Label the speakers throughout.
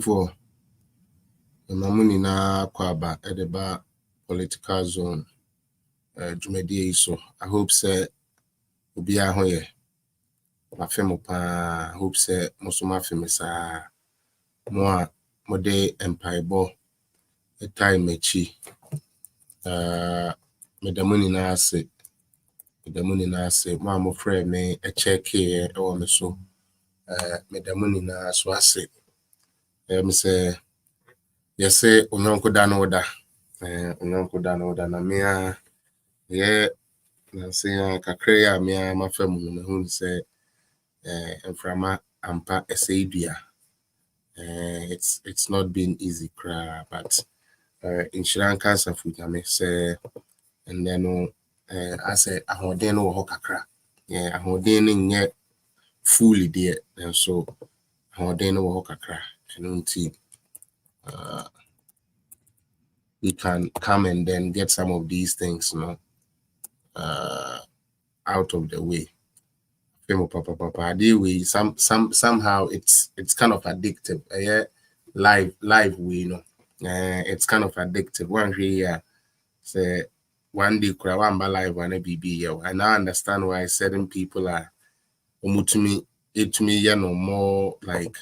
Speaker 1: for Mamuni na kwaba edeba political zone jumedi so I hope say obi ahoye mafemo pa hope say musoma femesa mo mode empaibo a time echi medamuni na ase mo amofre me e check here e wo me so medamuni na so ase me say yes say onyonko da no da na me yeah na say kakra ya me mafemu no me hu say enframa ampa eseidua it's not been easy but in Sri Lanka food me say and then I say ahoden no ho kakra ahoden nye fully there and so ahoden no ho kakra and we can come and then get some of these things, out of the way. Somehow it's kind of addictive. Live we it's kind of addictive. One here say one day one live one BB. And I understand why certain people are to me more like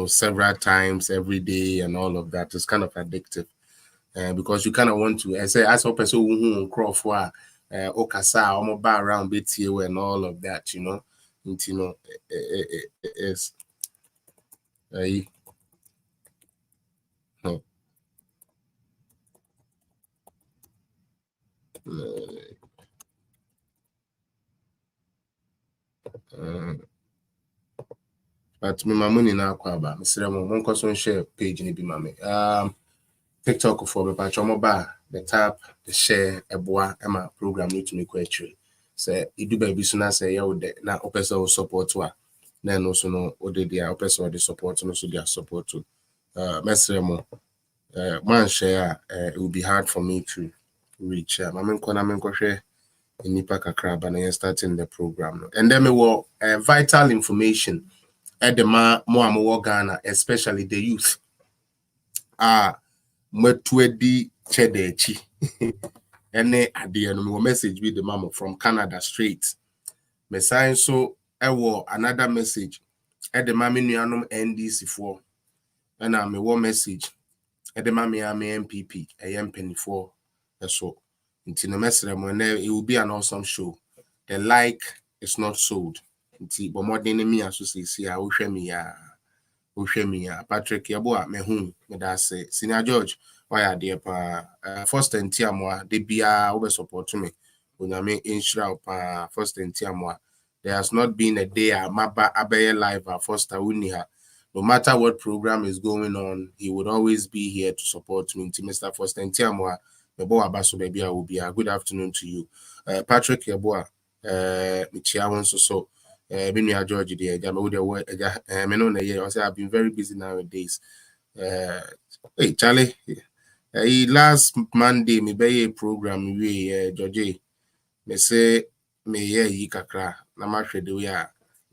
Speaker 1: several times every day and all of that. It's kind of addictive. Because you kind of want to say as a person who crawl for okasa or bar around BTO and all of that, it's but me my money now kwaba Mr. Mon person share page ni bi mame TikTok for me patch the tap the share eboa ema program need to make actually say you do baby so say ya de na opesa support wa na no so no ode dia opesa the support no so dia support to Mr. Mon man share it will be hard for me to reach mame nko na me nko hwe nipa kakra ba na starting the program no and then me wo vital information at the more Ghana, especially the youth Metwedi Chedechi. Ene ade no message with the mama from Canada straight. Me sign so another message at the mama nuanom NDC4. And I me one message at the mama MPP AM24. So until the message it will be an awesome show. The like is not sold. But more than me as we see me Patrick Yaboa me hu me da say Senior George why are there pa first and tiamwa de bia we support me onyame insura pa first and tiamwa there has not been a day maba abaye live first uniha no matter what program is going on he would always be here to support me Mr. First and tiamwa me bo abaso baby will be a good afternoon to you Patrick Yaboa Michia won so Binia George there, me know na year. I say I've been very busy nowadays. Hey Charlie, last Monday me be a program we George. Me say me yi kakra na ma hwede we a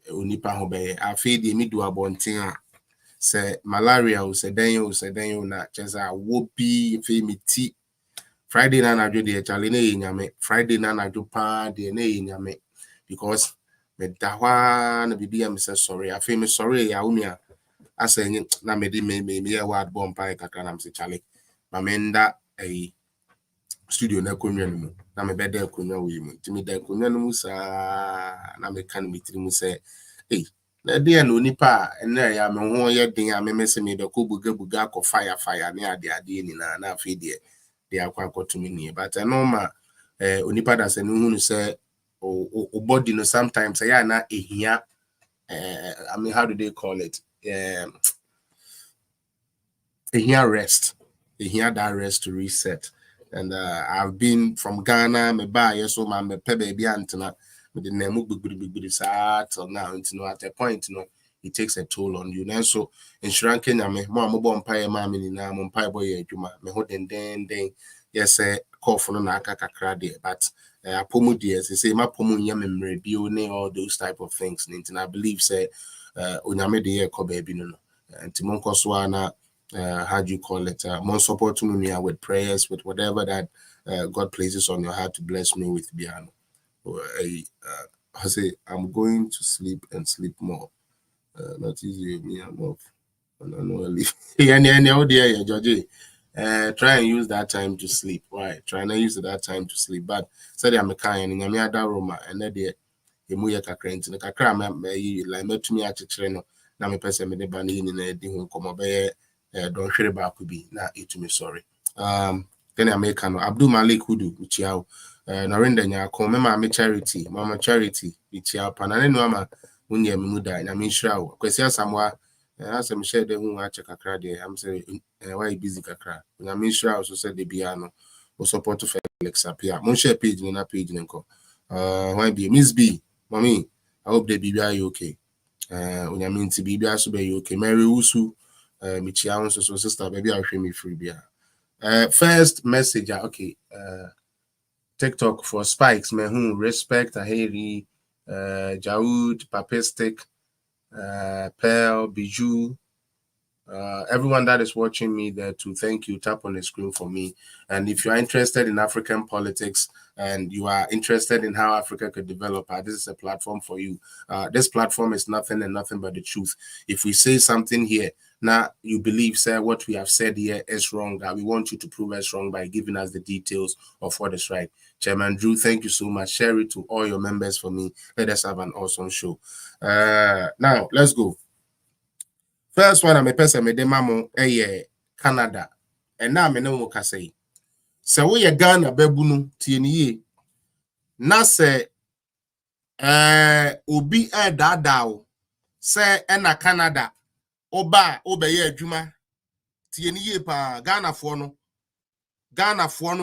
Speaker 1: onipa ho be afi de me do abonten a say malaria o say den na chesa wo bi fe me ti Friday na na de Charlie na nyame Friday na na pa de na nyame because me dahwa na bibia me say sorry I feel me sorry ya umia asay na me di me ya word bomb pa kakra na me say Charlie ma menda studio na konwa no mu na me beda konwa we mu ti me da konwa no mu sa na me kan me tiri mu say na de na onipa na ya me ho ye den a me say me be ko buga akọ fire ne ade ni na afi de akwa to me ni but no ma onipa da say no hu no say o body no sometimes na ehia I mean how do they call it ehia rest that rest to reset and I've been from Ghana me ba so ma me pe baby antena me the name big sa till now at a point it takes a toll on you now so in Sri Lanka me mo bo mpa ma me ni na mo mpa boy adwuma me ho den yes cough no na aka kakra de but apomu de say ma pomu nya memre bio ne all those type of things and I believe say onyame de ye ko ba bi no and Timonko Swana, how do you call it? More support to me with prayers, with whatever that God places on your heart to bless me with piano. I say I'm going to sleep and sleep more. Not easy, me, I'm off. Try and use that time to sleep. Why? Try and use that time to sleep. But said I'm a kind in Yamia Roma and then the Muya Cacrant and the Cacra like met me at Treno. Now my person made a banning in a ding come over. Don't share about could be not it to me, sorry. Then I make an Abdul Malik Hudu, which you Narinda ya call Mama Charity, Mama Charity, which you panane mama when you muda and I mean shroud. Question somewhere. As I'm sure they won't watch a cacra there. I'm saying, why busy cacra? When I mean sure I also said the piano or support to Felix appear. Monsieur page in a page and call. Why be Miss B, mommy? I hope they be okay. When I mean to be also be okay. Mary Usu, Michiaon, so sister, maybe I'll show me free beer. First message, okay. TikTok for spikes, man, who respect, Aheri, Jawood, Papistic. Pearl, Bijou, everyone that is watching me there to thank you. Tap on the screen for me. And if you are interested in African politics and you are interested in how Africa could develop, this is a platform for you. This platform is nothing and nothing but the truth. If we say something here, now you believe, sir, what we have said here is wrong, we want you to prove us wrong by giving us the details of what is right. Chairman Drew, thank you so much. Share it to all your members for me. Let us have an awesome show. Now, let's go. First one, I'm a person, me demamo, Canada. And now, me no more say. So, we are Ghana, Bebunu, TNE. Na se, obi dadao, se, ena Canada, oba, ye juma, TNE pa, Ghana for no,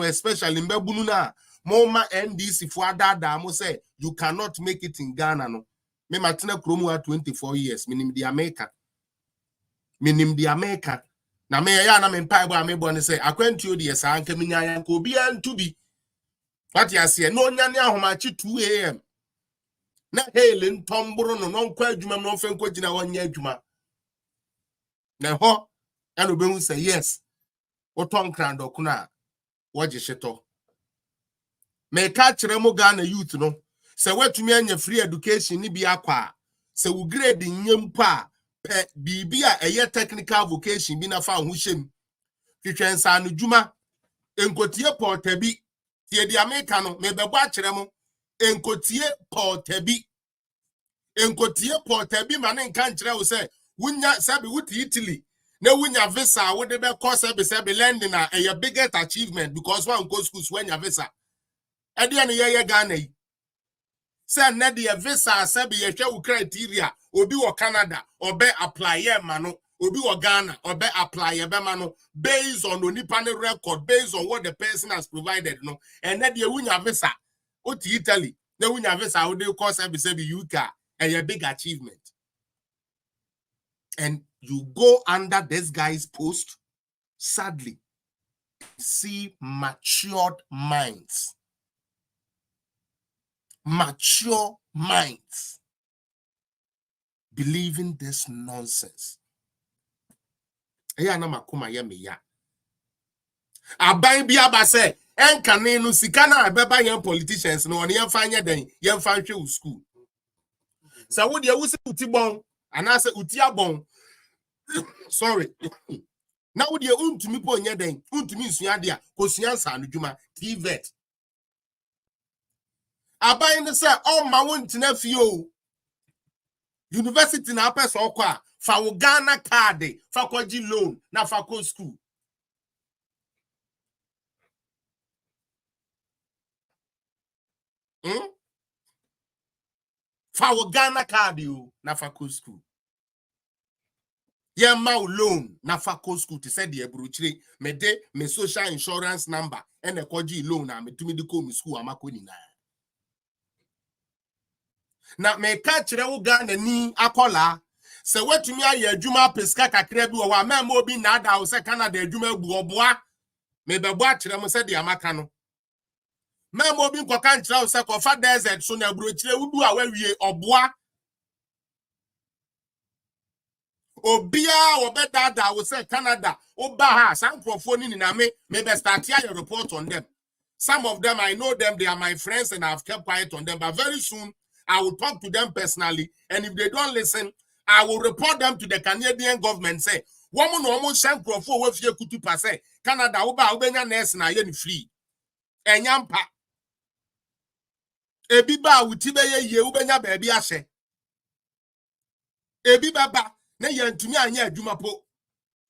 Speaker 1: especially in Bebunu na, Moma NDC for dada, mo say, you cannot make it in Ghana, no. Me Martina Kromu 24 years, meaning the America. Na me ya na me mpa bo amebo ne say akwantu odi esa anka minya ya nko bia ntubi what ya say no nyane ahomachi 2 am na hele ntomboro no nkwa adwuma no fe nko gina wonye adwuma na ho ya no behu say yes oton krando kuna woje hyeto me ka kire mo Ghana youth no say watumi anya free education ni bi akwa say wo grade nyempa pe bibia eye technical vocation bi na fa ho hyem twetwensa no djuma enkotie portabi tie di America no me bebo a kire mo enkotie portabi ma ne nka nkire wo say wunya sabi wuti Italy na wunya visa wo de be course sabi landing na eye biggest achievement because one go schools when ya visa e de ne ye Ghana yi say na de visa sabi ye hwe wo criteria obi wo Canada obe apply ye ma no obi wo Ghana obe apply ye be ma no based on onipa record based on what the person has provided no and na de wunya visa oti Italy na wunya visa wo de course sabi UK a big achievement. And you go under this guy's post, sadly, see matured minds. Mature minds believing this nonsense. Abai biaba say, enkane no sikana abeba young politicians no on fanya den yen fanhwe school. So wo de wo se utibon anase utiabon. Sorry. Now would you untumi po nya den untumi nsua de a kosua nsa no dwuma TVET abai ne say all ma wontina fie university na apesa okwa fa wo Ghana card fa kwaji loan na fa ko school fa wo Ghana card na fa ko school ye ma loan na fa ko school to say the ebruchire me de me social insurance number and e kwaji loan na me tumi de ko mi school amako ni na me ka kire wo Ghana ni akola se watumi aye adwuma peska kakra bi wo wa ma obi na ada wo se Canada adwuma bu oboa me bebo akire mo se de amaka no ma obi nkoka nkira wo se kofa desert so na aburo kire wudu a wawie oboa Obia or better that will say Canada, Obaha, some microphone in me, maybe start here a report on them. Some of them, I know them, they are my friends, and I've kept quiet on them. But very soon, I will talk to them personally. And if they don't listen, I will report them to the Canadian government. Say, woman almost shank for what you could pass. Canada, Ubenya nurse na yen free. And yampa. Ebiba utibe ye ubenya baby ashe. Ebibaba, ne yantumi anya adwuma po.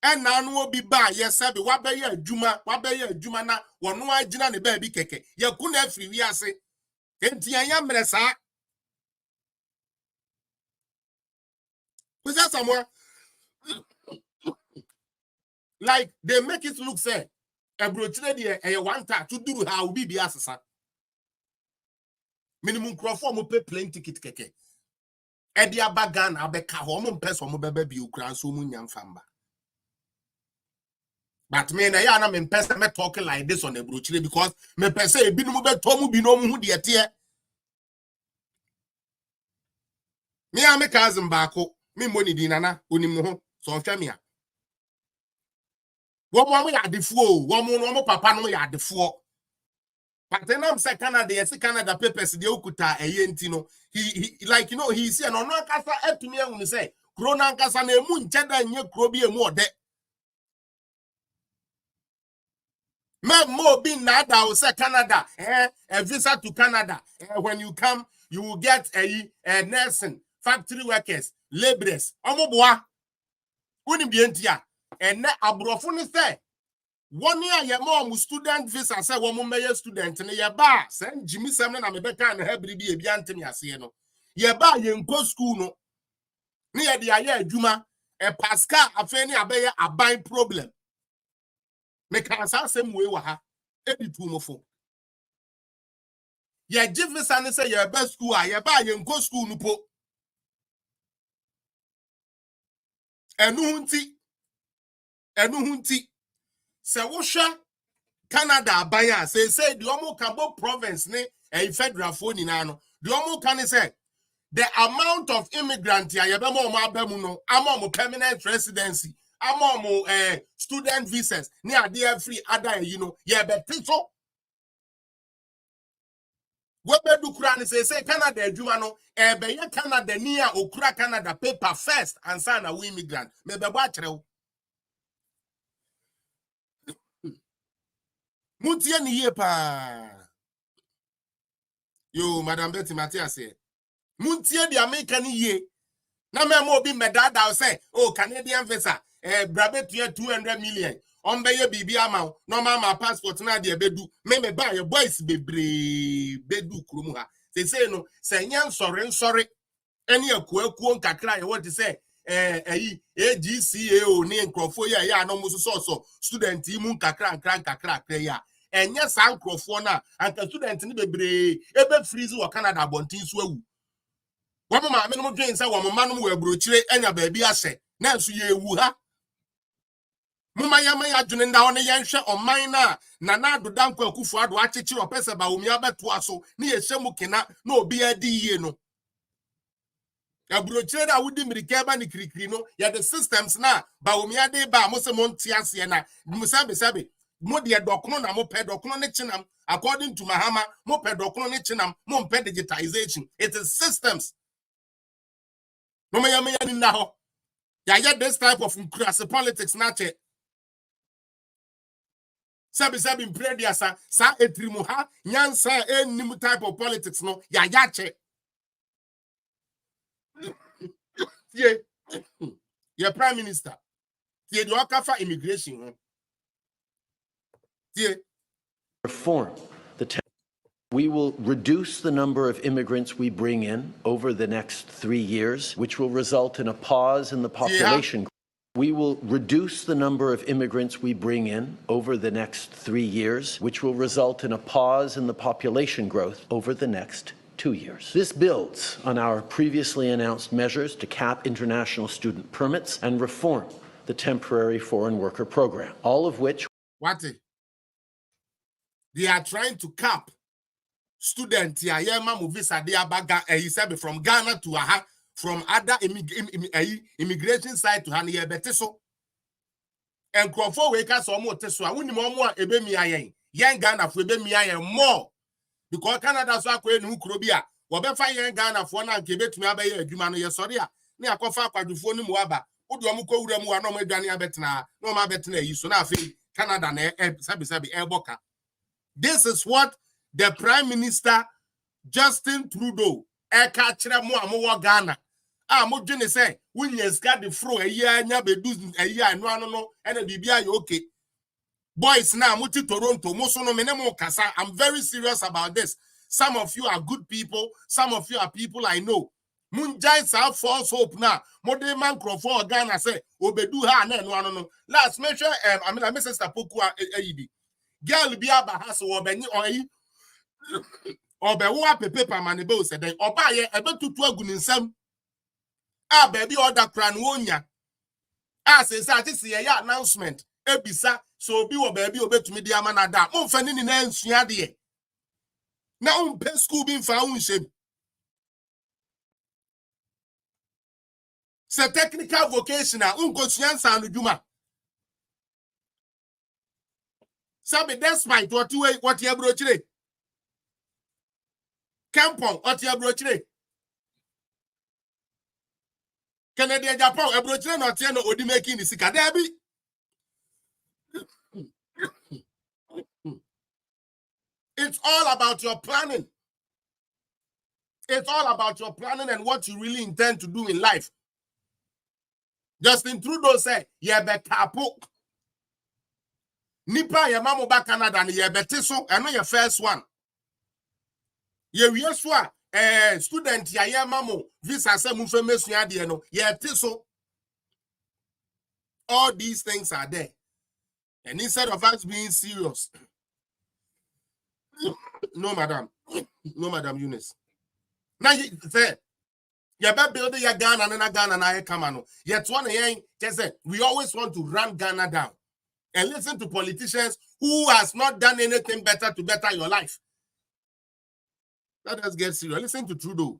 Speaker 1: And now no be ba yes sabi wabeye adwuma na wono agina ne ba bi keke. Yakuna free wi ase. Enti anya mresa. Was that somewhere? Like they make it look say a brochire there a one time to do how be asasa. Minimum crowd mo pay plane ticket keke. Edia bagan abeka ho mo person mo bebe bi ukran so mu nyam famba. But me na ya na me person me talking like this on the brochure because me person e bi no mo be to mu bi no mu hu de tie. Me am cousin baako me money di nana onim no ho so hwe me a. Womo ya defuo womo papa no ya defuo. But then I'm saying Canada, yes, Canada papers the okuta enti no. He like you know he say no kasa etumi ehunu say corona kasa na emu ncheda nye kro bi emu ode. Me mo bi na da will say Canada a visa to Canada when you come you will get a nursing factory workers laborers omoboa unim bi entia ene abrofo ni say 1 year ye mom student visa say wo meye student ne ye ba sen Jimmy Sam na me beka na ha biribi e bia ntem ase no ye ba ye nko school no ne ye de aye adwuma e pascal afa ni abeye aban problem me kan sa asem we wa ha editu mofo ye give visa ne say ye ba school a ye ba ye nko school no po enu hunti se wo hwe Canada baya say the omo Cabo province ne a federal phone ni na no the omo can say the amount of immigrant ya yebe mo abamu no amom permanent residency amom student visas ne ade free other you know ye be so we be do kura ni say Canada adwuma no be ye Canada ni a okura Canada paper first and sign a immigrant me be bo akere Muntie ni ye pa. Yo, Madam Betty Matias here. Muntie the American ye. Na me mo bi medada say, oh, Canadian visa, brabe 200 million. On be ye bibi ama, no mama passport na de bedu. Me buy your boys bedu krumu ha. They say no, say nyan sorry. Any akuaku nkakra ye what to say. AGCA o ni nkrofo ya no muso so student imu nkakra ya. Enye san krofo na anka student ni bebre ebe freeze wo Canada bontin so awu wo ma me no dwen say wo ma no we brochire enya ba bi ase na nso ye ewu ha muma ya dwene nda one ye nhwe oman na adoda nkwa akufu ado akyekyere opese BAWUMIA beto aso ne ye hyemu kena na obi adi yie no abrochire da wudi mirike ba ni kirikiri no ya the systems na BAWUMIA de ba mo se mo ntiase na musabe mo de dokono na mo pe dokono ne chinam according to Mahama mo pe dokono ne chinam mo pe digitization it is systems no me ya ni na ho ya this type of crass politics na che sabi impredia sa etrimu ha nyansa enim type of politics no ya che ye prime minister ye do okafa immigration
Speaker 2: reform we will reduce the number of immigrants we bring in over the next 3 years, which will result in a pause in the population. We will reduce the number of immigrants we bring in over the next 3 years, which will result in a pause in the population growth over the next 2 years. This builds on our previously announced measures to cap international student permits and reform the temporary foreign worker program, all of which
Speaker 1: they are trying to cap student here. Yema visa they are back. He said from Ghana to Aha from other immigration side to Hania Betiso. And Crawford Wakers or more Tesla, wouldn't more ebe mi ayen. Young Ghana for ebe mi ayen more. Because Canada's who Krobia, Wabefa Young Ghana for now, give it to me abe Jumano Yasoria. Near Kofa Quadufone Muaba, Uduamuko Udemu, no me Dania Betna, no ma betna, you so now Canada Sabi Airboka. This is what the Prime Minister Justin Trudeau Eka Chira Mo Ghana. Mo Jenny say, when you got the fro a year, be doing a year, no, and a BBI okay. Boys now, Muti Toronto, Mosono Menemo Kasa. I'm very serious about this. Some of you are good people, some of you are people I know. Munjai sa false hope now. Modern man Crawford Ghana say, Obedu ha no. Last mention, I mean, Mrs. Tapokua AED. Girl be aba has or Benny or Bewa Pepe Manebo said, or buy a bit to 12 gunin. Baby, order crown wonya. Says that is a announcement. Ebisa, so be or baby obey to me, dear manada. Oh, fanning in ends, yadie. Now, best school being found shame. It's a technical vocational, unconscious and Juma. Sabi, despite what you brought today. Campon, what you brought today. Canadian Japan, a brochure not ten or the making the Sikadebi. It's all about your planning. It's all about your planning and what you really intend to do in life. Justin Trudeau said, "Yeah, be kapo. Nipa ya mamu ba Canada and yeah, betiso. I know your first one. Yeah, we are student ya mamu visa se mufemesu ya di no yeah tiso. All these things are there, and instead of us being serious, no, madam Eunice. Now you say, you better build your Ghana and Ghana and I come on. Yet one we always want to run Ghana down and listen to politicians who has not done anything better to better your life. Let us get serious. Listen to Trudeau.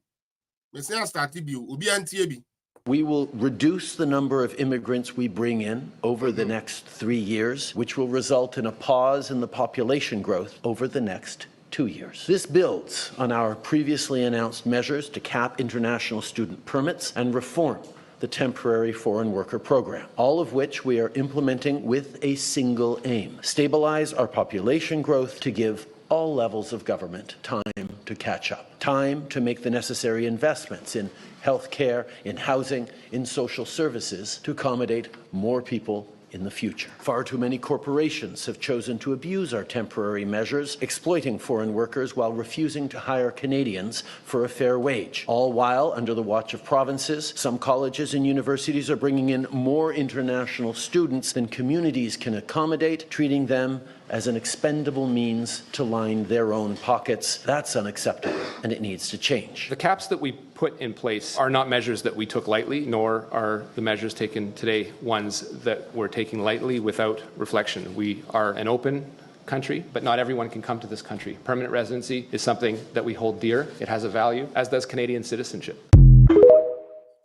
Speaker 2: We will reduce the number of immigrants we bring in over the next 3 years, which will result in a pause in the population growth over the next 2 years. This builds on our previously announced measures to cap international student permits and reform the temporary foreign worker program, all of which we are implementing with a single aim: stabilize our population growth to give all levels of government time to catch up, time to make the necessary investments in health care, in housing, in social services to accommodate more people in the future. Far too many corporations have chosen to abuse our temporary measures, exploiting foreign workers while refusing to hire Canadians for a fair wage. All while, under the watch of provinces, some colleges and universities are bringing in more international students than communities can accommodate, treating them as an expendable means to line their own pockets. That's unacceptable, and it needs to change.
Speaker 3: The caps that we put in place are not measures that we took lightly, nor are the measures taken today ones that we're taking lightly without reflection. We are an open country, but not everyone can come to this country. Permanent residency is something that we hold dear. It has a value, as does Canadian citizenship.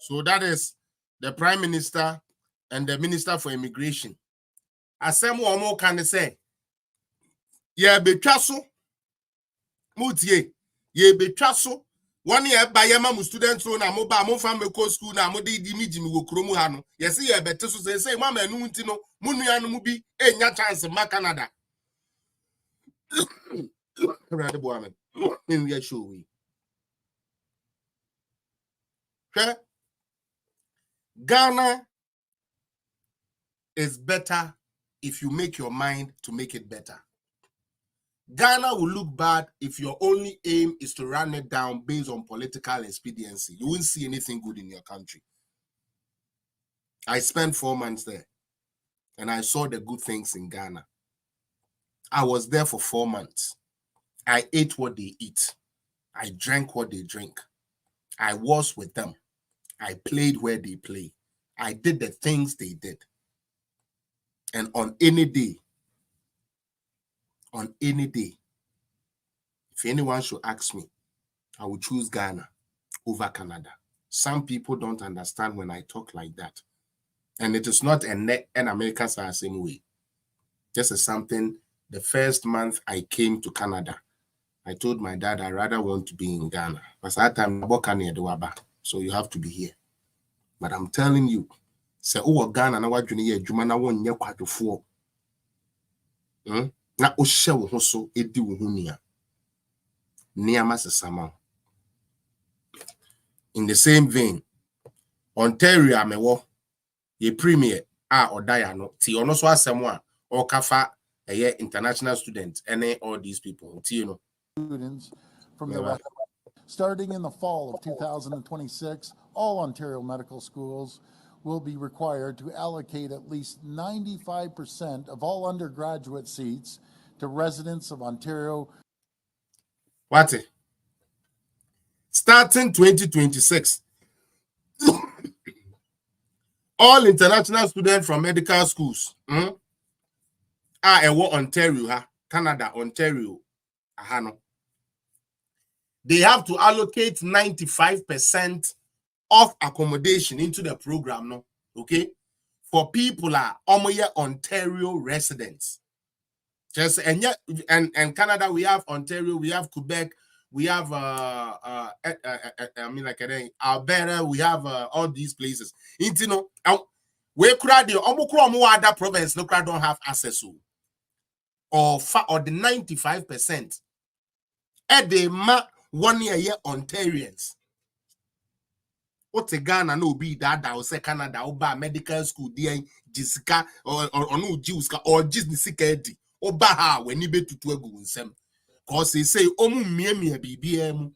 Speaker 1: So that is the Prime Minister and the Minister for Immigration. As someone more can say, yeah, be traso, mutie, ye be traso. 1 year by Yamamu students on a mobile family school now, Modi Dimiji will Kromuhano. Yes, yeah, but to say, Mamma Nuntino, Munian Mubi, and your chance in Canada. Rather woman, in the show we. Ghana is better if you make your mind to make it better. Ghana will look bad if your only aim is to run it down based on political expediency. You won't see anything good in your country. I spent 4 months there, and I saw the good things in Ghana. I was there for 4 months. I ate what they eat. I drank what they drink. I was with them. I played where they play. I did the things they did. And on any day, if anyone should ask me, I would choose Ghana over Canada. Some people don't understand when I talk like that. And it is not an Americans are the same way. This is something, the first month I came to Canada, I told my dad I rather want to be in Ghana. But at that time, so you have to be here. But I'm telling you, say, oh, Ghana, now what you need, Jumana won't near quite to four. Na Osha Hoso, Edi Wuhunia. Niamas Sama. In the same vein, Ontario, Amewo, ye premier, or Diano, Ti Onoswa Samoa, or Kafa, a year international students, and all these people, you know.
Speaker 4: Students from the rest. Starting in the fall of 2026, all Ontario medical schools will be required to allocate at least 95% of all undergraduate seats to residents of Ontario.
Speaker 1: What? Starting 2026, all international students from medical schools are Ontario, Canada, Ontario, they have to allocate 95% of accommodation into the program, no? Okay, for people are Ontario residents. Just and Canada, we have Ontario, we have Quebec, we have Alberta, we have all these places. You know, we crowd the other province no crowd don't have access to, or the 95%. At the 1 year Ontarians. What's a Ghana no be that I will say Canada or medical school there Jessica or no Jessica or Jessica or Baha when you be to go in some. Cause they say me BBM.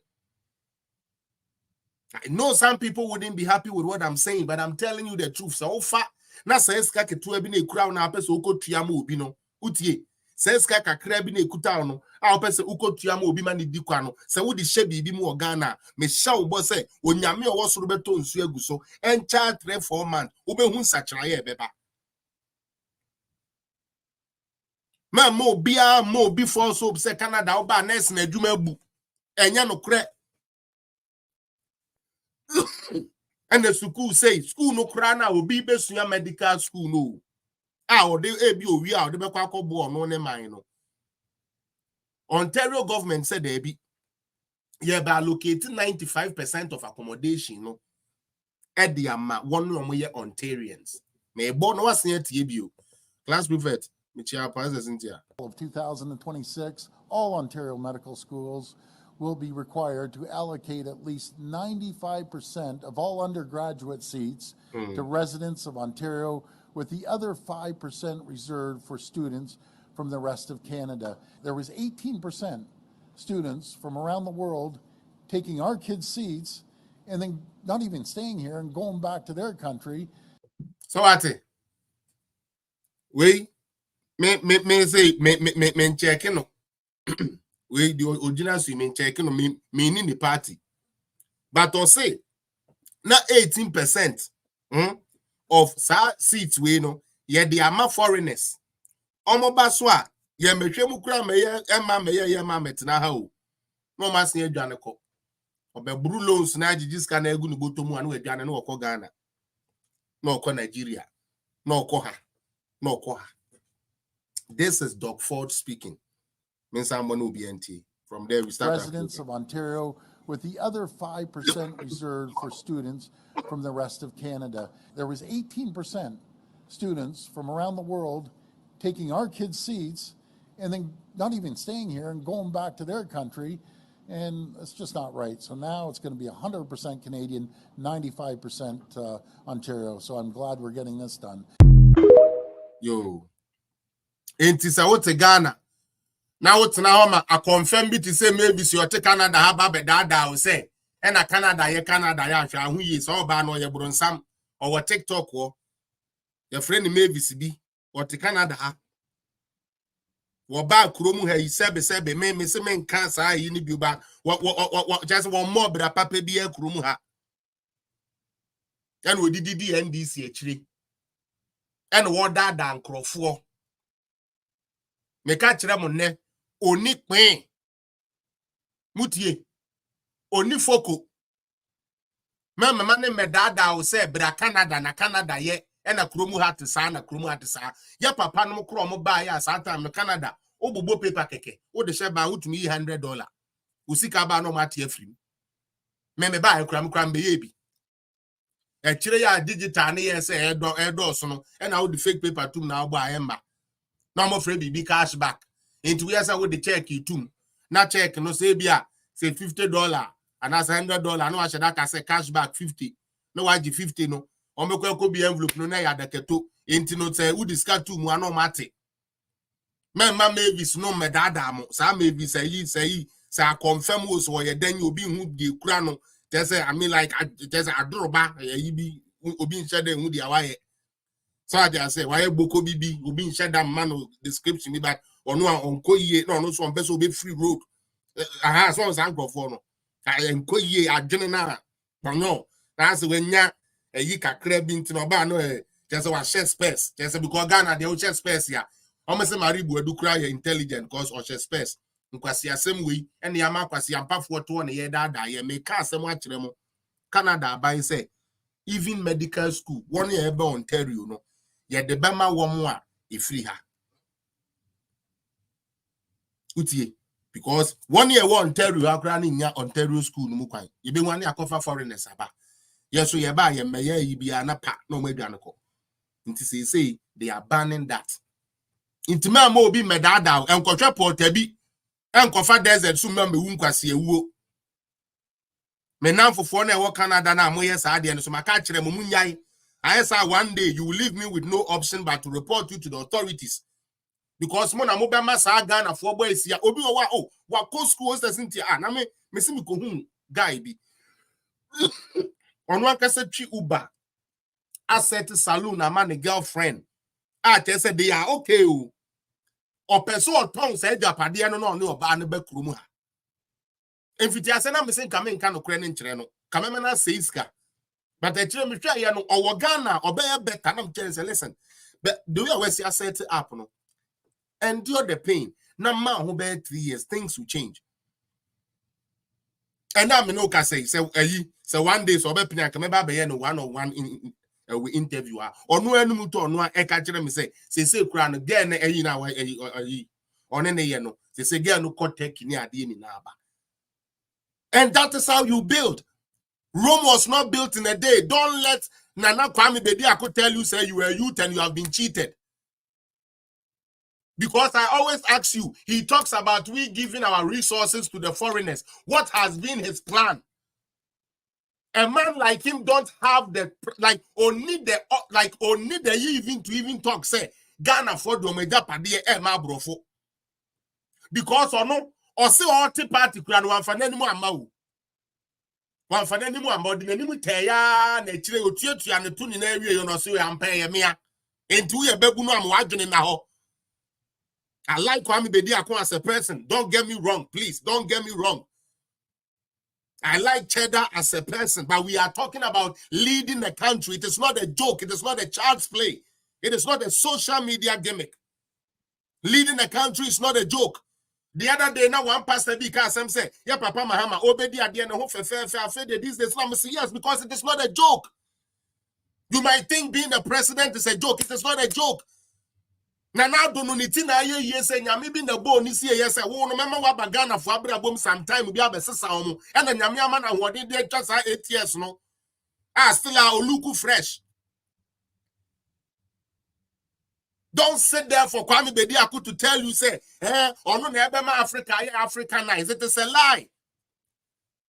Speaker 1: I know some people wouldn't be happy with what I'm saying, but I'm telling you the truth. So far, na says kake to be a crown na person uko tiamu bino utie. Says kaka krabi ne kuta no a person uko tiamu obi mani dikwano. Se wudi shebi bi mu Ghana me sha wo say onyame owo soro beto nsu egu so encha 3-4 months ube hu sachira ye beba. Ma mo bia mo before so say Canada oba nurse na adwuma bu enya no kre. And the school say school no krana will be besuya medical school no. Or they be we are the Bekako born no name. Ontario government said they be by allocating 95% of accommodation no at the amount 1 year Ontarians. May born was near TBU. Class prefect, Michelle Pazes in here.
Speaker 4: Of 2026, all Ontario medical schools will be required to allocate at least 95% of all undergraduate seats to residents of Ontario, with the other 5% reserved for students from the rest of Canada. There was 18% students from around the world taking our kids' seats and then not even staying here and going back to their country.
Speaker 1: So what? We me say me checking no. We the original swimming checking no meaning the party. But I say now 18% of seats we know yeah they are foreigners. Omobaswa ye metwe mukura meye ema metina ha o. No mas ne adwane ko. Obeburu loans na agigiska na egu ni botomu anu adwane na okọ Ghana. Na okọ Nigeria. Na okọ ha. Na okọ ha. This is Doug Ford speaking. Means someone will be NT. From there we start.
Speaker 4: Residents of Ontario, with the other 5% reserved for students from the rest of Canada. There was 18% students from around the world taking our kids' seats and then not even staying here and going back to their country, and it's just not right. So now it's going to be 100% Canadian, 95% Ontario. So I'm glad we're getting this done.
Speaker 1: Yo. Enti sa wote Ghana. Now what's now I confirm me to say maybe si wote Canada haba be dada o say. And a Canada ya hwa hu yi so ba no ye bronsam or TikTok wo. Your friend maybe bi wote Canada ha. Wo ba kuromu ha yi sebe me se men cancer yi ni bi ba. Just one more bra papa bi e kuromu ha. And we did NDC actually. And what that dan krofo. Meka kire mo ne oni pin mutie oni foko Mama ne me dada will say bra Canada na Canada ye ena kromu hat sa na kromu hat sa ye papa no kro mo ba ya sa time Canada obobo paper keke o de sheba utumi $100 usika ba no mate afrim me ba e kram be ye bi e kire ya digital ne ye say edo so no ena wo de fake paper tum na agba ayemba na mo free bibi cashback into we say wo de check tum na check no say bia say $50 and as $100 no ashe that say cashback 50 no waji 50 no o mekwa ko bi envelope no na ya deketo enti no say wo discard tum ano mate memma mavis no medada mo sa mavis say confirm wo so ye dan obi hu de kura no they say I mean like there's a adroba ye bi obi nche de hu de awaye so I just say why boko bibi obi nche da man description but ono onko yie no so on person be free road aha so san grofo no enko yie adwene na no na say wenya yi kakra bi ntino ba no just wa share space just because Ghana dey share space ya almost maribu edukura ye intelligent cause or share space nkwasi asem we ene ya makwasi ampafo to na ye dada ye me ka asem a kire mo Canada by say even medical school one year ebe Ontario no ye de bema wo mo a e free ha utie because 1 year wo Ontario akra na nya Ontario school no mu kwan ye be wan akofa foreigners aba yeso ye ba ye meye yi bia na pa no madwane ko nti say they are banning that intima ma obi medada enkotwe portabi enkofa desert so ma mewu nkwase ewuo menamfofo na ewo Canada na moye sa ade no so maka kire mo munyai ayesa one day you will leave me with no option but to report you to the authorities because mo na mo be ma sa Ghana fo boy sia obi wa wa ko school hostess na me si me ko hu guy bi ono akase twi Uber asset saloon na man girlfriend te say they are okay o person or tongue say japade no ne oba ne ba kurum ha enfiti ase na me se nka me nka no kure ne nkire no kama me na say iska but e kire me hwa ye no owo Ghana obey better na me say listen but the way we see set up no endure the pain na ma ho be 3 years things will change and now me no ka say one day so obe pina ka me ba be ye no one on one we interview onu enum to onu e ka kire me say kura no girl na eyi na ayi one ne ye no say girl no kotek ni ade ni na aba. And that is how you build. Rome was not built in a day. Don't let Nana Kwame Bediako tell you say you were youth and you have been cheated. Because I always ask you, he talks about we giving our resources to the foreigners. What has been his plan? A man like him don't have the only the even to even talk say Ghana for the Omega Padie ma brofo. Because or say all party kura no amfana ni mu amawo. Wamfana ni mu amodi na ni mu teya na chire otuatua ne to ni na awie yo no so ya mpa ye mea. Enti wo ye babu no am wadwene na ho. I like Kwame Bediako as a person. Don't get me wrong, please. Don't get me wrong. I like Cheddar as a person, but we are talking about leading the country. It is not a joke. It is not a child's play. It is not a social media gimmick. Leading the country is not a joke. The other day, now one pastor because I'm saying, yeah, Papa Mahama, obedi at the end of these days. I'm saying yes, because it is not a joke. You might think being the president is a joke. It is not a joke. Now don't know anything. Yes, and maybe the bone is here. Yes, I won't remember what Bagana for Abraham sometime. We have a sound, and then Yamiaman and what did they just 8 years, no? Still a Oluku fresh. Don't sit there for Kwame Bediako to tell you, say, or no, Africanized. It is a lie.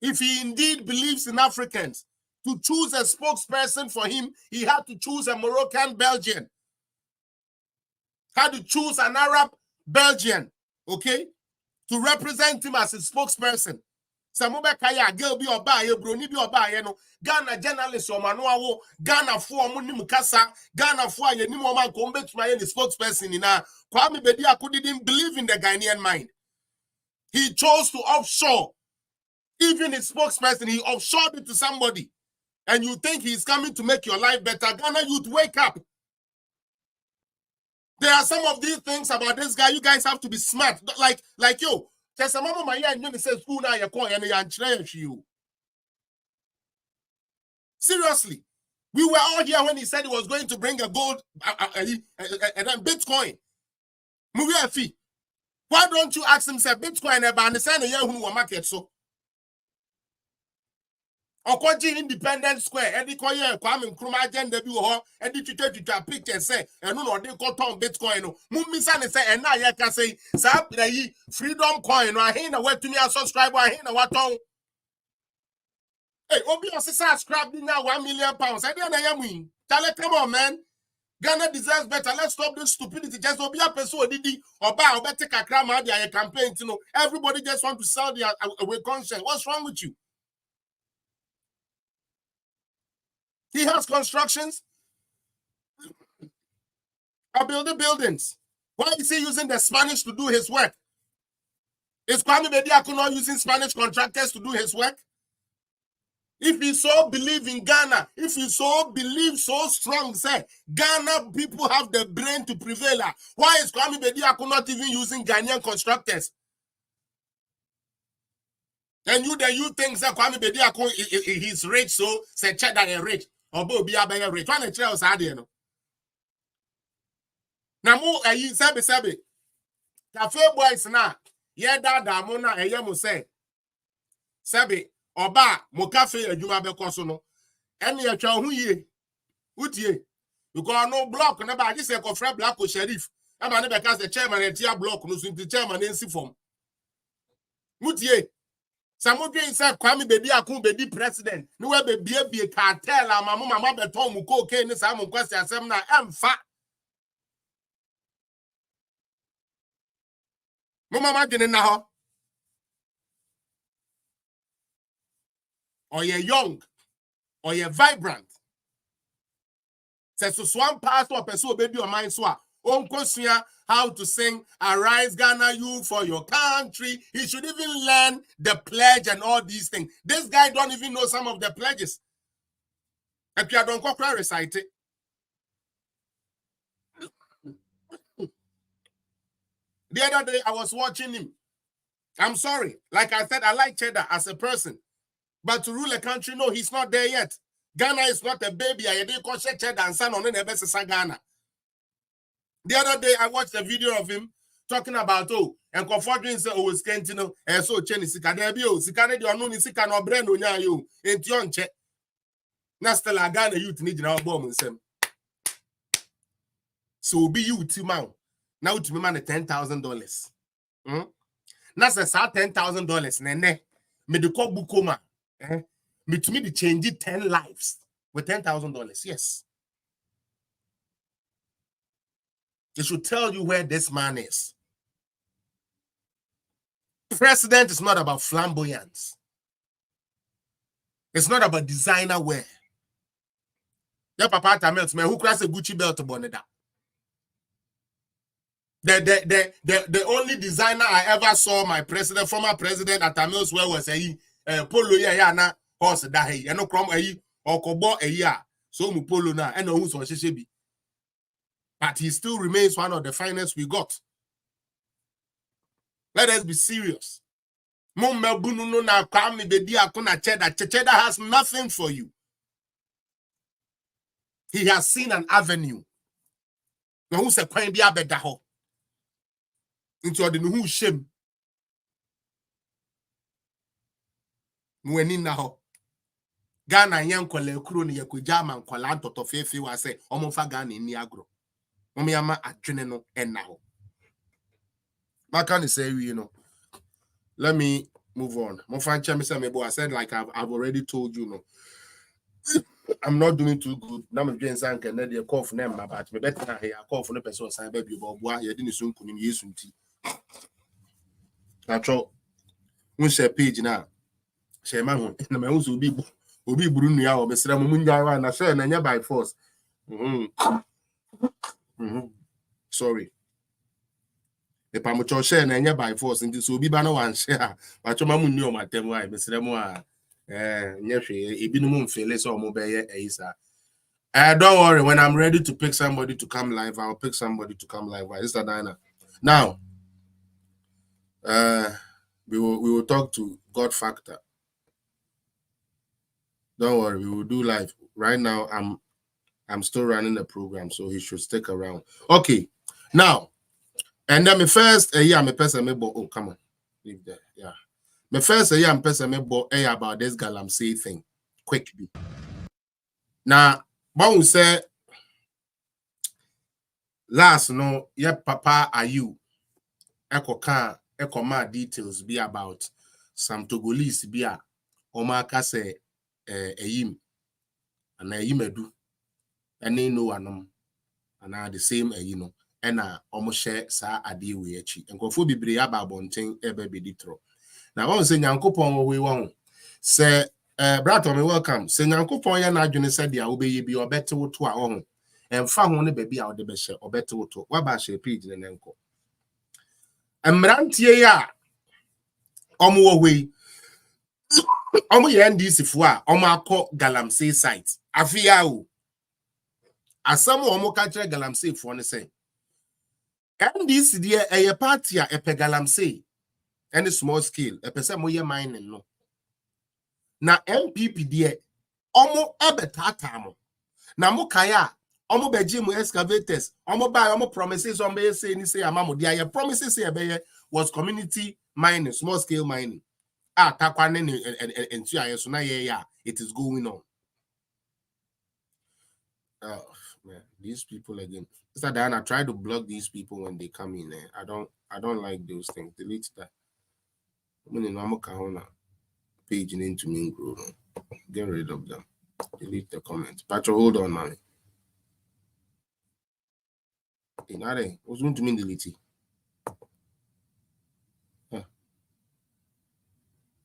Speaker 1: If he indeed believes in Africans, to choose a spokesperson for him, he had to choose a Moroccan Belgian. Had to choose an Arab Belgian, okay, to represent him as a spokesperson. Samobe kaya girl be obaye broni be obaye no Ghana journalist o manoawo Ghana fo omo ni mukasa Ghana fo aye ni mo man ko mbetuma ye the spokesperson na Kwame Bediako didn't believe in the Ghanaian mind. He chose to offshore even his spokesperson. He offshored it to somebody, and you think he's coming to make your life better. Ghana youth, wake up. There are some of these things about this guy. You guys have to be smart. Like yo. There's a mama my young say school now you call and you. Seriously. We were all here when he said he was going to bring a gold and then Bitcoin. Fee. Why don't you ask him, say, Bitcoin and the year who will market so? Okwaji Independent Square, Eddie Koye, Kwame Nkrumah agenda bi ho, Eddie Twitter picture say, and no they call town Bitcoin no. Mummi san say, and now you can say, sa freedom coin, no, I ain't what to me a subscriber, I ain't what on. Hey, Obi Osisa scrap now £1 million. I don't know. Tell it, come on, man. Ghana deserves better. Let's stop this stupidity. Just Obi a person didi or buy or better take a crime out there campaign. You know, everybody just want to sell their away conscience. What's wrong with you? He has constructions. Are building buildings. Why is he using the Spanish to do his work? Is Kwame Bediako not using Spanish contractors to do his work? If he so believe in Ghana, if he so believe so strong, say Ghana people have the brain to prevail. Why is Kwame Bediako not even using Ghanaian constructors? And you think that Kwame Bediako he's rich, so say check that he's rich. Or be a rich. One of the idea no. Now mo sabi. Cafe boys na ye dada mo na mo say. Sabi oba mo cafe adwuma be koso no. Ene atwa ho yie. Utie. Because no block na ba say ko fra black sheriff. E ma ne be ka say chairman etia block no so the chairman ensi form. Utie. Samodwe inside Kwame Bediako be president. No we be cartel mama beton mu cocaine ni sa mo kwasi asem na emfa. Mama didn't know. Or you're young, or you're vibrant. Says so swan pass or pursue baby or mind swa. How to sing Arise Ghana You for your country. He should even learn the pledge and all these things. This guy don't even know some of the pledges. And you don't go recite it. The other day I was watching him. I'm sorry. Like I said, I like Cheddar as a person. But to rule a country, no, he's not there yet. Ghana is not a baby. I didn't call Cheddar and son on the best Ghana. The other day, I watched a video of him talking about, and comforting say, it's Kentino, and so Chenny Sikadebio, Sikane, you know, Sikano Brendo, you, and Tionche. Nastella Ghana youth need our bomb and sem. So be you, Timau. Now to me, man, $10,000. That's a $10,000, nene. Me the call bukoma. Me to me the change it 10 lives with $10,000. Yes. They should tell you where this man is. President is not about flamboyance. It's not about designer wear. Your papa Tamils, man, who crashed a Gucci belt to Boneda. The only designer I ever saw my president, former president at Tamils wear was a polo na horse that he no crom or kobo a year. So mu polo na and no who's on Shishibi. But he still remains one of the finest we got. Let us be serious. Cheddar has nothing for you. He has seen an avenue. Now who's a coin be a better into the new shame. When in now Ghana yan kwale kroni ya kujama kwala ntoto fefe wa se omofa Ghana ni agro. Omiama adwene no enna. Makani say you know. Let me move on. I said like I've already told you no. I'm not doing too good. Now I'm doing something and then cough name but me better here cough no person sign baby but boy you didn't soon kunim yesunti. Natural. We share page now. Share my own. Na me unso obi buru nua o besra mo munja wa na share na nya by force. Sorry. The pamucho share na nya by force nti so obi ba no wan share. Ba choma mu nua o matem wa besra mo a nya hwe ebinom mfele so mo be ye eisa. Don't worry, when I'm ready to pick somebody to come live, I'll pick somebody to come live. Is that Diana? Now, we will talk to God Factor. Don't worry, we will do live. Right now, I'm still running the program, so he should stick around. Okay, now, and then me first, me person me oh, come on, leave that, yeah. Me first, me person me about this galamsey thing, quickly. Now, but we say, last no, papa are you? Echo ma details be about some Togolese be a omaka say yim and a yimedu and they know anum and are the same and almost share sa adi we echi and kofu bibre aba bonten ebe be ditro. Now one say nyankopon we won say brother me welcome say nyankopon ya na adwene say dia obeye bi obete wo to a ho emfa ho ne ba bi a ode be hye obete wo to wa ba hye page ne nenko Amrantie ya omo we omo ye NDC fo a omo akọ galamsey site afia o asam omo ka kire galamsey fo ne say NDC de eye party a epe galamsey any small scale epese mo ye mining no na MPP de omo ebetata mo na mo kaya omo beji mo excavators omo buy omo promises omo be say ni say amamo de promises say be was community mining, small scale mining. And so now it is going on. Oh man, these people again. Mr. Diana, try to block these people when they come in. I don't like those things. Delete that. I'm gonna page into me group. Get rid of them. Delete the comments. Patrick, hold on, man. What's going to mean delete it?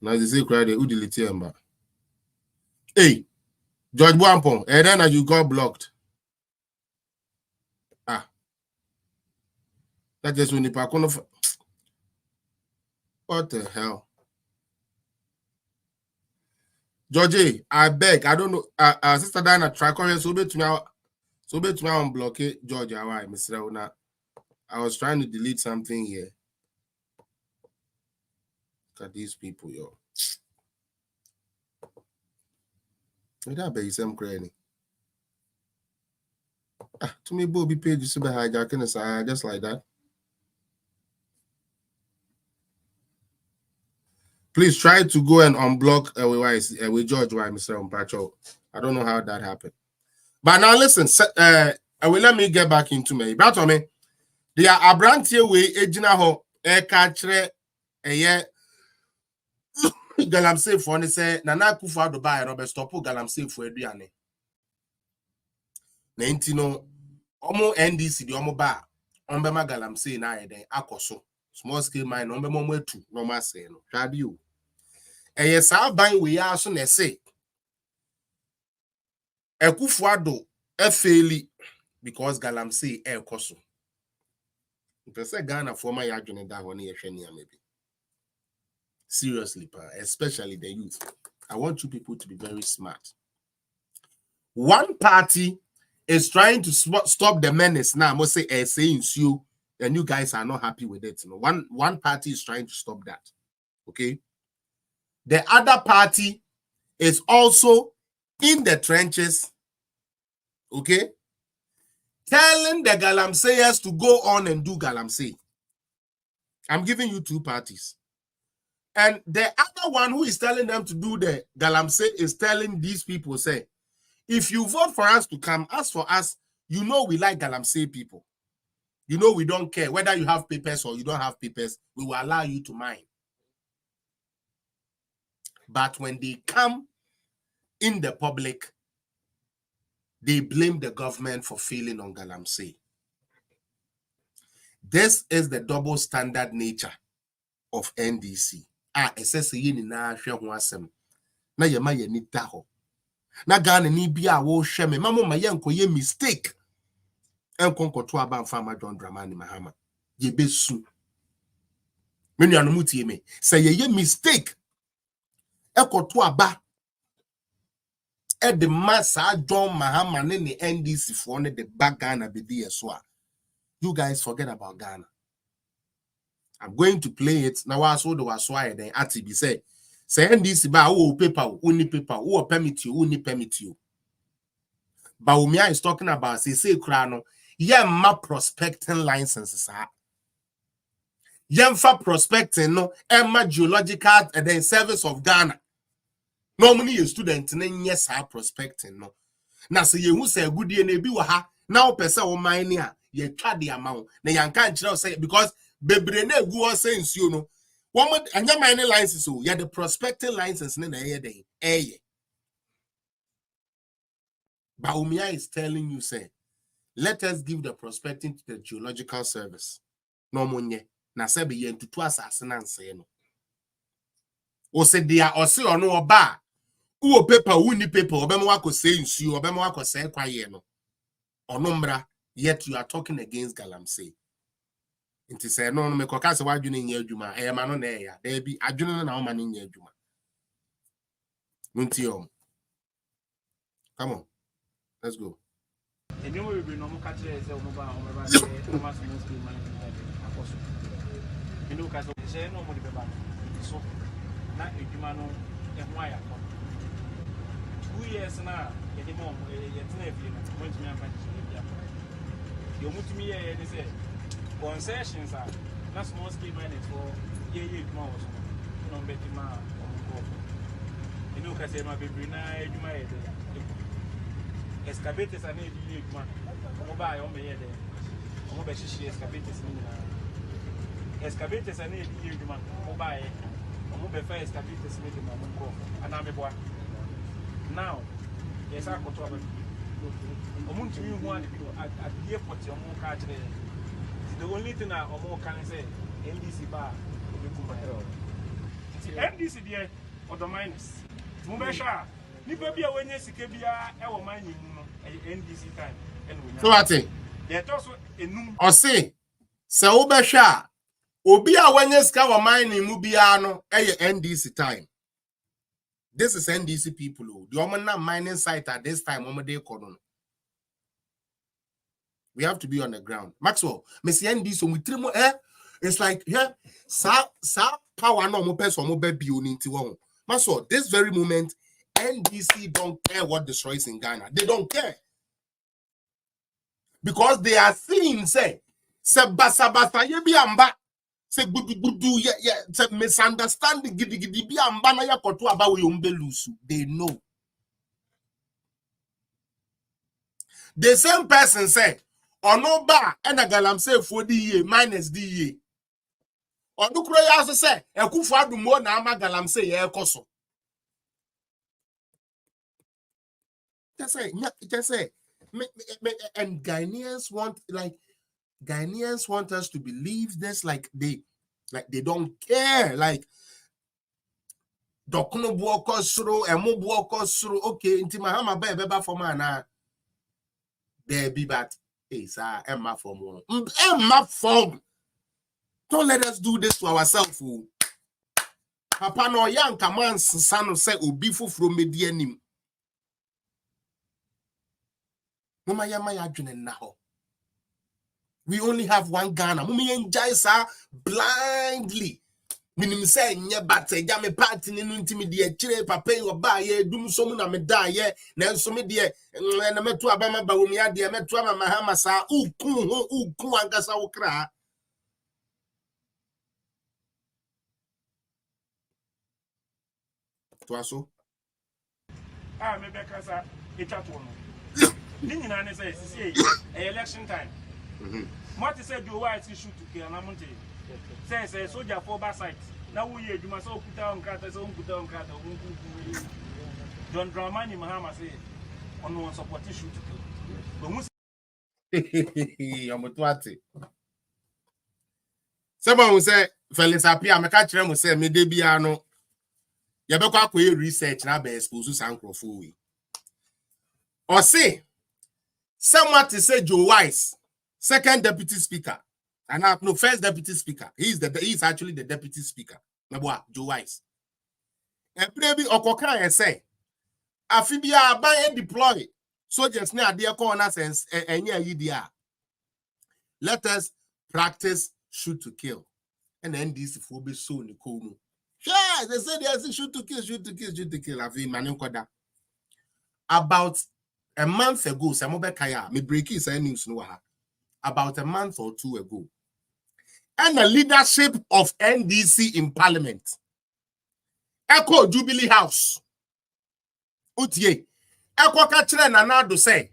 Speaker 1: Now they say cry who delete him. Hey, George Wampon, and then you got blocked. That just when the what the hell? Georgie, I beg, I don't know. Sister Diana, try calling so bit to me unblock it. George, why, Mr. Ona? I was trying to delete something here. Look at these people, yo. That be some crazy. To me, Bobby page is super hijacking us just like that. Please try to go and unblock with George why Mr. Umpacho. I don't know how that happened. But now listen, let me get back into me. But me, they are a brand here way ejina ho catcher a year. Galamsey for say Nana Kufa do buy Robert stop Galamsey for Adriane. Nentino Omo NDC the Omo bar Ombema Galamsey na then akoso small scale mine Ombema mwetu normal say no. Shall you? Yes, I'll buy we are soon as say a Kufuado a fairly because Galamsey air koso. If I say Ghana for my argument that one year maybe. Seriously, especially the youth. I want you people to be very smart. One party is trying to stop the menace now. I must say, saying you, and you guys are not happy with it. You know, one party is trying to stop that. Okay. The other party is also in the trenches. Okay. Telling the galamseyers to go on and do galamsey. I'm giving you two parties. And the other one who is telling them to do the galamsey is telling these people, say, if you vote for us to come, as for us, you know we like galamsey people. You know we don't care whether you have papers or you don't have papers. We will allow you to mine. But when they come in the public, they blame the government for failing on galamsey. This is the double standard nature of NDC. Na yema ye ni daho. Na Ghana ni bia wo hwe me mamo ma ye nkoye mistake. Enkonko to aba mfama John Dramani Mahama. Ye besu. Me nuanu mutie me. Say ye mistake. Ekoto aba. E de massa John Mahama ne ni NDC for ne the back Ghana be there so. You guys forget about Ghana. I'm going to play it. Now I saw the waswire then Atibi say Say NDC ba wo paper, only paper, wo permit you, only permit you. BAWUMIA is talking about say krano, ma prospecting licenses are. For prospecting no Emma geological and then service of Ghana. Normally a student yes prospecting no. Now say you say good ye bi wa ha now person o mine ya ye twa the amount na yan kan say because bebre na egu o sense you know one anya mining license so ya the prospecting license na ye den BAWUMIA is telling you say let us give the prospecting to the geological service no monye na se be ye ntutu asase na nse no o se dia o se ono oba wo paper wuni paper obema wako say nsu obema wako say kwaye no onumbra yet you are talking against galamsey inti say no me koka se wadwene nya adwuma e ma no na e ya da bi adwene na o ma nya adwuma nti o come on let's go
Speaker 5: enyo we be no mo ka kire se o mo ba o me ba se o ma so mo ski man akoso enu ka se no mo de be ba so na adwuma no e ho aya ko 2 years na ye de mo ye tena bi no mo ntimi amba chi bia yo mutimi ye de se concessions are na small scale mining for ye adwuma wo so no be di ma o ko enu ka se ma be bri na adwuma ye de excavators are need you man o ba yo me ye de o be shishi excavators ni na excavators are need you man o ba ye o be fa excavators ni de ma ko ana me boa now yes I got to about omuntu mi hu ade at the airport o mo ka kire the only thing I o mo can say NDC ba o be kuma NDC there or the minus mo be sha ni pa bia wenye sike bia e wo man yin no NDC time and
Speaker 1: so what thing
Speaker 5: they also enum
Speaker 1: o say wo be hwa obi a wanye sika wo mining mu bia no NDC time. This is NDC people who the Omana mining site at this time we have to be on the ground. Maxwell, Messi NDC we trimo it's like sa power no mo person mo be unity one. Maxwell, this very moment NDC don't care what destroys in Ghana. They don't care. Because they are seeing say basa ye bi amba say gudu say misunderstanding gidi bi amba na yakoto aba we umbelusu. They know. The same person say onoba ena galamsey for the year minus the year. Onukro ya also say ekufu adumo na ama galamsey ye ekoso. Just say and Ghanaians want us to believe this like they don't care like Dokuno buoko suru emu buoko suru okay inti Mahama beba for man there be but sir Emma form Emma form. Don't let us do this to ourselves. Papa no young command son say obifu from medianim. Mama yama yadwene now. We only have one Ghana. Mumi enjoy sa blindly. Minim say nye bate ja me party ni ntimi de chire papa yi oba ye dum so mu na me da ye na nso me de na metu abama BAWUMIA de metu ama Mahama sa ukun ankasa wo kra. Twaso
Speaker 5: me be kasa echato no ni nyina ne say election time what say do why shoot to kill na monte say soldier for back side na wo ye adwuma so okuta onkrata so onkuta onkrata onkunku John Dramani Mahama say ono support shoot to kill but who
Speaker 1: Amotwate someone say Felix Apia me ka kire mo say me de bia no ye be kwa akọ research na be expose sankrofo we or say someone to say Joe Wise second deputy speaker and no first deputy speaker he's actually the deputy speaker na Joe Wise and maybe okoka and say afibia ban deploy soldiers na ade corner sense enye yidia let us practice shoot to kill and then this for be so ni komu Yeah, they said they shoot to kill, shoot to kill, shoot to kill. About a month ago, Samobe Kaya, me breaking say news no. About a month or two ago, and the leadership of NDC in Parliament, Echo Jubilee House, Utie, Echo Kachre Nanado say,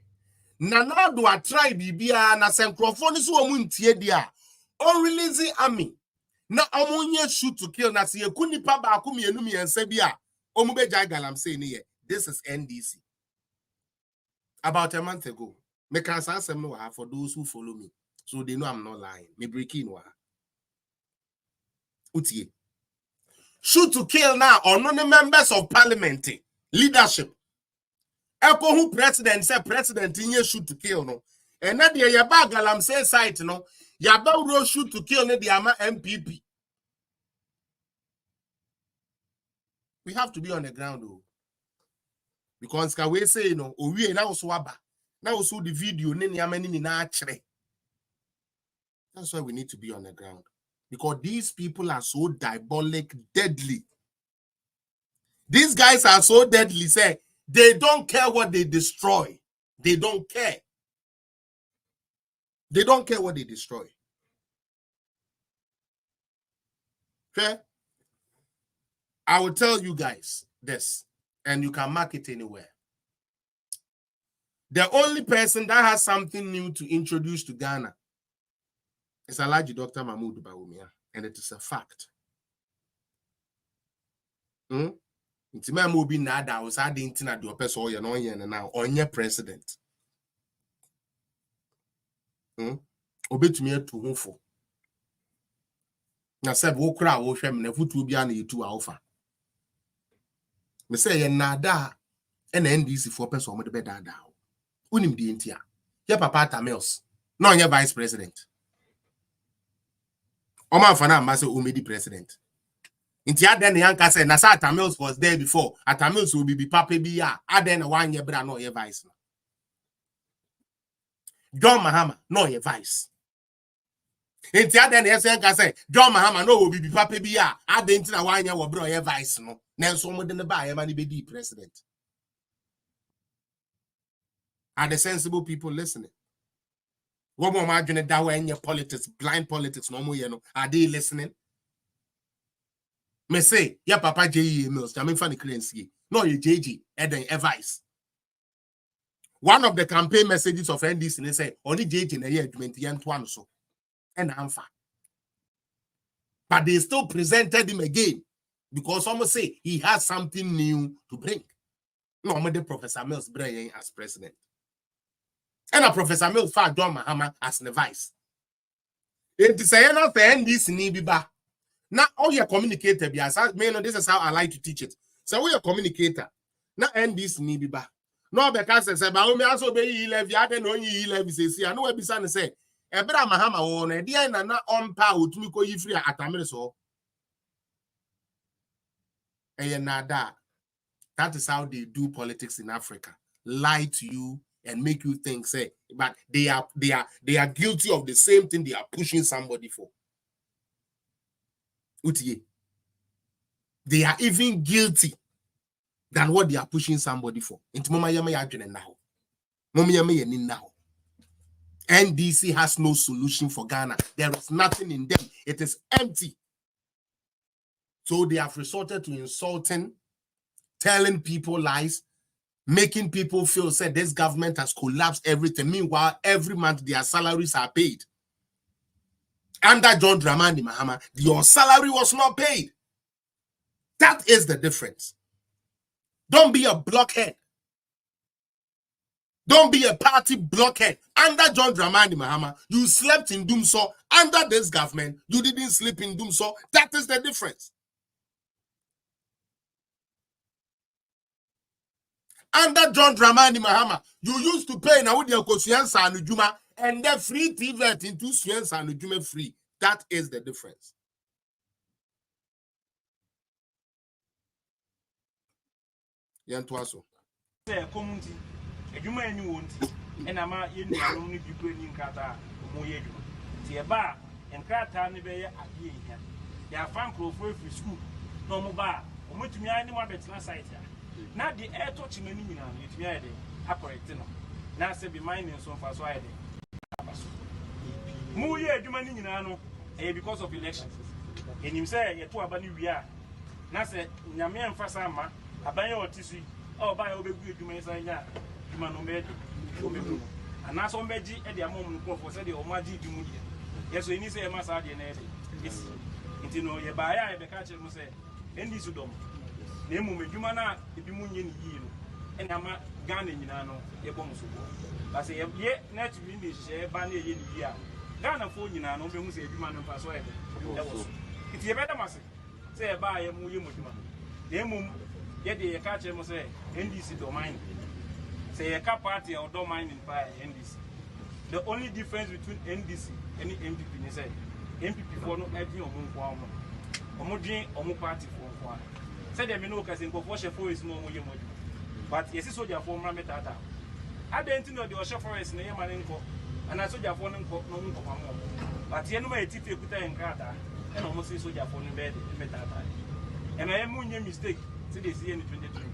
Speaker 1: Nanado a try bibia na senkrofoni so omuntie dia, on releasing army. Na omunye shoot to kill na siye kunipa ba akumi enumi ensebia, omube jai galamsey niye. This is NDC. About a month ago, me can say for those who follow me, so they know I'm not lying. Me breaking wa. Utie. Shoot to kill now or non members of parliament leadership. Eko who president say president in shoot to kill no. And that the yaba galamsey site no. Yaba ro shoot to kill ne the ama MPP. We have to be on the ground though. Because can we say we now so aba. Now so the video ne niamani ni na achre. That's why we need to be on the ground. Because these people are so diabolic, deadly. These guys are so deadly, say they don't care what they destroy. They don't care. They don't care what they destroy. Okay? I will tell you guys this, and you can mark it anywhere. The only person that has something new to introduce to Ghana is Alhaji Dr. Mahmoud BAWUMIA, and it is a fact. Intima mo bi na da was adding tina do person or no yen now on your president. Obetumi atu hofo. Na seb wo kra wo hwem na futu bia na yetu alpha. Me say ye na da e na NDC for person o mo de be da da. Unim di ntia. Ye papa Tamils. No on your vice president. Oman fana ambassador o medi president. Intia den yanka say na sa Tamils was there before. Tamils will be papa bi ya. Aden 1 year bra no your vice. John Mahama no your vice. Intia den yanka say John Mahama no will be papa bi ya. Aden tina 1 year wo bra your vice no. Na so mo de ne ba ye mani be di president. Are the sensible people listening? What more imagine that way in your politics, blind politics, no more, are they listening? Me say, yeah, Papa J.E. Mills, I mean, funny currency. No, you JG, Eden, advice. One of the campaign messages of NDC, they say, only JG in a year, 21 so. And I'm fine. But they still presented him again because someone say he has something new to bring. No, I'm the Professor Mills bring as president. And a Professor Mills for John Mahama as the vice. It is a not the NDC ni biba. Now all your communicator be as this is how I like to teach it. So we are communicator. Now NDC ni biba. No because say BAWUMIA also be 11 I don't only 11 say I know we be say Ebra Mahama won e dia na ompa otumi ko yifri atamere so. Nada. That is how they do politics in Africa. Lie to you and make you think, say, but they are guilty of the same thing they are pushing somebody for. Utie. They are even guilty than what they are pushing somebody for. Into mama yama yajene now. Mama yama yeni now. NDC has no solution for Ghana. There is nothing in them. It is empty. So they have resorted to insulting, telling people lies, making people feel say this government has collapsed everything. Meanwhile, every month their salaries are paid. Under John Dramani Mahama, your salary was not paid. That is the difference. Don't be a blockhead. Don't be a party blockhead. Under John Dramani Mahama, you slept in Dumso. Under this government, you didn't sleep in Dumso. That is the difference. Under John Dramani Mahama, you used to pay now with your Kosiansa and Ujuma and then free TVET into Swiensa and Ujuma free. That is the difference. Yantuaso.
Speaker 5: Community, a human you want, and I'm not in the only people in Qatar, Moyedu. See a bar and Qatar, never a year. They are fan for school. no mo ba o mo tumi ani mo abetena site ya na the air touch mani nyina no yetumi ayede akorrect no na se be mining so fa so ayede abaso mu ye adwuma ni nyina no because of elections enim say ye to aba ni wi a na se nyame emfasa ama aban ye otisu o ba ye obegu adwuma isa nya adwuma no be o mebu ana so mbeji e de amom no kofo se de o ma ji dimu de yeso eni se e ma sa de na e de esi nti no ye ba ya e be ka kire mo se endi su dom na emu medwuma na ebi mu nye ni yi no ene ama Ghana nyina no ye bom so bo ba se ye net win de hye ba na ye ni yi a Ghana fo nyina no be hu se edwuma no fa so e de wo so nti ye be da mase se e ba ye mu ye modwuma na emu ye de ye ka kire mo se NDC domain say a car party or don't mind in fire NDC. The only difference between NDC and MPP is that MPP for no every or party for say they may know because in for is no more. But yes, it's soldier for Mametata. I didn't know the Osha Forest name and I soldier for no. But you know, my TP put in Kata and almost say soldier for bed in Metata. And I am one mistake, say they see in 2020.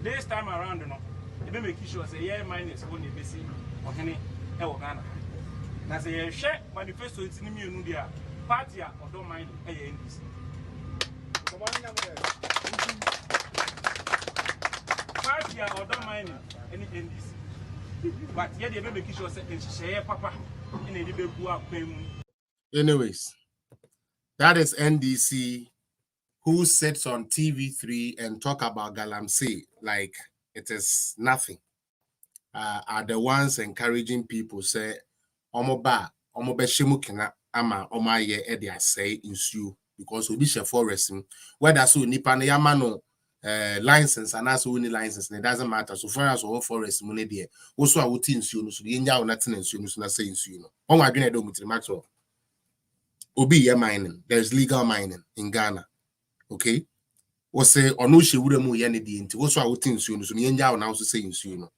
Speaker 5: This time around, you know. Ebe make sure say yeah minus one ebesi ohene e wo Ghana na say ye hwe manifesto ntini mi enu dia party a odo mine e ye NDC party a odo mine any NDC but ye dey make sure say nhye papa ina dey be gu apam.
Speaker 1: Anyways, that is NDC who sits on TV3 and talk about galamsey like it is nothing. Are the ones encouraging people say, "Omoba, omobe shimukina ama omaye edia say insu because we be forest. Whether so nipa ne yamano license and also only license, it doesn't matter. So far as all forest money there, also I would insu no so the enya nothing insu no so na say insu no. On wa dwene do mutri macho. Obi ye mining. There's legal mining in Ghana, okay. Or say or no she would move any into also I would think soon. So now saying soon.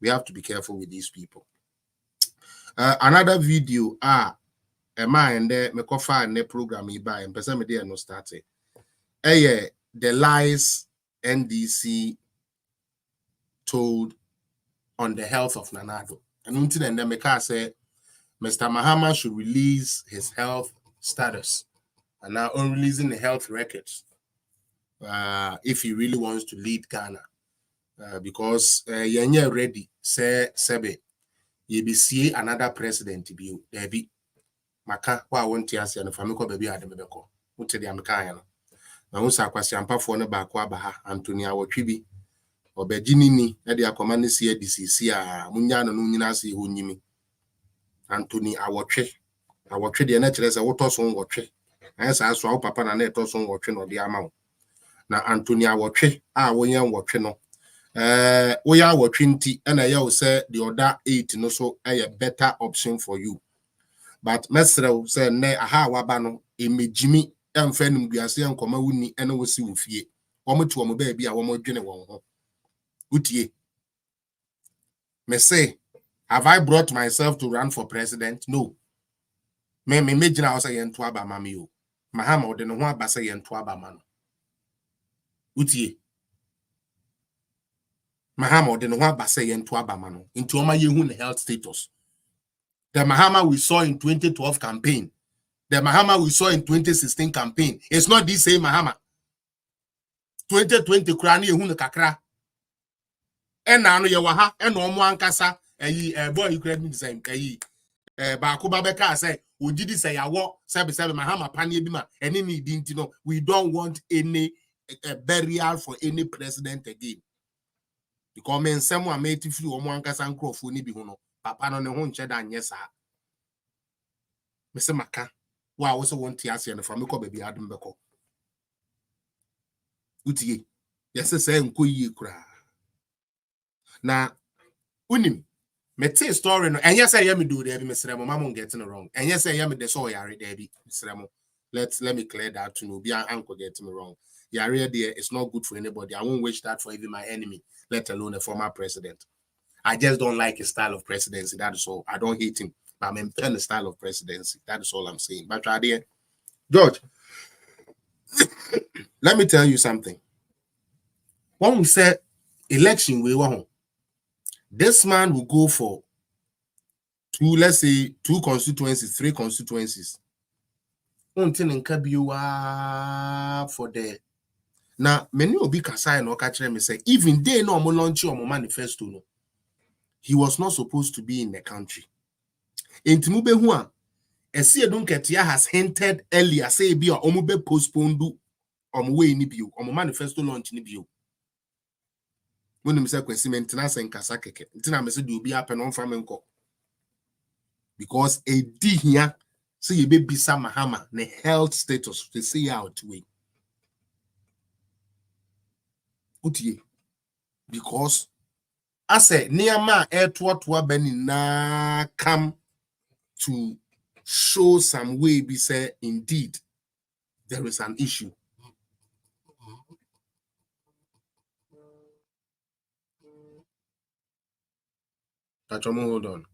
Speaker 1: We have to be careful with these people. Another video a man there me kofa and program by and person me there no started. The lies NDC told on the health of Nanado. And until then me can say Mr. Mahama should release his health status and now on releasing the health records. If he really wants to lead Ghana, because you're ready, say Sebe, you be see another president to be there. Be Maka, who I want to ask you, and Famiko baby Adameko, who tell the American. Now, who's a question for no bakwa baha, Antonia or Tribi, or Bejinini, that they are commanding CDC, Munyan and Unasi, who knew me. Anthony, our trade, the naturals, I will toss on watch. As I saw Papa and I toss on watching or the amount. Na Antonia watche we yan watche no we ya watche nti na ye say the other 8 no so a better option for you but mesrew say na aha waba no emejimi emfa nim guase enkoma wuni ene wosi wofie omoto omo ba bia womo dwene won ho utie me say have I brought myself to run for president? No. Me mejina wo say yento aba mame o Mahama ode no ho aba say yento aba ma no utie Mahama de no wa basa ye nto abama no nti o ma ye hu the health status. The Mahama we saw in 2012 campaign, the Mahama we saw in 2016 campaign, it's not the same Mahama. 2020 kra na ye hu no kakra na no ye wa ha na omo ankasa boy you credit me design kai ba ko ba be ka say ogidi say yawo sebe Mahama panie bi ma ene ni di nti no we don't want any a burial for any president again. Because men someone made to flew on ankasa nkrofo ni bi ho no papa no ne ho nche da nye sa. Mr. Maka, wa wo so won ti ase no from ko baby adum beko. Utie. Yes say nko yi kura. Na unim mete story no enye say yemi do there bi mesremo mama getting wrong. Enye say yemi de so yare there bi mesremo. Let me clear that to no be anko get me wrong. Yare there is not good for anybody. I won't wish that for even my enemy, let alone a former president. I just don't like his style of presidency. That is all. I don't hate him, but I'm in the style of presidency. That is all I'm saying. But right there, George, Let me tell you something. When we say election, this man will go for two, let's say, 2 constituencies, 3 constituencies. Until in Kabiwa for the now many will be Kasai no catch me say even they no more launch or manifesto no. He was not supposed to be in the country. In Timube Hua, Dunketia has hinted earlier, say be or omube postponed way in bio or manifesto launch in bio. When you say maintenance and Kasakeke, Tina Messi do be up and on from Enko. Because a D here, see you baby Sam Mahama, the health status to see out way. Because I said, Niama Airtua Benny na come to show some way, be said, indeed, there is an issue. Tachomo, hold on.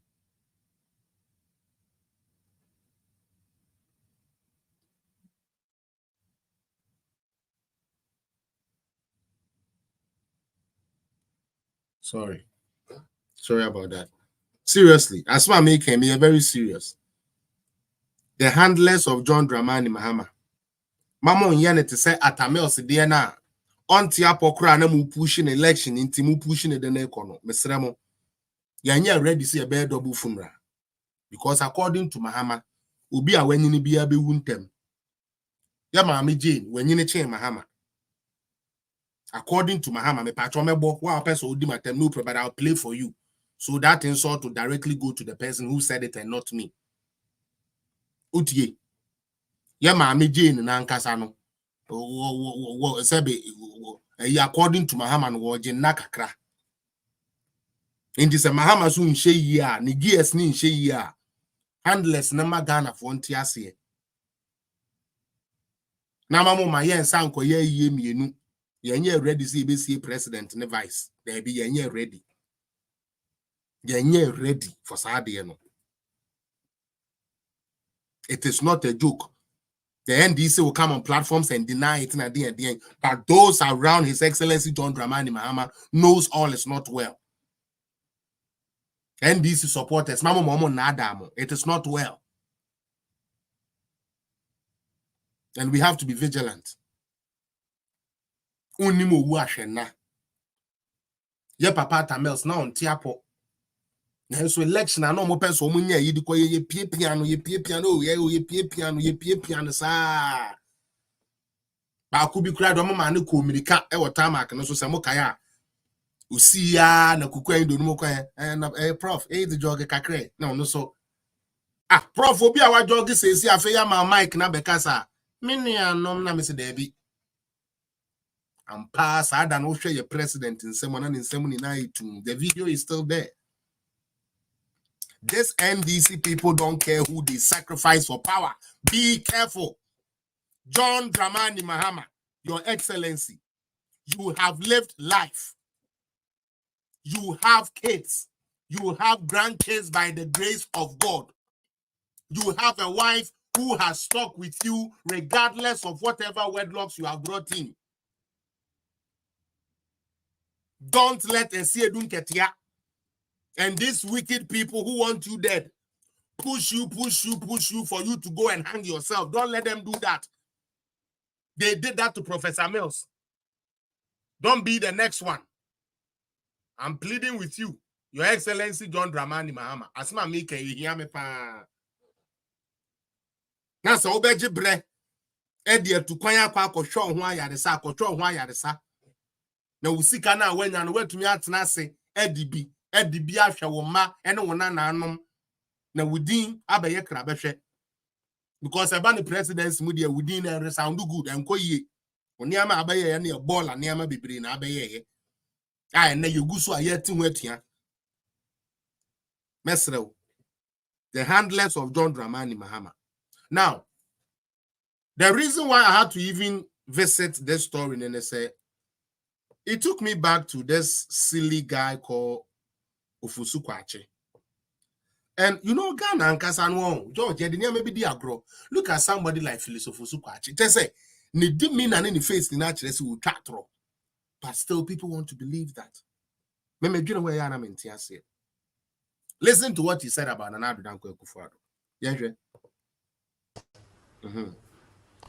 Speaker 1: Sorry about that. Seriously, as my make him here very serious. The handlers of John Dramani Mahama. Mama on to say atamel si DNA. Onti apokra na mu pushing election inti mu pushing the nekono. Mesremo. Yanya ready see a bear double funeral. Because according to Mahama, ubi a when you be a be wuntem. Ya Mami Jane, when you chain Mahama. According to Mahama, me patron one person will do my time, no, but I'll play for you. So that insult to directly go to the person who said it and not me. Utie. Ya Mami Jane na Ankasano. According to Mahama, no Nakakra. Inti se Mahama so nhye yi a ne gears ni nhye yi a handless na magana for ntiase na mamo ma yen san koye yi mienu yenye ready see be see president ne vice there be yenye ready for sade no. It is not a joke. The NDC will come on platforms and deny it and the but those around His Excellency John Dramani Mahama knows all is not well. NDC supporters, Mamo Momo Nadamo, it is not well. And we have to be vigilant. Unimo washena. Ye papa tamels na on tiapo. So election na no mo person mo nya yidi ko ye pie piano sa. Ba ku bi kura do mo ma ne ko mirika e wota mark no so se mo kaya. Usia na kukwa ndo no kwa prof the jog kakre no so prof obi a wa jog sesi afa ya ma mic na bekasa mini anom na mesi debi am pass ada no hwe ye president nsemo na nsemo ni na itu. The video is still there. This NDC people don't care who they sacrifice for power. Be careful. John Dramani Mahama, Your Excellency, you have lived life. You have kids. You have grandkids by the grace of God. You have a wife who has stuck with you regardless of whatever wedlocks you have brought in. Don't let Esiedun Ketia and these wicked people who want you dead push you for you to go and hang yourself. Don't let them do that. They did that to Professor Mills. Don't be the next one. I'm pleading with you, Your Excellency John Dramani Mahama. Asma me ke you hear me pa. Na so obeji bre e de tu kwan akwa akosho ho ayaresa akosho ho ayaresa. Na usika na wanya no watumi atena ase edibi ahwe wo ma ene wona na anom na wudin abaye kra behwe. Because about the presidency media wudin na sound good enko yie. Oni ama abaye na e ball na ama bibiri na abaye na yegusu ayeti ho atua. Mesrew, the handlers of John Dramani Mahama. Now, the reason why I had to even visit this story and say it took me back to this silly guy called Ofusukwache. And you know, Ghana and Kasanwon, George, maybe the agro. Look at somebody like Phyllis Ofusukwache. They say, Ni di mean and in the face ni naturally will catro. But still people want to believe that. Listen to what he said about Nana Danko Akufo-Addo. Yes,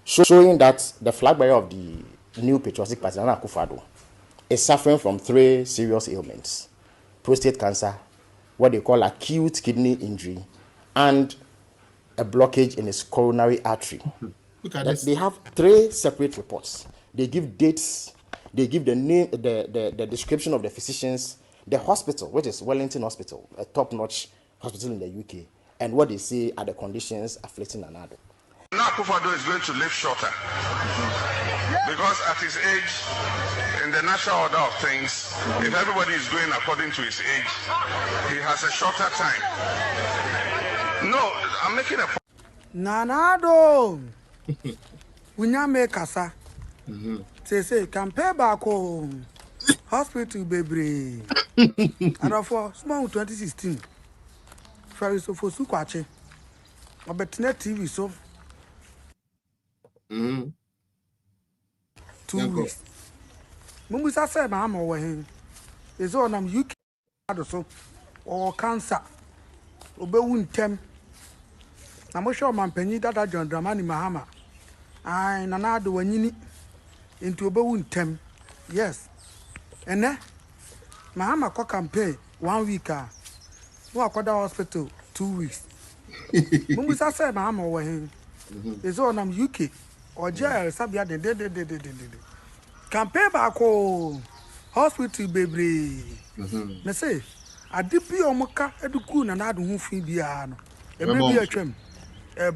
Speaker 6: showing that the flag bearer of the new patriotic party, Nana Akufo-Addo, is suffering from 3 serious ailments: prostate cancer, what they call acute kidney injury, and a blockage in his coronary artery.
Speaker 1: Look at this.
Speaker 6: They have 3 separate reports. They give dates, they give the name, the description of the physicians, the hospital, which is Wellington Hospital, a top-notch hospital in the UK, and what they say are the conditions afflicting Nana.
Speaker 7: Akufo-Addo is going to live shorter because at his age, in the natural order of things, if everybody is going according to his age, he has a shorter time. No, I'm making a point.
Speaker 8: Nanado Unyame Kasa say campaign back home hospital baby and for small 2016 for so for Sukwache obetine TV so 2 weeks Mumusa say Mahama we hin is on UK so or cancer obewu ntem na mo show man panyi dada John Dramani Mahama ai Nana Addo wanyini into obewu ntem yes ene Mahama ko campaign 1 week no akoda hospital 2 weeks Mumusa say Mahama we hin is on UK or jail sabia de campaign back hospital baby me say adipi omoka eduku Nana Addo hu fi bia no ebe bi atwam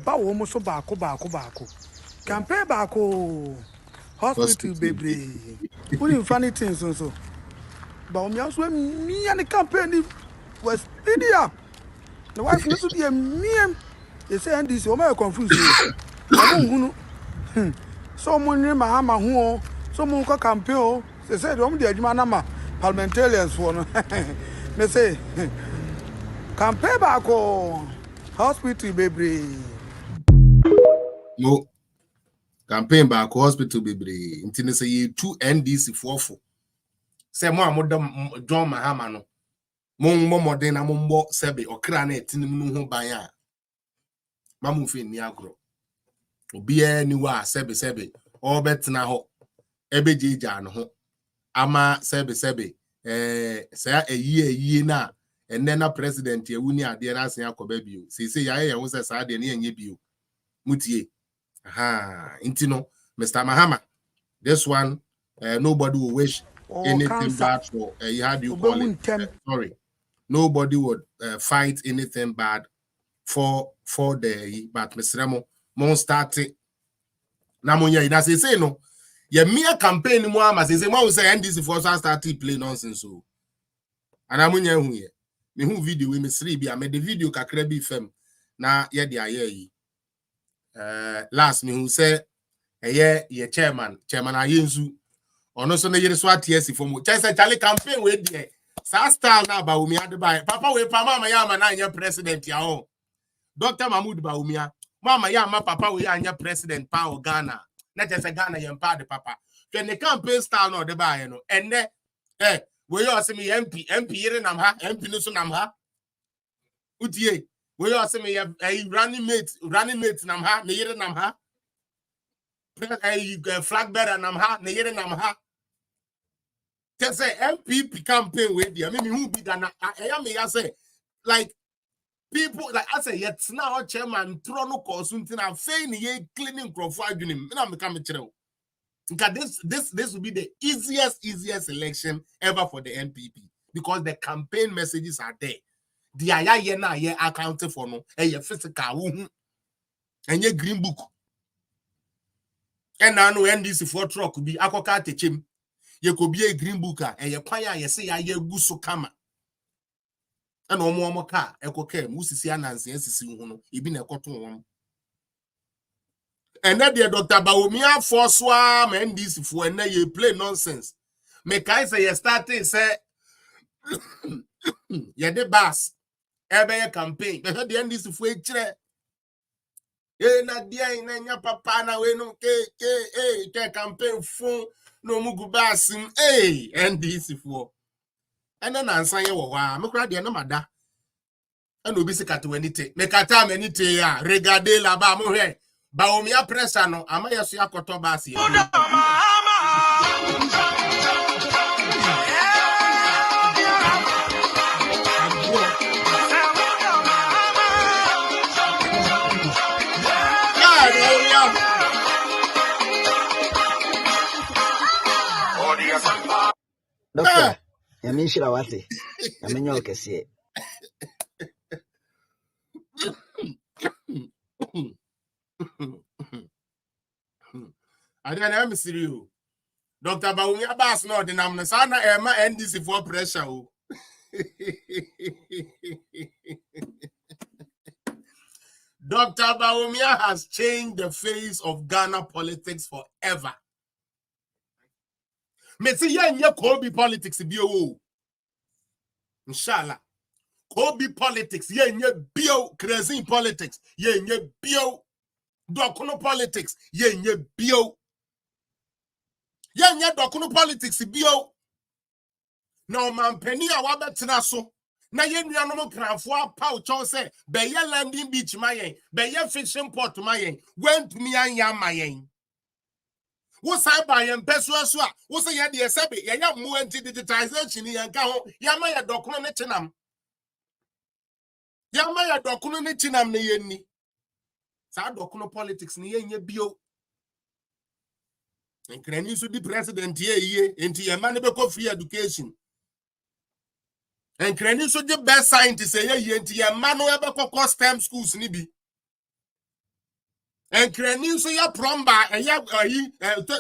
Speaker 8: ba wo mo so baako campaign baako hospital baby uni funny things so BAWUMIA so me and the campaign was speedy the wife no so be me they say and this o ma confuse o so mo ni Mahama hu so mo ko campaign o say dem dey adwuma na ma parliamentarians for no me say campaign baako hospital baby
Speaker 1: No campaign back hospital baby intine say you 2 NDC 44 say mo amodam John Mahama no mo modern na mo mbo sebe okra na etinim no ho ban a mamu fe ni agro obi ani wa sebe o betena ho ebejeja no ho ama sebe say eyi na enne na president ewu ni ade na asen akoba bio say ya wo say sa ade na enye bio mutie intino Mr. Mahama, this one nobody will wish anything bad for how do you call it? Sorry, nobody would fight anything bad for the but Mr. Remo mon start na monya ina say no ye mere campaign mo ama say mo say NDC for start play nonsense so ana monya hu ye me hu video we me sri bia me the video kakra bi fam na ye de aye yi last me who say ye chairman ayenzu ono so na yere so atiesi fomo say Charlie campaign we dey sa style na BAWUMIA de buy papa we pa mama ya ma na anya president ya o Dr. Mahmoud BAWUMIA mama ya ma papa we anya president pa o Ghana na say Ghana ye mpa de papa when the campaign style no de buy no enne we yo say me MP yere nam ha MP no so nam ha utie we yo say me running mate nam ha me yere nam ha flag bearer nam ha me yere nam ha they say MPP campaign with you. I mean who be that I me say like people like I say yet now chairman throw no cause something and saying ye cleaning crofo adwunim na me come kire o this will be the easiest election ever for the MPP because the campaign messages are there. The aya na ye accounted for no physical wo and ye green book and now no NDC for truck be akoka techem ye ko be a green book and ye kwan ya ye say ya ye gu so kama and omo ka ekoka mu sisi ananse sisi hu no ebi na ekoto won and that the Dr. BAWUMIA for swam NDC for and ye play nonsense me kai say ye starting say ye de bass ebe campaign but the NDC for kire Na dia ina papa na we no ke campaign phone no mugu basim NDC for ena na ansan ye wo hwa me kura de no mada ena obi sikata wanite me kata manite ya regade la ba mo hwe BAWUMIA pressure no ama yeso yakoto baase ye
Speaker 9: Doctor, yamishira wate. Yamenyo okese.
Speaker 1: I don't know serious. Dr. BAWUMIA bass no de nam sana ema NDC for pressure o. Dr. BAWUMIA has changed the face of Ghana politics forever. Me see ye Kobe politics bi o. Inshallah. Kobe politics ye bio crazy politics ye bio dokuno politics ye bio ye dokuno politics bio. Na man penny a wabetena so na ye nuanom kranfo apa o cho se be ye landing beach mayen be ye fishing port mayen went me anya mayen wo sai ba ye mpeso so a wo se ye de sebe ye ya mu anti digitization ye nka ho ya ma ye dokuno ne chenam ya ma ye dokuno ne chenam ne ye ni sa dokuno politics ne ye bio enkrani so di president ye enti ye ma ne be ko free education. And can you so the best scientists say ye manual ebe STEM schools ni bi. And can you so your plumber and ya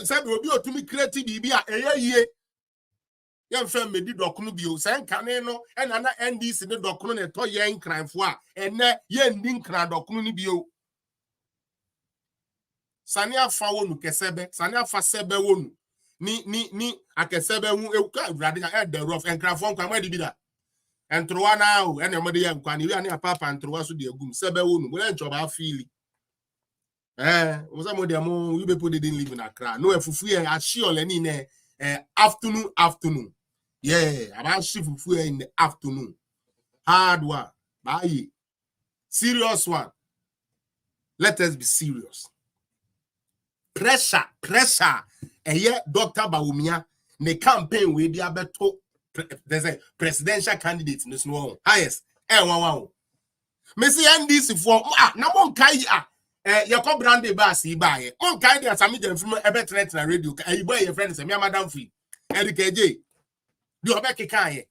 Speaker 1: say we be otumi creative bi a ye ye fam me di dokunu bi o say kan no e na NDC ne dokunu ne to ye nkranfo a ene ye ndi nkran dokunu ni bi o. Sani afa wonu kesebe sani afa sebe wonu ni akesebe hu e ka urade e the rough nkranfo nkwan ma di bi da. Entroa now ene mode ye nkwane wi ane papa entroa so de agum sebe wonu mo le nchoba afili mo mode mo you people didn't live in Accra no efufu ye ashiole ni ne afternoon yeah about shifufu in the afternoon hard one bye serious one. Let us be serious. Pressure Dr. BAWUMIA ne campaign we dia beto. There's a presidential candidate in this one. Highest. Wow. Messi NDC for na mon kai Yakob Brande Basi baye. On kai dia sami dem from ebetret na radio. E boy your friend say me madam free. LKJ. Di obeke kai.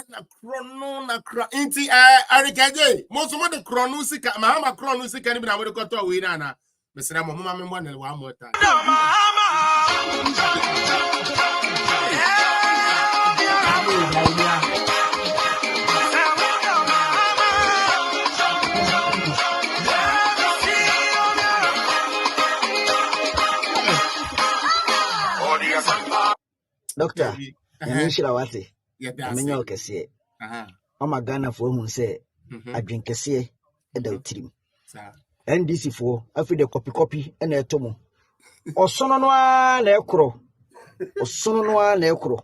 Speaker 1: Na krono na kra inti LKJ. Most of the krono sika Mahama krono sika ni na we ko to we na. Mesra mo mama me mo na wa mo ta.
Speaker 9: Doctor, yamishira wate. Yamenyo okese. Ama Ghana for hu se adwenkese eda utirim. NDC for afi de copy na etomo. Osono no a na ekro. Osono no a na ekro.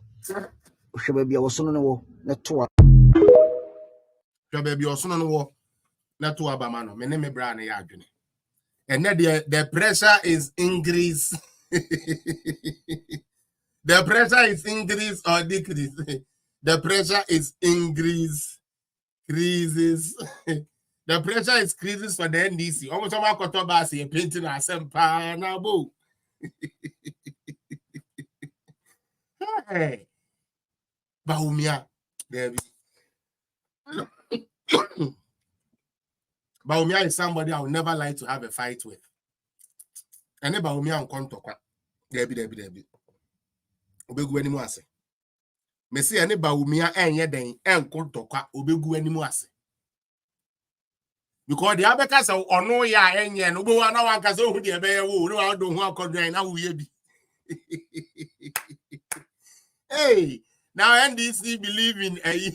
Speaker 9: Ohwe bia osono no wo na to a.
Speaker 1: Hwe bia osono no wo na to aba ma no me ne me bra na ya adwene. And the pressure is increase. The pressure is increase or decrease. The pressure is increase, creases. The pressure is creases for the NDC. Almost all my cotobas here painting a sempa na bo. Hey, BAWUMIA, there. BAWUMIA is somebody I would never like to have a fight with. And then BAWUMIA on contour. There be. Obegu animu ase. Mesi ane BAWUMIA enye den enkontokwa obegu animu ase. Because the abeka say ono ya enye no bo na wanka say ohu de ebe wo no wa do hu akodwan na wo ye bi. Hey, now NDC believe in a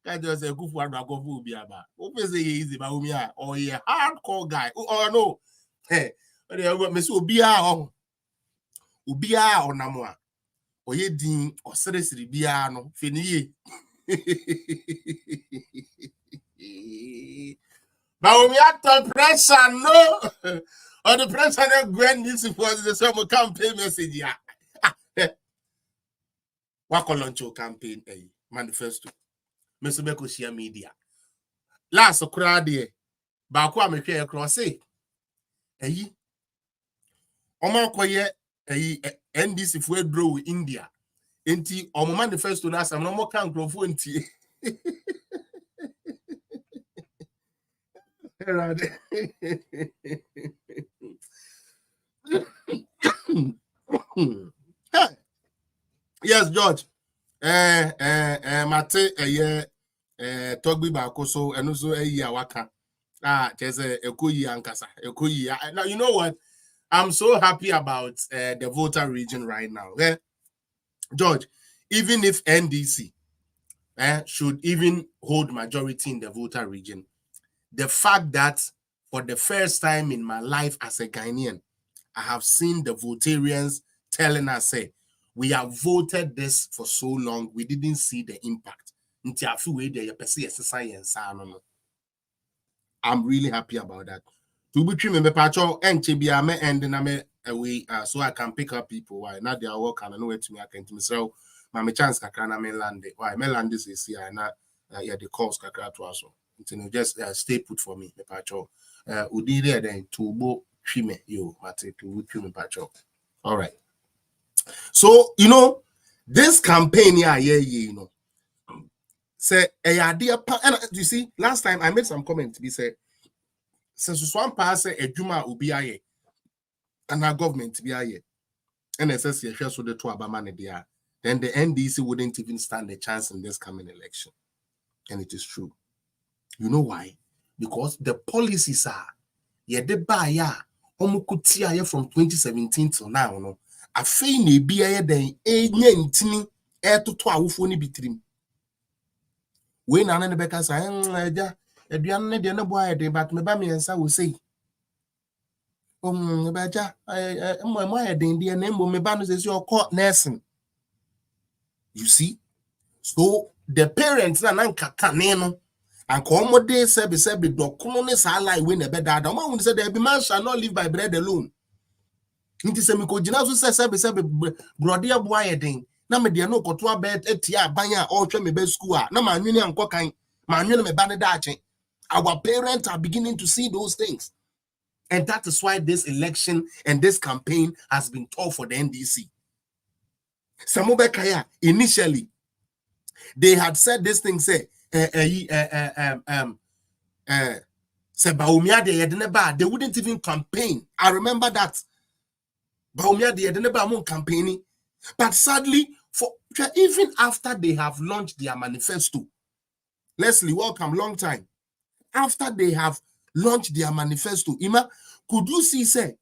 Speaker 1: Can't just say go for a go for Biaba. Open say easy, BAWUMIA, or a hardcore guy. Oh no. Hey, but they got Miss Ubia or Namwa. Or ye din or seriously Biano, Fini. BAWUMIA to pressure, no. Or the pressure that Gwen needs to force the summer campaign message. Yeah. What launch your campaign manifesto? Mr. Beko share media. Last crowd here. Bakwa me share across say. Oma koye NDC for draw India. Enti omo manifesto na sam no mo kan grofo enti. Yes, George. Mate Togbi Bakoso and also Waka. There's a Ekoyi Ankasa. Ekoyi. Now you know what? I'm so happy about the voter region right now. George, even if NDC should even hold majority in the voter region, the fact that for the first time in my life as a Ghanaian, I have seen the votarians telling us, say, we have voted this for so long, we didn't see the impact. I'm really happy about that. To be true, me pacho NCBA me and na me away so I can pick up people. Why not their work and I know where to me I can to myself. My chance kakra na me land. Why me land this is here na yeah the calls kakra to us. You just stay put for me, me pacho. Udi there then to bo me yo mate to me pacho. All right. So you know this campaign here, you know. Say idea and you see last time I made some comments. We said since one pass a Juma will be aye and our government be aye and SSC so the two Abamane there, then the NDC wouldn't even stand a chance in this coming election. And it is true. You know why? Because the policies are the buyer omukutia from 2017 till now. No, a fee be aye then a nyentini air to awufoni bitrim. When an Rebecca say, a diane de no boy, but me by me and so will say, Baja, my dear name will me banners as your court nursing. You see, so the parents and Uncle Caneno and commodate said, documenters are like when a bed. The man said, the man shall not live by bread alone. It is a Mikojina who says, Brodia boy, na me de no kotwa bet etia banya or twa me be school na ma nwene anko kan ma nwene me ba ne dache. Our parents are beginning to see those things, and that is why this election and this campaign has been tough for the NDC. Samobekaya initially they had said this thing say BAWUMIA they wouldn't even campaign. I remember that BAWUMIA they campaigning. But sadly, for even after they have launched their manifesto, Leslie, welcome, long time. After they have launched their manifesto, Ima, could you see, say,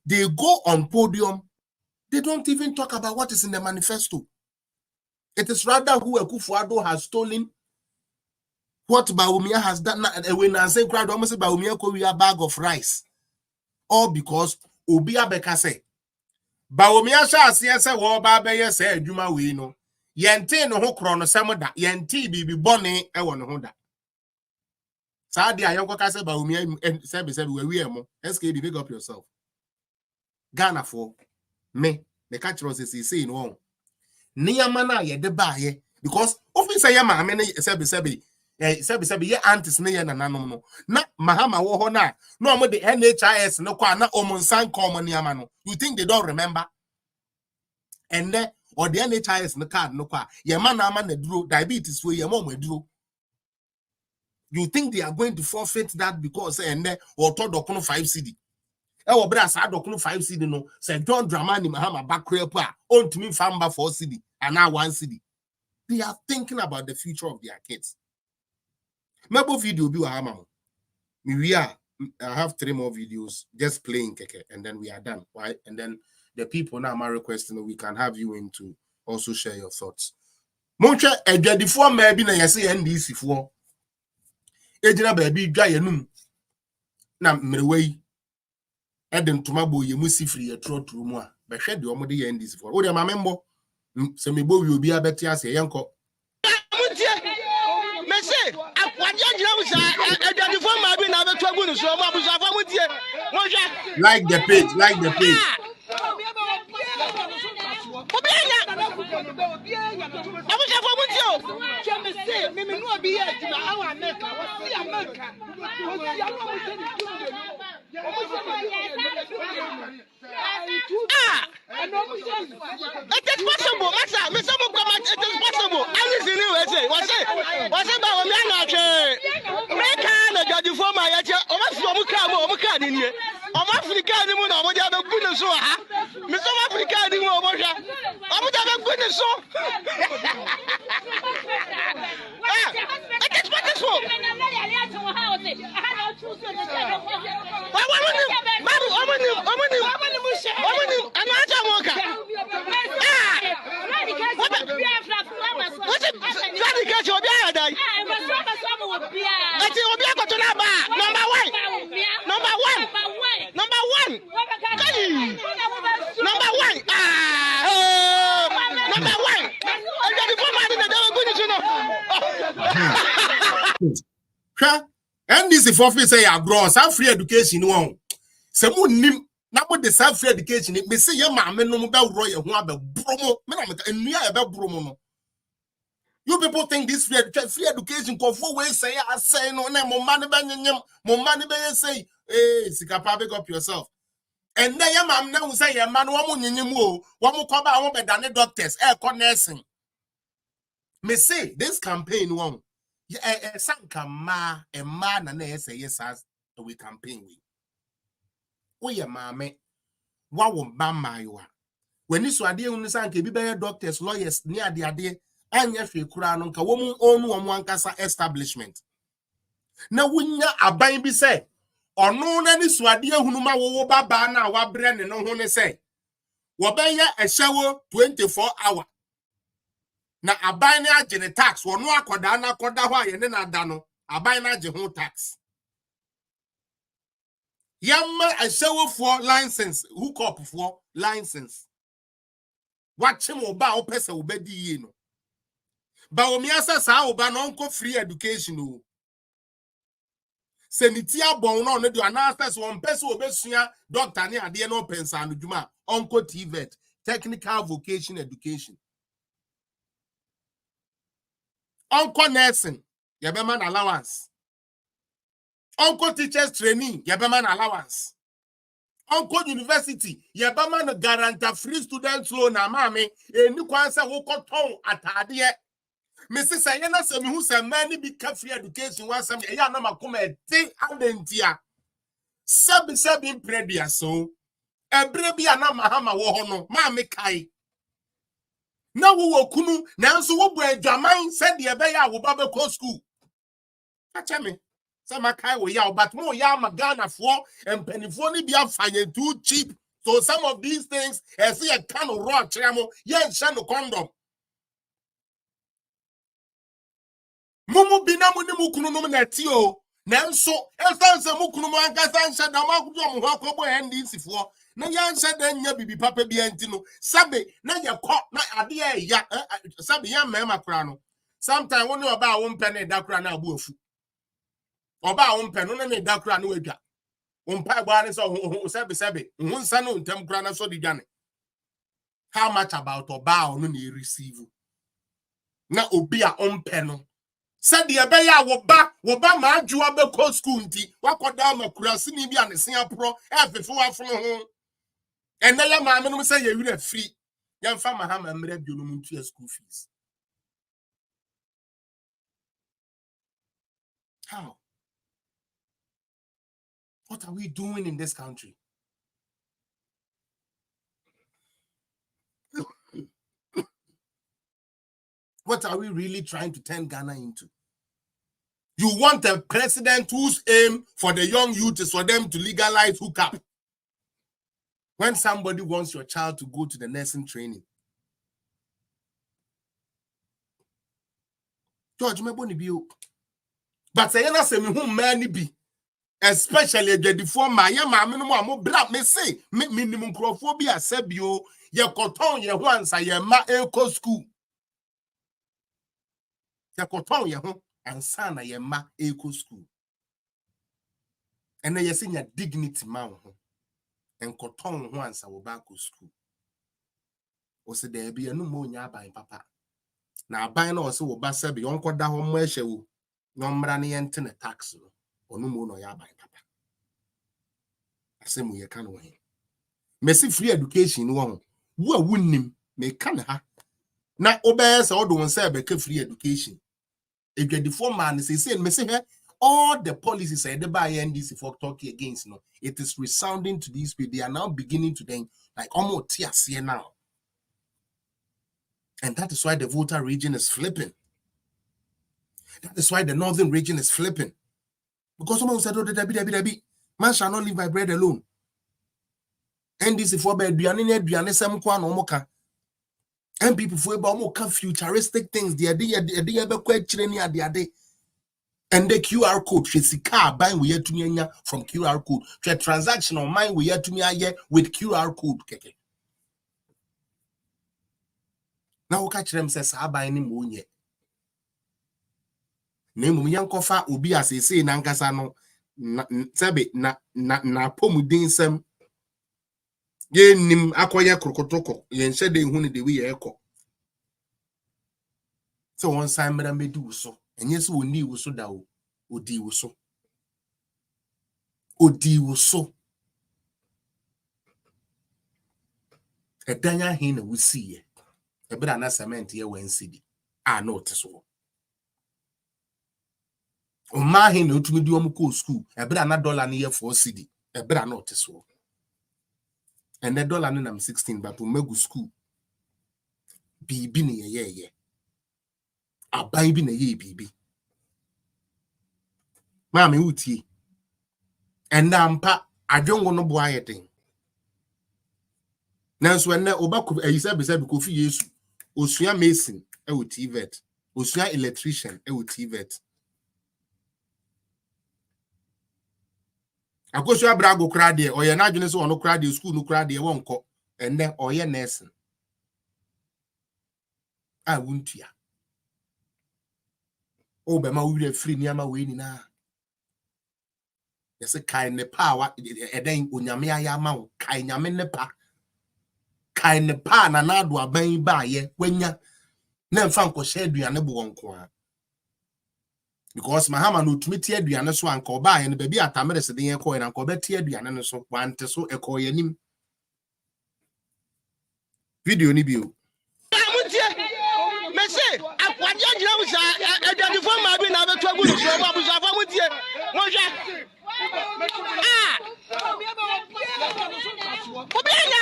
Speaker 1: they go on podium, they don't even talk about what is in the manifesto. It is rather who Akufo-Addo has stolen what BAWUMIA has done. When I say crowd, almost BAWUMIA could be a bag of rice. All because Obia Beka say, BAWUMIA sha say wo ba be ye say adwuma we no yente no ho kro no sem da yente bibi bone e wo no ho da sa dia yonko ka say BAWUMIA say we mo SKD big up yourself Ghana for me catch us say no niyama na ye de ba ye because often say ma me say ye aunties ne ye nananom no na Mahama wo ho na no mo the NHIS no kwa na omunsan kom niyama no. You think they don't remember? And then or the NHIS no card no kwa ye man na duro diabetes we ye mom duro. You think they are going to forfeit that because and then or to dokono 5 CD e wo bra sa dokono 5 CD no say John Dramani Mahama backrepo a ontumi famba 4 CD and now 1 CD. They are thinking about the future of their kids. Mabo video bi wa mama. I have 3 more videos just playing keke and then we are done. Right? And then the people now are requesting that we can have you in to also share your thoughts. Monche edwadifo ma bi na yesi NDC fo. Ejina ba bi dwa yenum. Na mmerewei edentuma bo yemu sifri etrotru mu a. Be hwe de omo de NDC fo. O de ma membo se mebo wi obi abeti ase yenko.
Speaker 10: Messi,
Speaker 1: Like the page, like the page.
Speaker 10: It is possible, Master. It is possible. Anything you say, what's it about me? Make a judge for my yacha. Almost from Muka in here. I'm African, I'm going to have a goodness. Mr. African, I'm going to have a goodness. It is possible.
Speaker 1: NDC for free say ya grow some free education won. Se mu nim na mo de some free education me say ye ma me no mo be wro ye ho ababromo me na me enua ye be bromo no. You people think this free education go for way say I say no na mo man be nyem mo man be say sika pa big up yourself. And then your man now say your man wo mo nyem o wo mo ko ba wo be dane doctors ko nursing. Me say this campaign won sanka ma na na say yes as we campaign we mame wa wo ba maiwa when isu ade unu sanka bi be doctors lawyers ni ade anya hwe kura no nka wo mu onu wo ankasa establishment na wunya aban bi say onu na ni su ade ehunu ma wo baba na wa bre ne no ho ne say wo be ye ehyewo 24 hour na aban na agene tax wono akoda na akoda ho aye ne na da no aban na age ho tax yamma ehyewo for license hook up for license watch him oba o pese obedi yi no BAWUMIA sa oba no nko free education o seniti abon no no do analysis one person obesua doctor ne ade no pensa no djuma onko TVET technical vocation education onko nursing yabeman allowance onko teachers training yabeman allowance onko university yabeman guarantee free student loan na mame eni kwanse wo koton atade me say na se me hu se mani bi ka free education wan sam ya na makoma eti adentia sebi predia so ebre bi na Mahama wo ho no ma me kai na wo kunu na nso wo bu adwaman se de be ya wo ba be ko school acha me se makai wo ya but mo ya magana fo empanifo ni bi afanye too cheap so some of these things as a can of raw tremo yen shano condom mumu binamu ni mukunu no na ti o nanso esanse mukunu mo ankasa nhyɛ da ma kudu mo ho akobo NDC fo na ya nhyɛ da nya bibi papa bi anti no sabe na ya kɔ na ade ya sabe ya mema kra no sometime woni oba a wo mpɛ ne da kra na abu afu oba a wo mpɛ no na ne da kra na wadwa wo mpa gba ne so sabe hu nsa no ntam kra na so di dwane. How much about oba no na receive na obi a ompɛ no said the abeya woba ma adwua be ko school nti wakoda makurase ni bi anese apro efefo afo ho enne ya ma me no say ye wira free yamfa Mahama mra bio no ntu school fees. How? What are we doing in this country? What are we really trying to turn Ghana into? You want a president whose aim for the young youth is for them to legalize hookup. When somebody wants your child to go to the nursing training, George mebo ni bio. But say na say me hu man bi. Especially adwadifo ma ye ma me no mo bra me say minimum crofo bi asebio ye koton ye ho ansa ye ma eco school. Ye koton ye ho ansa na ye ma eco school. And ye say nya dignity ma ho. En koton ho ansa wo ba ko school. O se there be no mo nya aban papa. Na aban na o se wo ba sebi yon koda ho mo ehye wo. No mra ne yente ne tax no. Onu mo no ya aban papa. Asemu ye kan wo he. Messi free education no ho. Wo a wunnim me kan ha. Na obey se odo won se be ka free education. Edwadifo man say me say all the policies I the by NDC for talking against no. It is resounding to these people. They are now beginning to then like almost tears here now. And that is why the voter region is flipping. That is why the northern region is flipping. Because someone said, oh, Debbie, man shall not live by bread alone. NDC for bed, and people for about futuristic things. And the QR code, car buying we to me from QR code. The transaction on mine we to me with QR code. Now we catch them says I buy any money. Name yankofa ubi as say nankasa no sebe na pomudin sem ye nim akoye krokotoko ye nse de hu ne de we ekọ so one time mera medu so enye so oni wo so da o odi wo so edanya hin na wo siye ebra na cement ye wan cedi no teso o ma hin na otumi di omu ko school ebra na dollar ne ye 4 cedi ebra na teso and the dollar na 16 but we megu school bibi ne ye aban bi na ye bibi maame utie and ampa adwongo no bo ayeten nanso enne obako ayisa besa bi kofi yesu osua mason e wo TVET osua electrician e wo TVET akoso abrago kra de oye na adwene so ono kra de school no kra de wonko enne oye nursing wuntua o be ma wure free ni ama we ni na yese kai ne power eden onyame aya ma wo kai nyame ne pa kai ne pa na na do aban ba ye wanya na mfa nko hye aduane bo wonko a because Mahama no tumi tie aduane so anka oba ye ne ba bi atamere se den ye ko ye na nka oba tie aduane no so wante so eko ye nim video ni bio
Speaker 10: Messi akwaje jira busa edadi fo ma bi na betu agu so ba busa fo mutie mo hwa obianya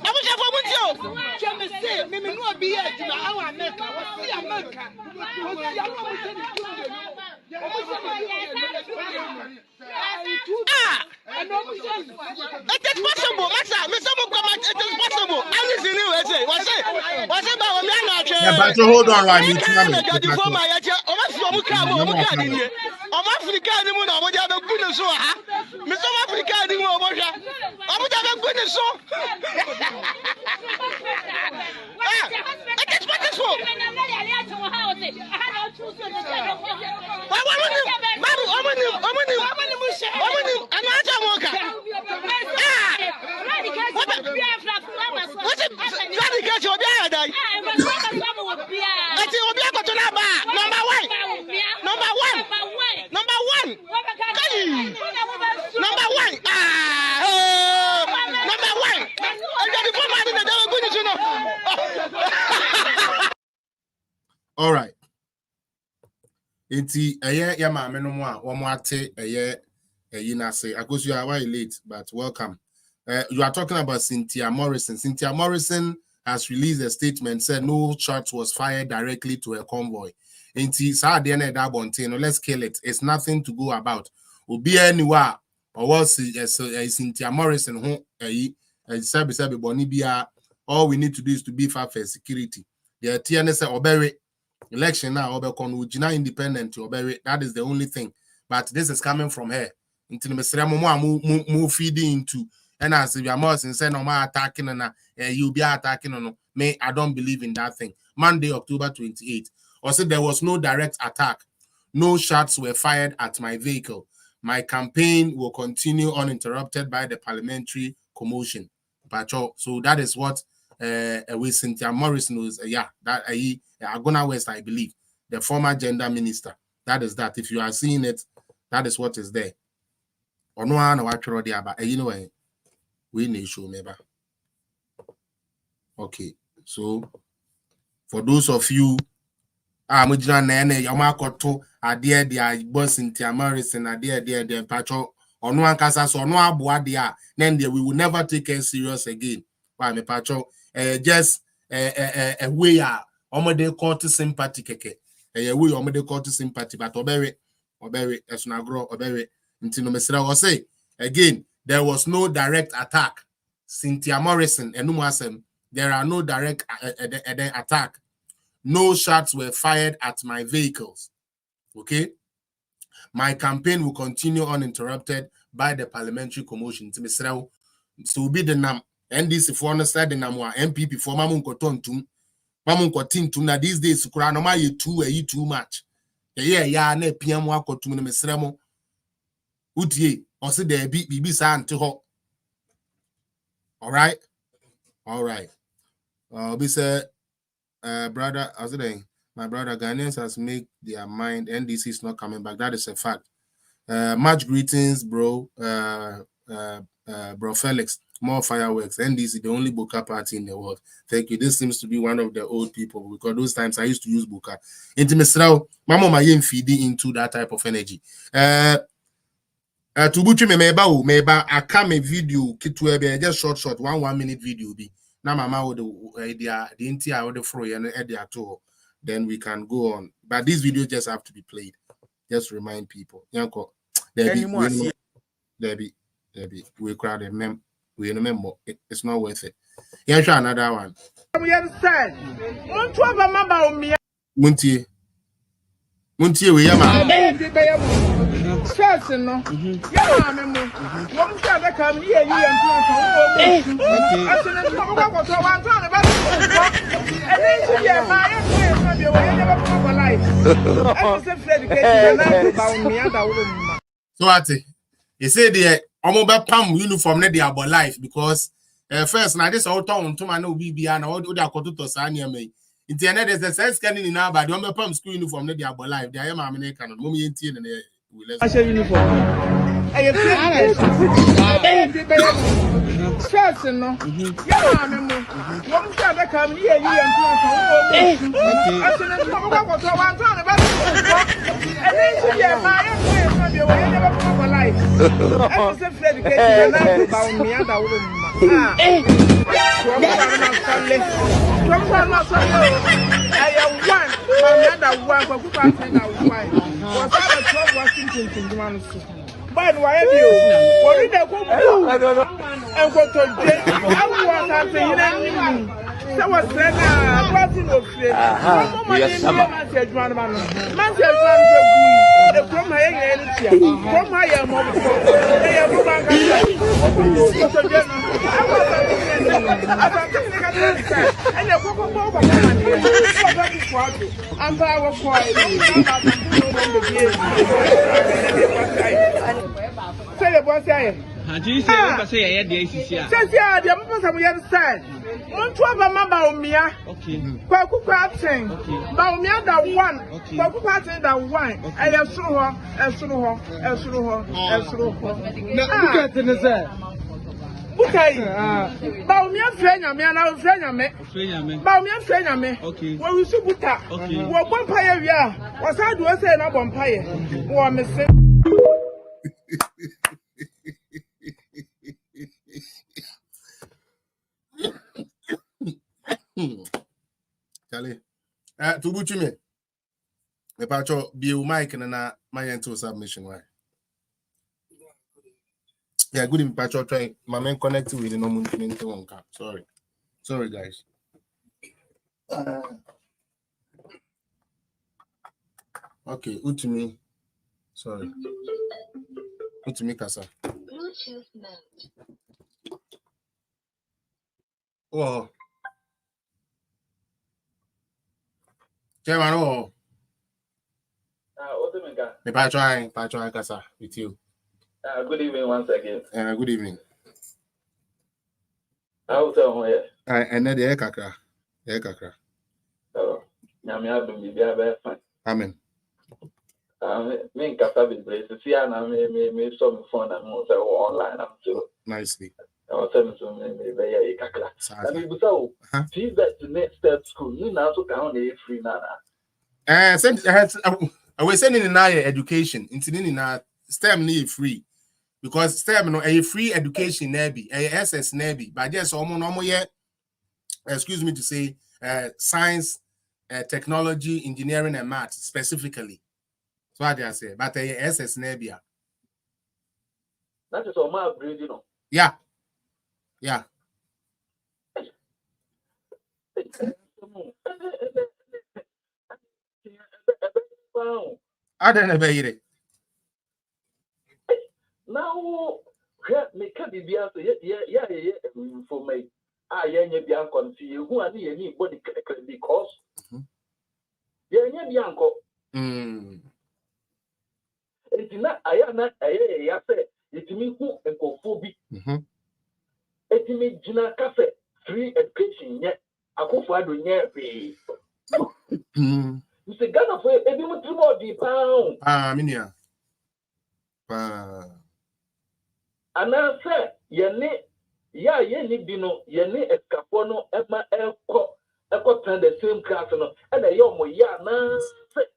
Speaker 10: abusa fo mutie o Messi me no obi ya jina awa America wo si America wo si awa mutie ni it is possible, master. Me some come it is possible. Alice in you say, what's BAWUMIA na che.
Speaker 1: Yeah, but hold on, right? Me
Speaker 10: tell me. For my yache, o ma fi o mu ka ni ni. O ma Africa ni mu na mo ja be gu ne so ha. Me some Africa ni mu o mo hwa. O mo ja be gu ne so. It is possible.
Speaker 1: All right. Enti ya ma me no mo a wo mo ate na say because you are way late but welcome. You are talking about Cynthia Morrison. Cynthia Morrison has released a statement said no shots was fired directly to a convoy. Enti sa de na da bontin, let's kill it. It's nothing to go about. Obi anywhere or was Cynthia Morrison who sabi boni bia all we need to do is to beef up for security. The TNS obere Election now, Obekon independent, that is the only thing. But this is coming from her. Until Mr. Move feeding into, and as if you are more sincere, no more attacking, and you'll be attacking on me. I don't believe in that thing. Monday, October 28th. Also, there was no direct attack. No shots were fired at my vehicle. My campaign will continue uninterrupted by the parliamentary commotion. So that is what with Cynthia Morris knows. That Agona West, I believe, the former gender minister. That is that. If you are seeing it, that is what is there. Or no one watch there, but you know, we need show maybe. Okay, so for those of you, Mujina Nene, Yamakoto, Adia, the boss in Tiamaris, and Adia, Pacho, or no one casa, so no abuadia, then we will never take it serious again. Why, me Pacho, just a way, Omade court sympathy, keke, a way, Omade court sympathy, but Oberry, as Nagro, Oberry, until no Messra was say, again, there was no direct attack. Cynthia Morrison, and Numasem, there are no direct attack. No shots were fired at my vehicles. Okay? My campaign will continue uninterrupted by the parliamentary commotion. So be the NAM. NDC for understand the NAMWA MPP for Mamun Kotontum. Mamun Kotintum. Now these days, Kuranoma ye too much. Yeah, ne PMwa Kotum Mesremo. Utie, or say there be san to ho. All right? All right. We said, brother, I was saying, my brother, Ghanaians has made their mind. NDC is not coming back. That is a fact. Much greetings, bro. Bro Felix. More fireworks. NDC, the only Buka party in the world. Thank you. This seems to be one of the old people because those times I used to use Buka. Intimacy, Mama Mayim feeding into that type of energy. To butcher meba I come a video just short 1 minute video be now mama would the entire order for and at all. Then we can go on. But these videos just have to be played. Just remind people. Yanko, Debbie, we crowd them. We remember it's not worth it. Here's another one. Muntie, we
Speaker 5: Church no. Yeah, memo. One shot that come here, you and I said, I'm going to go one time about it. And then, yeah, my life.
Speaker 1: So, Ati, he said, the Omoba Pam uniform, they are about life because first, now this all town to my no BB and all the Akoto Sanya me. In the end, there's a sense scanning in our body, Omoba Pam school uniform, they are about life. They are American, Mummy in Teen and
Speaker 5: I shall uniform. I church no. Yeah, memo. One shot that come here, you and I said, I'm going to go one time about it. And then, yeah, my life. I said, Freddy, about me and I but why have you? What did I go? I don't know. And what to do? I want to say, that was then passing of it. Yes, from my area, from my mother. They are BAWUMIA. Okay. BAWUMIA that one. That one. I have okay. BAWUMIA friend me and our friend me. BAWUMIA friend me. Okay. When we see buta. Okay. We vampire we are. What I do say na vampire. We me say.
Speaker 1: Charlie, to butcher me. The patcho be Mike and my into submission. Why? Yeah, good in patcho try. My man connected with the normal one. Sorry, guys. Okay, Utimi. Sorry. Utimi Kasa.
Speaker 11: Bluetooth mode.
Speaker 1: Oh. Chairman, oh. Me try Kasa with you.
Speaker 12: Good evening once again.
Speaker 1: Good evening.
Speaker 12: How's it?
Speaker 1: And then the Kakra.
Speaker 12: Oh, Namia do me be fine.
Speaker 1: Amen.
Speaker 12: Me Kasa be brace. See, I me some phone and mo say online. I'm sure.
Speaker 1: Nicely.
Speaker 12: I was saying so me be ya Kakra. I mean, so fees that the next step school. You now so can only free na.
Speaker 1: We're sending in our education. In our STEM need free. Because STEM no a free education nebi, a SS nebi, but just almost yet, excuse me to say, science, technology, engineering, and math specifically. So I just say, but a SS nebi.
Speaker 12: That is all my breed, you know.
Speaker 1: Yeah. I don't know about it.
Speaker 12: Now, me can be for me. I ain't be uncle to you who are the anybody because yeah, uncle. It's not I am not I say it's me who and go for be. It's me Gina Cafe free education yet. I go for do pay. You say Ghana for every more the pound.
Speaker 1: Minia.
Speaker 12: And I say, ye bino, ye escapono, Emma Elco, the same class, and a young ya na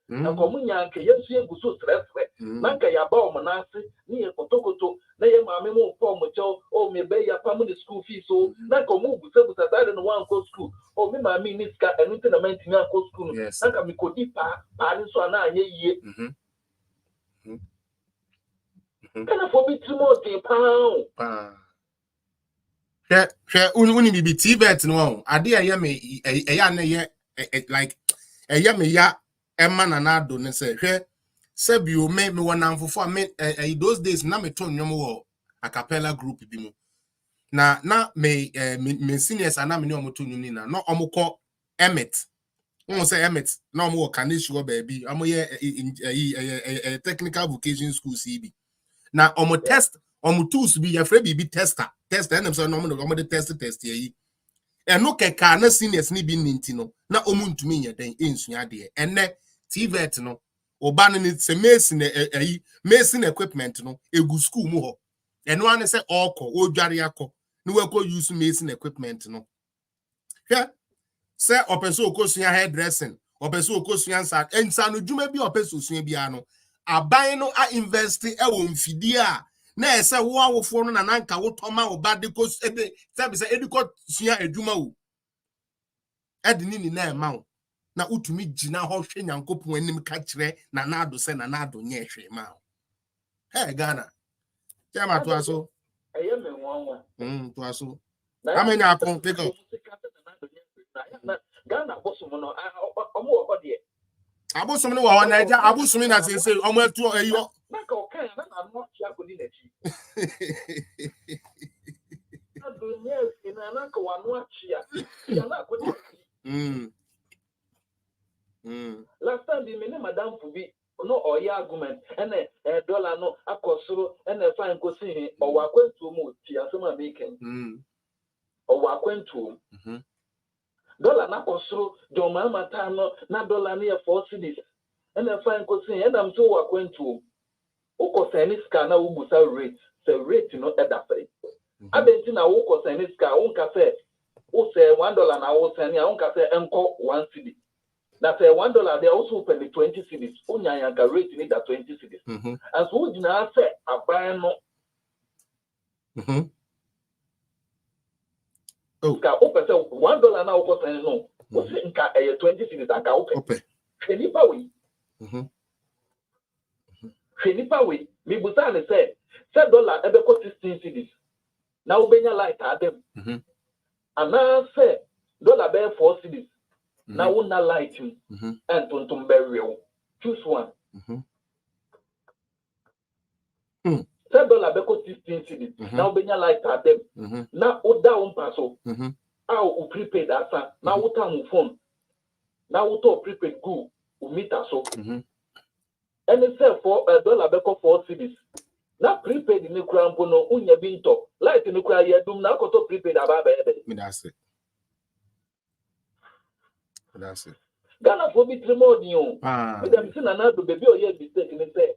Speaker 12: a communion, yes, you go so stressful. Nanka ya baum manasi, near Potokoto, Naya Mammo, Pomocho, or me bay a family school fee so, Nanka move with I don't one go school, or me, my minister, and into the maintenance school. Yes, Nanka me could deep pardon so an ye. Can I forbid 2 more pound?
Speaker 1: Uni be Tibet no. Ade aye me like aye me ya emma na na do ne say hwe sebio me wona mfofo me those days na me to nwom wo a cappella group bi mu na me seniors ana me ne omoto nwom ni na no omukọ Emmet won say Emmet na omo Kanisho baby omo ye technical vocation school CB na omo test omo tools bi ya fra bi tester and so no the test yi eno keka na seniors ni bi ninti no na omo ntumi nya den ensua de enne TVET no oba no ni se machine equipment no egu school mu ho eno ane se okọ odware akọ no we ko use machine equipment no hwe se opeso okosua hairdressing opeso okosua nsa no dwuma bi opeso osua bia no aban no a invest e wo mfidi a na ese wo awofo no na nanka wo toma wo ba de ko ebe sabi se ediko sua adwuma wo edini ni na ema wo na utumi gina ho hwe nyankopon anim ka kire na nado se na nado nye hwe ma wo hey Ghana chama to aso
Speaker 12: eye me nwanwa
Speaker 1: to aso amenya akon take up
Speaker 12: Ghana bosom no omo ho de
Speaker 1: abosom no wa na eja abosom na sense omo atu eyo
Speaker 12: naka okan na no chia ko ni na chi adunya ina naka wa no chia ya na ko ni last time me ne madam Fubi no oya argument ene dollar no akosoro ene fine ko sin o wa kwentu mu ti asema making o wa kwentu dollar na kosoro do mama ta no na dollar na 4 cedis ene fine ko sin ene am so wa kwentu o ko sani ska na wo busa rate se rate no e da fe abenti na wo ko sani ska wo nka fe o se $1 na wo sani a wo nka fe enko 1 cedi. That's $1. They also open the 20 cedis. Onya yanka rate need that 20 cedis. And so we now say a buy no. Oh, ka open say $1 now cost no. We say nka 20 cedis aka open. Fenipa we. Fenipa we. Me busa ne say $1 ebe cost 16 cedis. Now benya light adem. And now say $1 be 4 cedis. Now, won't light him and to bury you. Choose one. $10 beko 16 cities. Now benya like them. Now oda paso. How prepaid asa. Now uta phone. Now uta prepaid go. Umita so. And it said for $1 beko 4 cities. Now prepaid in the crampo no unya binto. Like in the cry dum na koto prepaid ababe.
Speaker 1: That's it. That's it.
Speaker 12: Ghana for me tremodion. With them sin another baby or ye mistake in the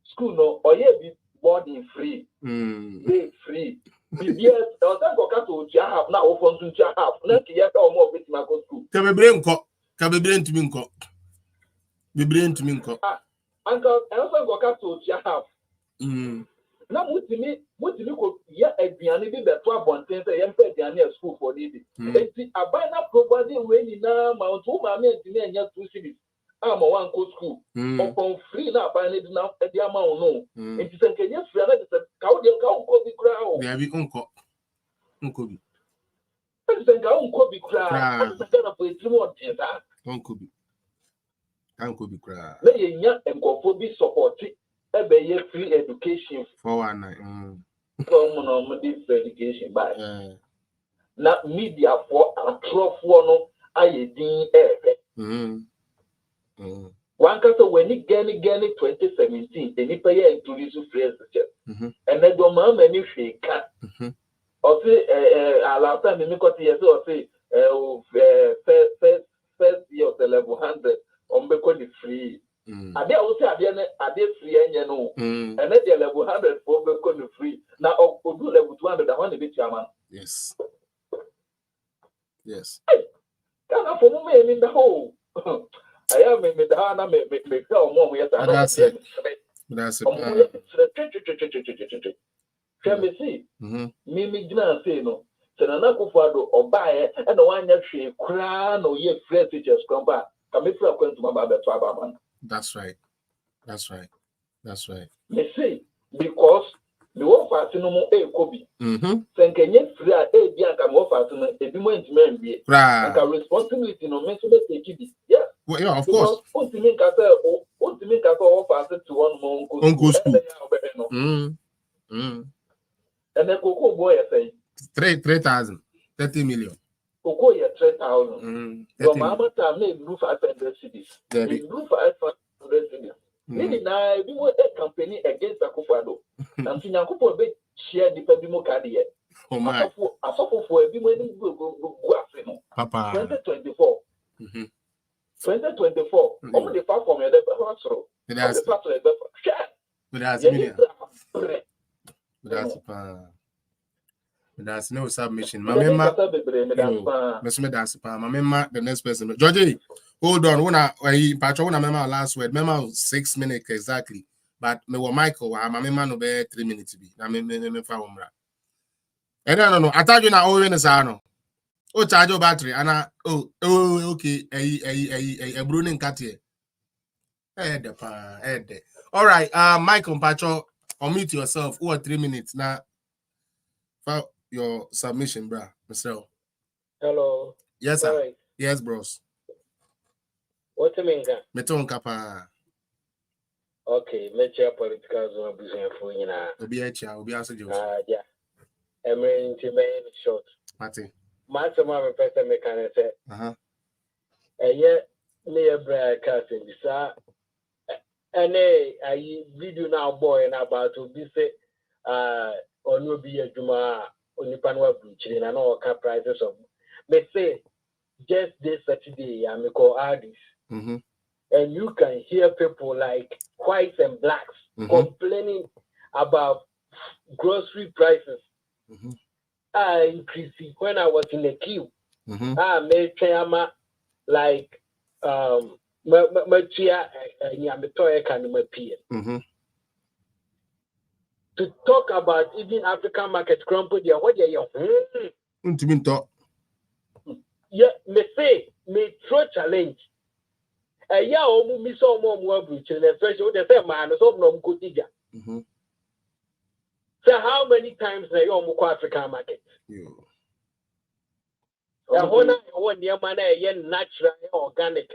Speaker 12: school no or ye be boarding free. They free. BBS or that go to have now open to have. Let ye or more with my school.
Speaker 1: Can we bring co? Can we bring to Minko? We bring to Minko.
Speaker 12: Uncle, I also go to have. Now, what to me could yet a piano be the 12 one things I am fed the school for this. I buy that property when you now Mount Homa and 2 cities. I'm a one co school. Upon free now by it now at the amount no. It is a Kenyan friend that said, Cow the crowd.
Speaker 1: There be uncle. Uncle.
Speaker 12: It's a cow could be crowd. Uncle
Speaker 1: be crowd.
Speaker 12: Let ye young and go for be supported. Be free education.
Speaker 1: 419.
Speaker 12: From free education by. Not media for a trough one. I didn't One castle when it get 2017, the Nipaya introduced free education. And then the mom and if she can. Or say, a last time in Mikoti, or say, first year of the level 100 on Bekoni free. I dare also I did free and you know, and then the level 100 for Bekoni free. Now, I'll do level 200. I want to be chairman.
Speaker 1: Yes. Yes.
Speaker 12: Can't for me in the hole. I am in the Hana, make more. Yes,
Speaker 1: that's it. That's
Speaker 12: it. Can we see? Mimi Gnan say no. Senanako Fado or buy it, and the one that she crown or ye fresh teachers come back. Come if you're going to my Baba Trabaman.
Speaker 1: That's right. That's right. That's right.
Speaker 12: Me see, because the one for no more a Kobe. Then can you free a Bianca more for a demand men be a responsibility no mention it. Yes.
Speaker 1: Well, yeah, of course.
Speaker 12: What to make us offer to one more
Speaker 1: uncle school.
Speaker 12: And then Coco boy say
Speaker 1: 3,000, 30 million.
Speaker 12: Coco ya 3,000. Your mama time made roof 500 cities. Roof 500 cities. Maybe now we want a company against Akufado. And Sinakupo be share the Pebimo Cardia.
Speaker 1: Oh my.
Speaker 12: I suffer for every money go
Speaker 1: Papa.
Speaker 12: 2024. 2024. Only the platform you
Speaker 1: That's that's no submission. Mamma, the next person. Georgie, hold on. When I patron mema last word, mema 6 minutes exactly. But me wa Michael, my mema no be 3 minutes to be. Na me fa umra. And no. I told you na o we no. O charge your battery and okay. Bruning Katie. All right, Michael Pacho, unmute yourself. 3 minutes now. For your submission, bro. Mr.
Speaker 13: Hello.
Speaker 1: Yes, sir.
Speaker 13: Right.
Speaker 1: Yes, bros.
Speaker 13: What do you mean?
Speaker 1: Meton kapa.
Speaker 13: Okay, let's check political zone business for you now.
Speaker 1: Obi answer you.
Speaker 13: Yeah. I'm ready to make it short.
Speaker 1: Mati.
Speaker 13: Master my person mechanic say. Yeah, near Brad Casting. And I video now boy and about to be say on will be a Juma on the Panwa Beach and I know car prices of let's say just this Saturday I may call artists. And you can hear people like whites and blacks complaining about grocery prices increasing. When I was in the queue, I made Chama like to talk about even African market crumple there. What are you? Yeah, me say me throw challenge. Yeah, me so more which and especially the same man so no go digger. So how many times na you African market? Yeah, one year man natural organic.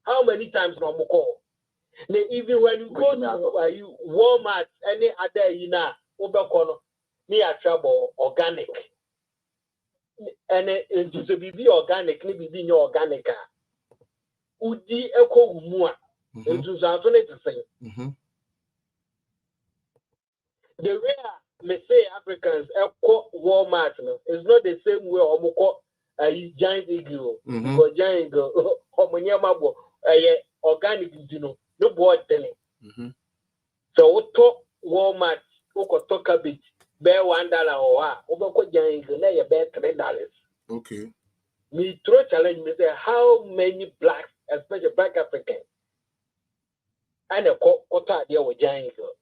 Speaker 13: How many times no more? Even when you go to Walmart, any other Ubercono, near trouble organic. And it is a BB organic, maybe being organic. Udi Eco Mua, into Zantonet to say. The way may say Africans Walmart is not the same way a giant eagle because giant eagle homonyamabo organic no board telling. So we talk Walmart, we talk cabbage, bear $1 or over giant eagle, they bear $3.
Speaker 1: Okay.
Speaker 13: Me throw challenge me say how many blacks, especially black Africans, and a quarter there with giant eagle.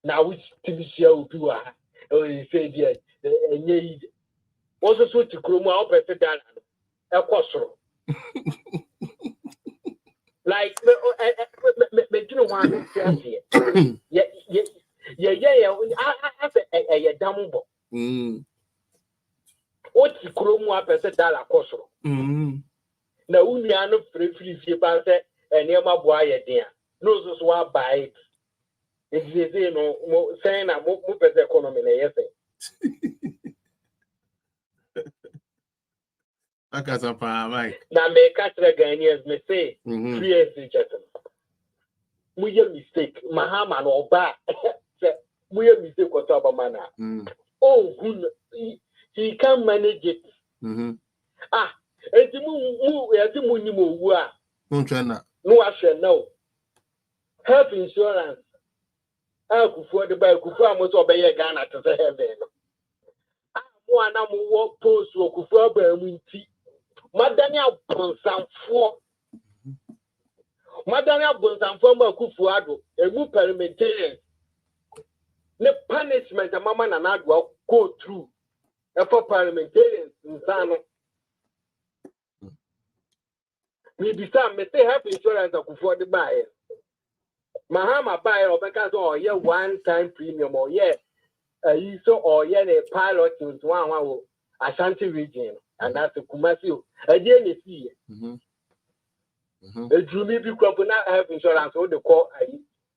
Speaker 13: Now which TV show do I? Oh, you say yeah, and ye also so to chroma up at the a costo. Like, you know what I'm saying? Yeah, I have a dumbo. What's the chroma up at the dollar costo? Now, we are not free about that, and near my boy, dear. No, so I buy it. It's saying I'm more the economy. Yes, now make catch the Ghanaians may say 3 years we a mistake. Mahama or bad. We a mistake what about mana. Oh, he can manage it. Ah, and the moon, no, I shall know. Health insurance. For the bike, almost obey a gun at the heaven. One more post or Kufa Madania Bonsam for Madania Bonsam for Kufuado, a new parliamentarian. The punishment a mama and I will go through. And for parliamentarians in Sano. Maybe some may say have insurance of Kufa the buyer. Mahama buy or because or yeah one-time premium or yeah so or yeah a pilot in one Ashanti region and that's the Kumasi. Again you see it drew me because now have insurance or the call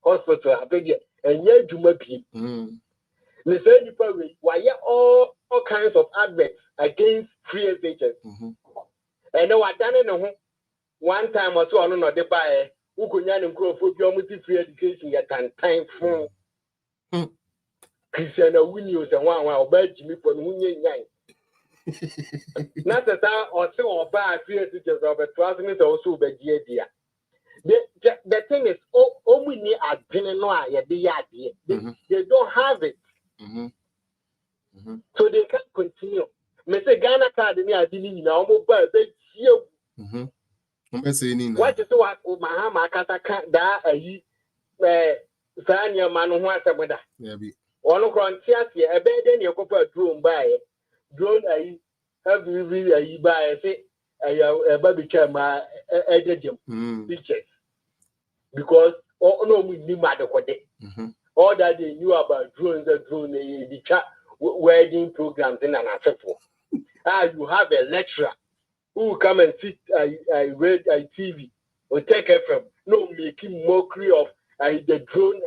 Speaker 13: hospital I beg you and yeah do my people. They say why yeah all kinds of adverts against free agents. And now I done it one time or so I don't know they buy who could not improve free education at time for Christian Williams and one bad Jimmy for Winnie. Not that I or so or bad free teachers of a 12 minutes also, but dear. The thing is, only near at Pinanoa, the idea. They don't have it. So they can't continue. Mr. Ghana card in the idea now, mobile, they you. What is what Mahama Kataka da Sanya Manu Wasamada? One of Rontiasia, a bed in your copper drone by drone. I have you really buy a baby chama pictures because no, we knew matter what day. All that they knew about drones, the chat wedding programs in an acceptable. You have a lecturer who come and sit I read TV or take it from no making mockery of the drone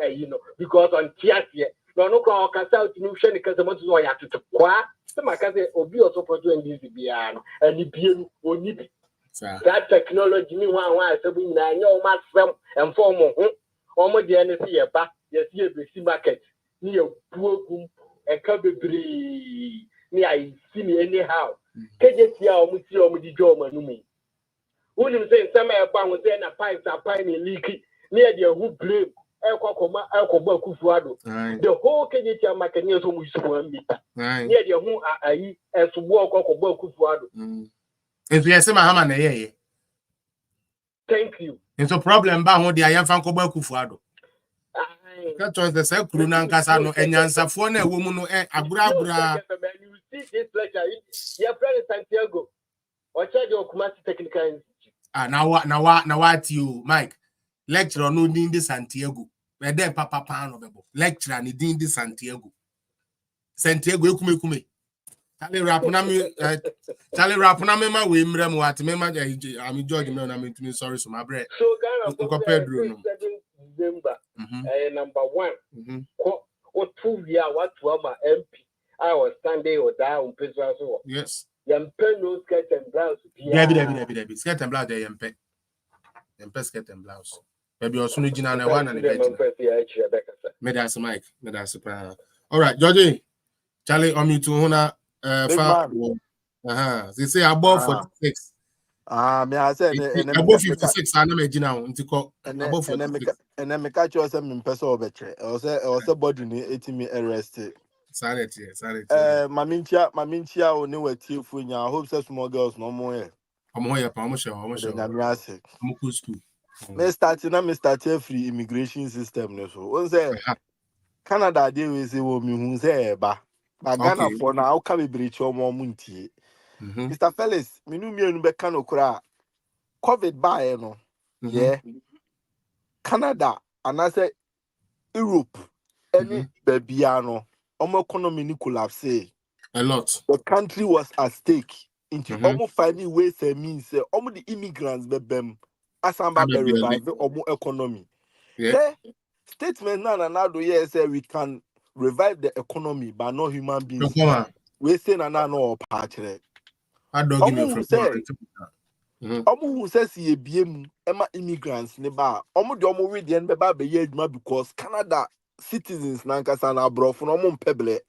Speaker 13: because on Tiasia no can out no share because the money why have to qua some can say obi also for doing this biano and the oni that technology me one say we na your mass from and form omo de na see ba yes see market ni e buogum e ka bebre ni I see me anyhow KJT almost job manumi. Wouldn't say some airbound was then a pipes are piny leaky near the who blame Alcoba Kufuado. The whole KJT mechanism we swam near the who are as walk Alcoba Kufuado.
Speaker 1: If you say Mahama,
Speaker 13: thank you.
Speaker 1: It's a problem about the Ayan Fancoba Kufuado. That was the second Casano and Yansafone, a woman, Abra.
Speaker 13: You see this lecture, your friend Santiago, or charge your Kumasi Technical Institute.
Speaker 1: Now what you, Mike? Lecturer no need the Santiago. Where then Papa Pan of lecturer need the Santiago. Santiago, kume. Charlie Rapuna me ma we mrem what me ma I'm George me na me to me sorry so my bread.
Speaker 13: So Ghana for
Speaker 1: Pedro
Speaker 13: 7 December. Number 1. What 2 year what to my MP. I was standing or die on Pedro.
Speaker 1: Yes.
Speaker 13: Yampe no skirt and blouse.
Speaker 1: Debbie. Skirt and blouse there yampe. Yampe skirt and blouse. Baby also no jina na one and the me that's Mike. Me that's all right, Georgie. Charlie on me to hona they say above 46.
Speaker 14: Me I said
Speaker 1: above 56 and I'm jina ntiko above 46.
Speaker 14: And then me catch you some in person obetre. I say body ni 80 me arrested.
Speaker 1: Sanity.
Speaker 14: Mamintia oni weti funya. I hope say small girls no more here.
Speaker 1: I'm sure. I'm cool school.
Speaker 14: Me start free immigration system no so. One say Canada dey we say wo mi hu say ba. But Ghana for now how can we breach omo muntie. Mr. Felix, me nu mienu be kan okura. COVID ba no. Yeah. Canada and I say Europe any babiano. Omo economy ni collapse.
Speaker 1: A lot.
Speaker 14: The country was at stake. Into almost finding ways and means almost the immigrants bebem asamba be revive omo economy. Yeah. Statement now do yes say we can revive the economy but not human beings. We say na no patch.
Speaker 1: I don't give me from
Speaker 14: who says ye biem ema immigrants ne ba omo de omo we the be ba be ye adwuma because Canada citizens nankasa na abroad no omo mpeble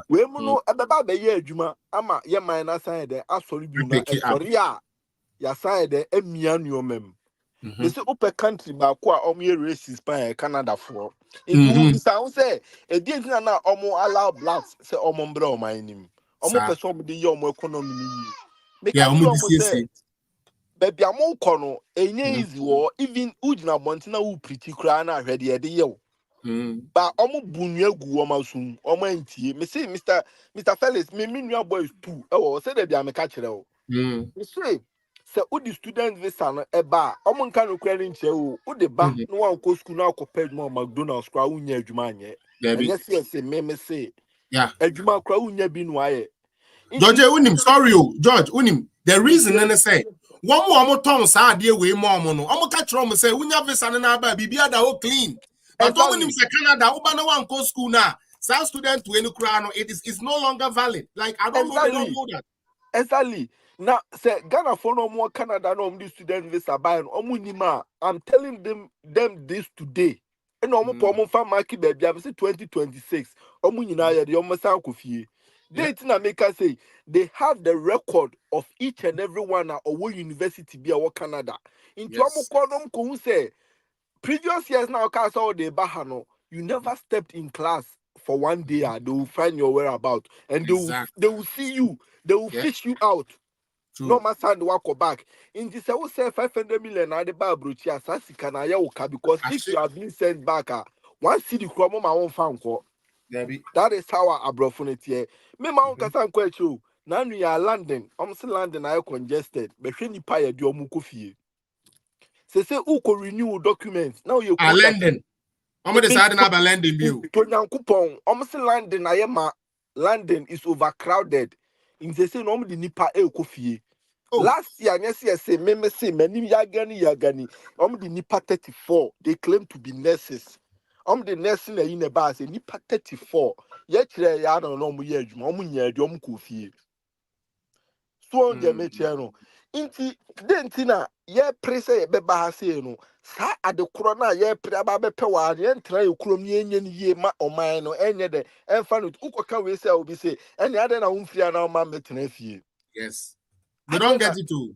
Speaker 14: we mu no ebeba be ye adwuma ama ye man na sign de asori bi na asori a ya sign de emia nuomem they say open country ba ko a omo ye racist pa Canada for it sound say e dey na omo allow blacks say omo mbra o man nim omo person omo de ye omo economy ni
Speaker 1: yeah omo say
Speaker 14: baby amon kono enye easy wo even ujina montina wu pretty kra na ahwede ye de ye ba omo bunua gu wo masum omo antie me say Mr. Felix me nua boys too e wo say de bia me ka kire wo me say udi student visa no e ba omo nka no kra ni nche wo udi ba no wan ko school na ko page mo McDonald's kra unya adwuma anye enye say me say
Speaker 1: yeah
Speaker 14: adwuma kra unya bi no aye
Speaker 1: George unim sorry George unim the reason na say one more ton sa de we more no omo ka kire omo say unya visa na ba bibia da o clean but unim say Canada uba na wan ko school na some student to any kra no it's no longer valid like I don't know that
Speaker 14: exactly now say Ghana for no more Canada no the student visa buy no omo nima I'm telling them this today and omo po omo fa market baby am say 2026 omo nyina ye de omo san kofie date na make us say they have the record of each and every one at our university be our Canada. Into amukodom ko say previous years now cast all the bahano you never stepped in class for one day they will find your whereabouts and they will see you they will fish you out. No matter walk back in this I will say 500 million at the bar brochi asasi kana ya because if you have been sent back one city kromo my own fan ko that is how I brought it here. Me ma on kasa nkwa echu. Na nu ya London. Say London I congested. Be hwe nipa ya di omu kofie. Say uko renew documents. Now you
Speaker 1: London. Decide na ba London bill.
Speaker 14: To nyankopon. Say London aye ma London is overcrowded. In say no the nipa e kofie. Last year say me say manim yagani. The nipa 34. They claim to be nurses. The nursing in a bus in nipa 34. Yet ya no no mu ye adwuma omu nya adwom ko fie. So on the mechano. Inti dentina ye prese ye beba ha se no. Sa ade kro na ye pre aba be pe wa ye ntra ye krom ye nya ni ye ma oman no enye de enfa no ukoka we say obi say ene ade na umfia na ma metena fie.
Speaker 1: Yes. They don't get it too.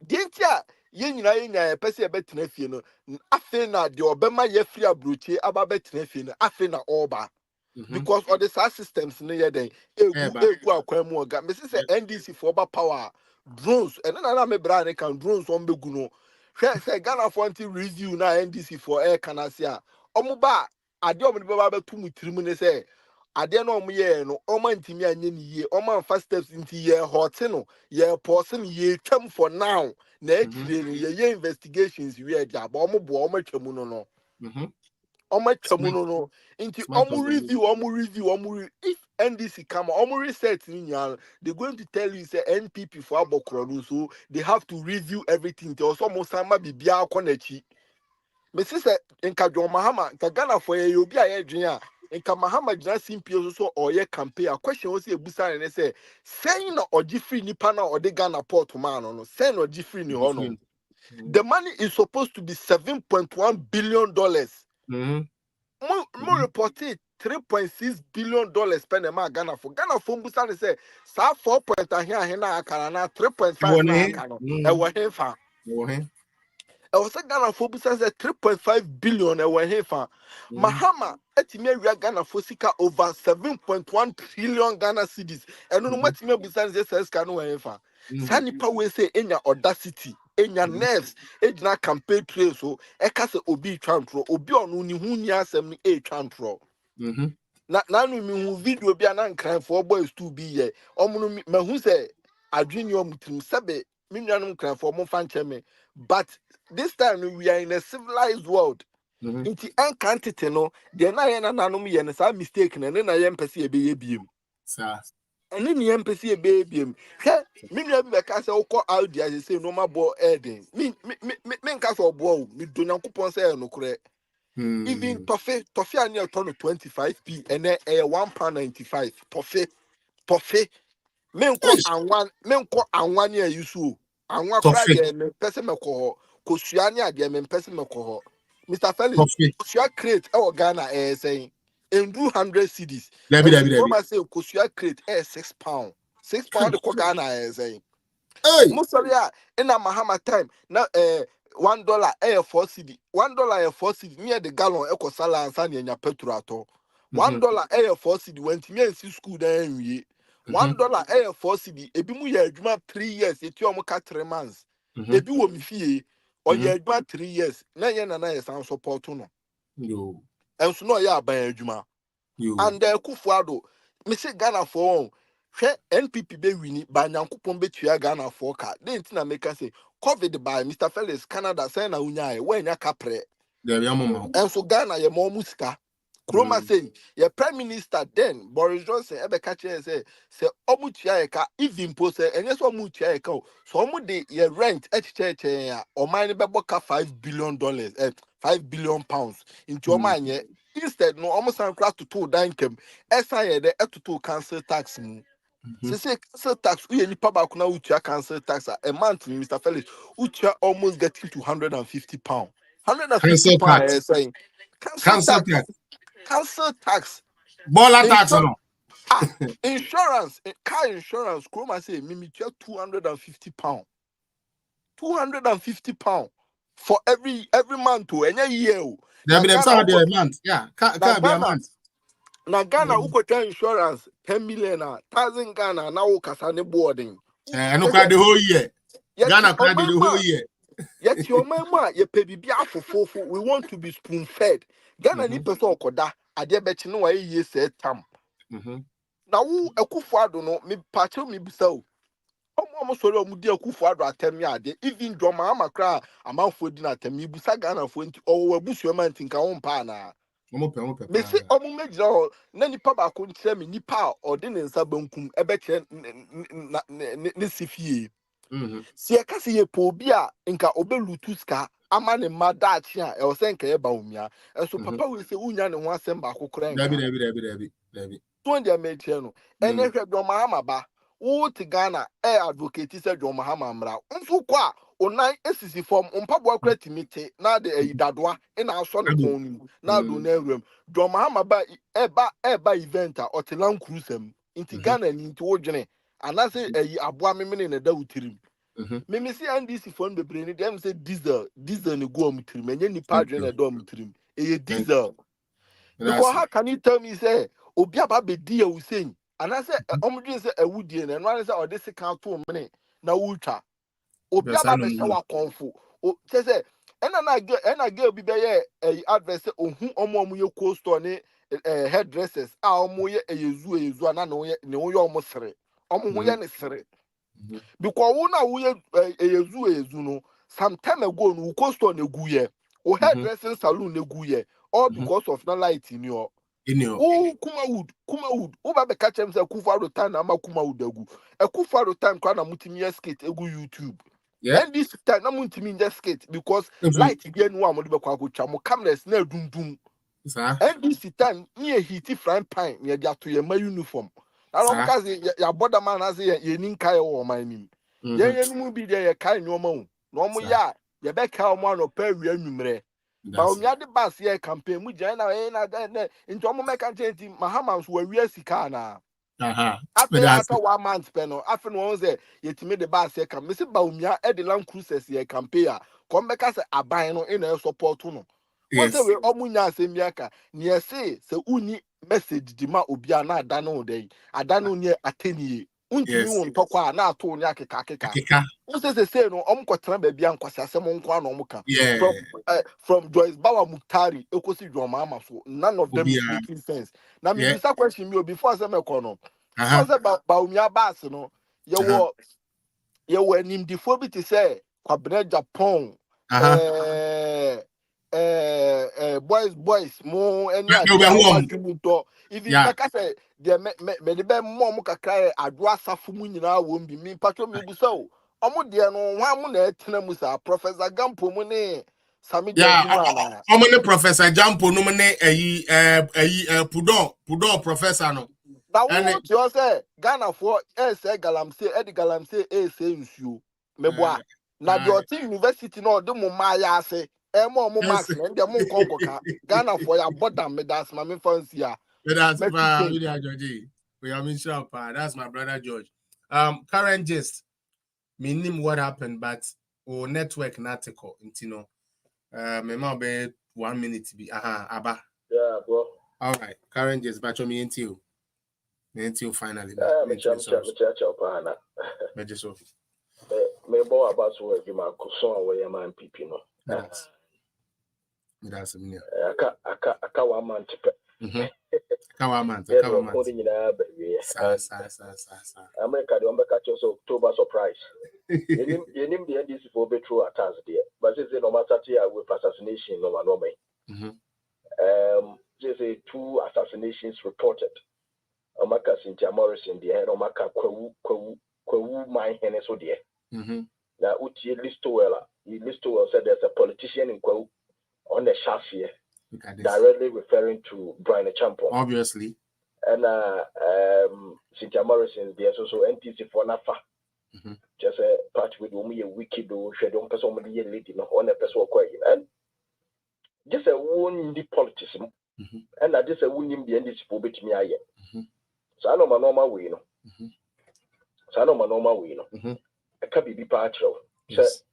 Speaker 14: Dentia ye nyina pese ye betena fie no afi na de obema ye free abrochi aba betena fie no afi na oba because all the SAR systems no ye den egu akwan mu oga me say NDC for oba power drones and na me bra ne kan drones on begu no hwe say Ghana for anti review na NDC for air canasia omuba ade omu baba betu mutirimu ne say ade na omu ye no omu ntimi anye ni ye omu first steps into ye hot no ye person ye twam for now na ekire no ye investigations we e ja ba omu bo omu twam no Omo chamuno no. Into omu review. If NDC come, omu reset they're going to tell you say NPP for abokro so they have to review everything. They also must be bia konechi. Me say nka John Mahama nka Ghana for ye obi aye dwen a nka Mahama gyina simpio so or ye campaign a question was ebusa ne say saying na oji free nipa na ode Ghana port man no say na oji free ni ho no. The money is supposed to be $7.1 billion. More reported $3.6 billion spent a Ghana for Busan say sa 4 point here na akara na 3.5 na akara e wo hefa I was a Ghana for Busan 3.5 billion e wo hefa Mahama etime wi Ghana for sika over 7.1 trillion Ghana cedis and no matime Busan say ska no hefa sa nipa we say enya audacity enya nerves ejina campaign trail so e ka se obi twantro obi onu ni hu ni asem ni e twantro na no mi hu video bi ana nkran for boys to be ye omu no ma hu se adwini omutrim sebe mi nuanom nkran for mo fan cheme but this time we are in a civilized world inti ankantete no de na ye na nanom ye ne sa mistake na ne na ye mpese e be ye biem
Speaker 1: sa
Speaker 14: ene ne ye mpese e be ye biem hwe mi nua bi be ka se ukọ audi as say no ma bo eden mi nka so obo o mi do nyankopon se no kure even tofe ani turn 25p and then £1.95 tofe menko anwan ya yusu anwa kra de me pese meko ko suani ade me pese meko Mr. Felix kosua crate e o Ghana saying endu 100 cedis from say kosua crate £6 £6 de ko Ghana saying Musalia in a Mahama time na $1 air 4 cedi $1 air 4 cedi near the gallon eco sala and sanya nya petrol $1 air 4 cedi went me and see school then we $1 air 4 cedi ebi mu ya adwuma 3 years eti omo ka 3 months ebi wo mi fie o ya adwuma 3 years na ye na ye san support no
Speaker 1: yo
Speaker 14: enso no ya aban adwuma and Kufuado me say Ghana for hwe NPP be wini ba nyankopon betua Ghana for ka den tina make say COVID by Mr. Felix Canada say na unya e we nya kapre
Speaker 1: there ya mama
Speaker 14: enso Ghana ye mo musika Kroma say ye prime minister then Boris Johnson ebe ka che say omutua e ka even post enye so omutua e ka so omu de ye rent echiche ya o man be boka $5 billion £5 billion into o man ye instead no almost class to two dankem SI de to cancel tax mu say cancel tax we any pa ba kuna utua cancel tax a month Mr. Felix utua almost getting to £150 £150 saying cancel tax
Speaker 1: bola tax no
Speaker 14: insurance car insurance Kroma say mimi £250 £250 for every month to any year
Speaker 1: there be the month yeah can be a month
Speaker 14: na Ghana ukota insurance 10 million 1,000 Ghana na ukasa ne boarding
Speaker 1: and no the whole year Ghana cry the whole year
Speaker 14: yet your mama ye pay bibia fofofo we want to be spoon fed Ghana ni person okoda ade be chi no wa ye say tam na wo Akufuado no me pache me bisao omo soro omu di Akufuado atem ya ade even drama amakra amanfo di na atem ibusa Ghana fo nti owo abusu man tinka wo mpa na me se omu mejira ho na nipa ba ko nkyere me nipa o de ne nsa bankum ebe kire ne sifie si e ka se ye po bi a nka obelutu ska ama ne madachi a e o se nka ye BAWUMIA enso papa we se unya ne ho asem ba kokora nka
Speaker 1: Dabi
Speaker 14: to ndia me kire no ene hwe do Mahama ba wo ti Ghana advocate se do Mahama mra nso kwa onan esisi form mpabo akra timite na de dadoa ina aso ne pon na do na awram do Mahama ba eba event a otelan cruisem inti Ghana ni nti wodwene anase aboa memene na da utirim mimi si NDC phone bebre ni dem say diesel ne go omutirim enye ni padre na da omutirim diesel because how can you tell me say obi aba be di Hussein anase omudwin say awudie na no anase odese kan to mene na wutwa obi aba be shawa konfo o say ena girl bi be ye adverse ohun omo ye cold store ne hairdressers a omo ye eyezu na no ye omo sere omo ho ye ne sere because wo na wo ye eyezu no some time ago no cold store na gu ye o hairdressing salon na gu ye all because of no light in your. Oh, Kumawood. Oba be catch him say Kufaro time na ma Kumawood egu. E Kufaro time kwa na mutimi skate egu YouTube.
Speaker 1: Yeah.
Speaker 14: And this time na mutimi just skate because light again no amode be kwa go twa mo cameras na dundum. And this time near heaty frying pan near dia to your my uniform. Na no because ya border man as ye nin kai o my nim. Ye no bi there ye kai no ma. No mo ya ye be kai o mo no pa wi anwumre. BAWUMIA the bus here campaign we join na into omo make change Mahama so we sika na after 1 month peno after no say yetime the bus here can me say BAWUMIA e the Land Cruisers here campaign come make us aban no in support no what say we omo nya asem yaka ne say uni message di ma obi a na adano dey adano ne atenie untimi won tokwa na ato ne akeka say no kwatena ba bia nkwase asem nko ana ka from Joyce Bawa Muktari ekosi Mahama so none of them is making sense na me bisa question me before say me kono so say BAWUMIA bas no ye wo animdifo bi te say kwabena Japan boys mo any adwo even make say de me de be mo kakra adwo asafo mu nyina wo mbi mi patro mi bu so omo de no hwan mu na etena mu sa Professor Gampo mu ne Sami Jemana
Speaker 1: omo ne Professor Jampo no ne Pudon professor no
Speaker 14: na wo to say Ghana for say galamsey e di galamsey say nsuo meboa na de oti university no de mo ma ya ase mo max na de mo nkonkoka Ghana for ya border me das ma me fancy a
Speaker 1: that's George. We are in shop. That's my brother George. Current gist. Meaning what happened, but network article. You know, me ma be 1 minute to be. Abba.
Speaker 13: Yeah, bro.
Speaker 1: All right. Current gist. But me into you finally.
Speaker 13: Me bo about so we ma kuson we ya man pipi no.
Speaker 1: That's me.
Speaker 13: Aka 1 month.
Speaker 1: Aka 1 month.
Speaker 13: America do mbeka cho so October surprise. Yenim the NDC for be true attacks there. But say no matter with assassination no man. Say 2 assassinations reported. Omaka Cynthia Morrison there, Omaka Kwewu my hene so there. Now uti Listowell said there's a politician in Kwewu on the shaft here. Directly referring to Brian Champon.
Speaker 1: Obviously.
Speaker 13: And Cynthia Morrison there so NTC for Nafa. Just a part with whom you wicked or she don't person somebody lady no on a person and just a one in the politics. And I just a winning the NDC for bit me aye. So I know my normal way no. So I know my normal way no. I can't be part of. Yes.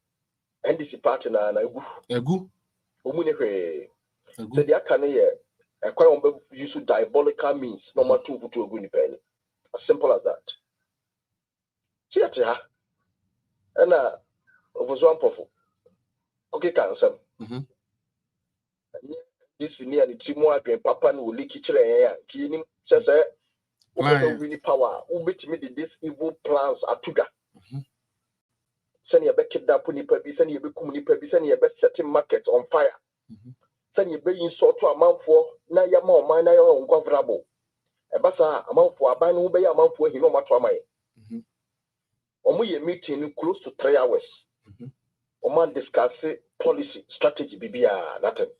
Speaker 13: NDC party na
Speaker 1: egu.
Speaker 13: Omune so they can here a quite use diabolical means no matter to a good penny. As simple as that. See ya. And was one powerful. Okay, cancer. This near the Timo and Papa will leak each other. Kinim says, really power. Who bet me this evil plans are together. Send your back kid up, send your big send your best setting markets on fire. Send your being so to a month for na ya more mine own governable. A bassa a month for a ban who be a month for him no matter my. We meeting close to 3 hours. Man discuss policy strategy BBA nothing.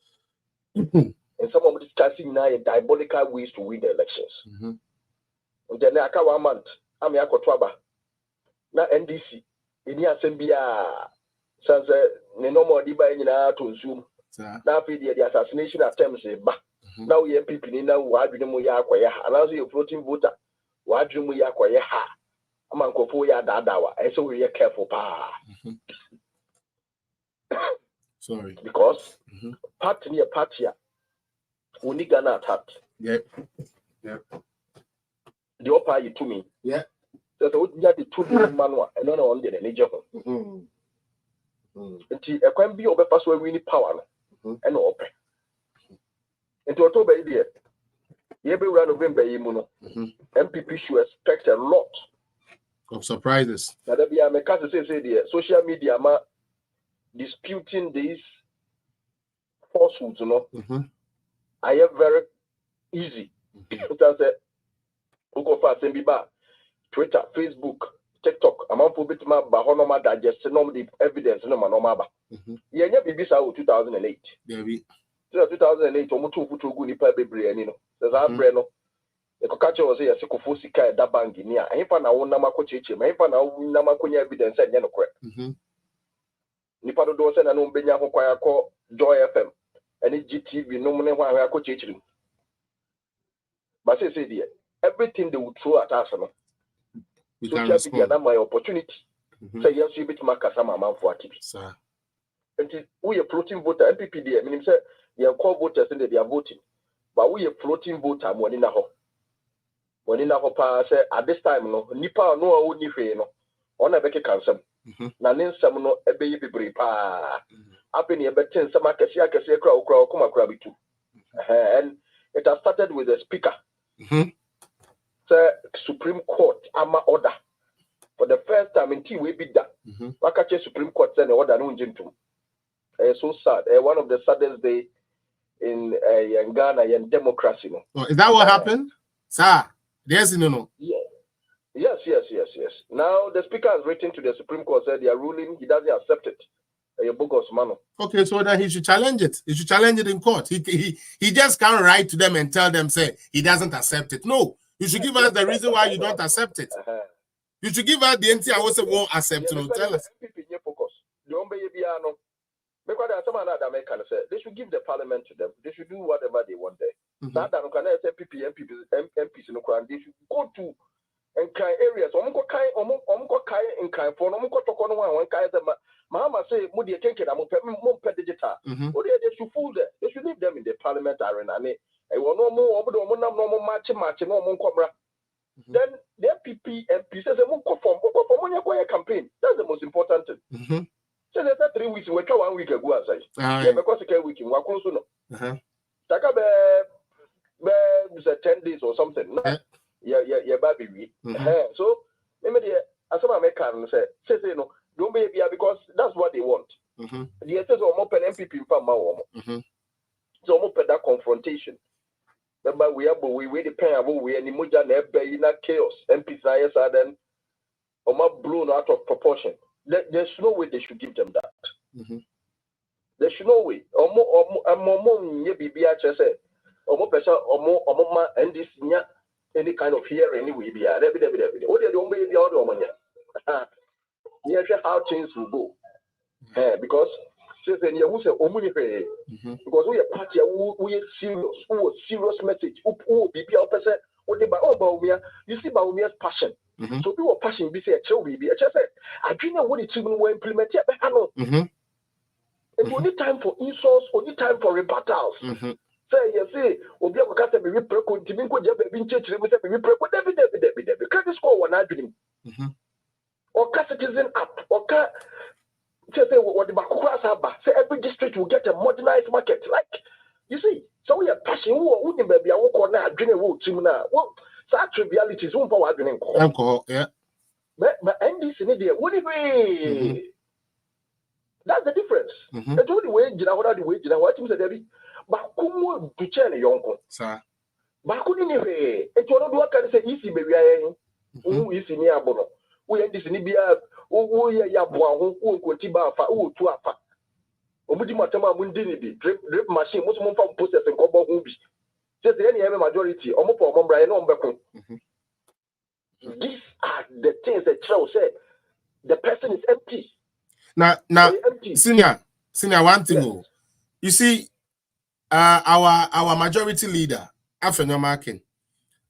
Speaker 13: And some of discussing now diabolical ways to win the elections. And then I 1 month. I'm a Kotwaba. Now NDC. In the Assembia says no more debate to Zoom. Now the assassination attempts now we have people in now who are doing Muya Koya, allows you floating voter. Why do Muya Koya? I'm on Kofoya Dadawa, and so we are careful.
Speaker 1: Sorry.
Speaker 13: Because party near party, we need Ghana attacked.
Speaker 1: Yep.
Speaker 13: The upper you to me.
Speaker 1: Yeah.
Speaker 13: So we had the 2 manual and none on the nature. A can be over pass where we need power and open. And to October, every round of November, MPP should expect a lot
Speaker 1: of surprises.
Speaker 13: Now, there be a mechanic say the social media disputing these falsehoods,
Speaker 15: I am very easy. That's it. Go fast and be back. Twitter, Facebook, TikTok. I'm on bit my bahonoma digest the evidence no manoma. Yeah, BBC 2008.
Speaker 1: Yeah, we
Speaker 15: 2008 almost 2 foot good nipa bebre ani no. There's a breno. E ko catch was here sekofo sika da bank ni a. Ehfa na won na makocheche, ehfa na won na makonya evidence enye no kore. Nipa do do se na no benya ho kwaya ko Joy FM. Any GTHE no money why I coach him. But say dear, everything they would throw at us, no. Social media na my opportunity. Say yes, you bit mark some amount for activity.
Speaker 1: Sir.
Speaker 15: And we are floating voter MPP there. Meaning say you call voters and they are voting, but we are floating voter when in a ho. When in a ho say at this time no nipa no own ni fe no. On a beke cancel. Na nin some no ebe be brave pa. Happen here, but some crowd bitu. And it has started with the speaker. The Supreme Court ama order for the first time in T we beat that. Wakache Supreme Court send order no jintum. So sad. One of the saddest day in Ghana and democracy. No.
Speaker 1: Oh, is that what happened, sir? Yes, no.
Speaker 15: Yeah. Yes. Now the speaker has written to the Supreme Court said they are ruling. He doesn't accept it.
Speaker 1: Okay, so then he should challenge it. He should challenge it in court. He just can't write to them and tell them, say, he doesn't accept it. No, you should give us the reason why you don't accept it. You should give us the NT I also won't accept it. No, tell us.
Speaker 15: They should give the parliament to them. They should do whatever they want there. That MPs they should go to and kind areas. In kind for Mahama say, "Mudi kenke na mo digital." They should fool them. They should leave them in the parliament arena. And no more march no more cobra. Then the MP says, campaign. That's the most important thing. So there's 3 weeks. We try 1 week ago. Yeah, because the week in Wakuso no. Taka be 10 days or something. Yeah, baby. So maybe asama American say no. Don't be here because that's what they want. The SS or open MPP in Pama. So open that confrontation. Remember, we depend on we any muja nebe in that chaos. MPs are then blown out of proportion. There's no way they should give them that. There's no way. And this any kind of hearing anyway. Yes, how things will go. Because because we are party we are serious message. You see BAWUMIA's passion. So people passion be say I don't know what it's even will implement yet. And only time for insults, only time for rebuttals. Say you see, Obi Akata be repreko, Timinko Jebe bin church, be repreko, David. Credit score one dream. Or citizen up, or say what the Bakura Saba, say every district will get a modernized market. Like you see, so we are passing who wouldn't be a walk on that drinking wood now. Well, such trivialities won't power drinking alcohol, yeah. But Andy Sinidia, would it be? That's the difference. That's only way, you know what the way, you know what you said, Debbie. Bakumu to chain a young sir. Bakuni, it will not do what can say easy, baby. Who is in your bono? We had this in Libya, who ya bois, who could tiba, who to a fa. Omudimatama Mundini, drip machine, most more process and cobble hoobies. Just any other majority, almost for Mombra and Ombacon. These are the things that Charles said. The person is empty.
Speaker 1: Now, senior, one thing. Yes. You see, our majority leader, Afenyomakin,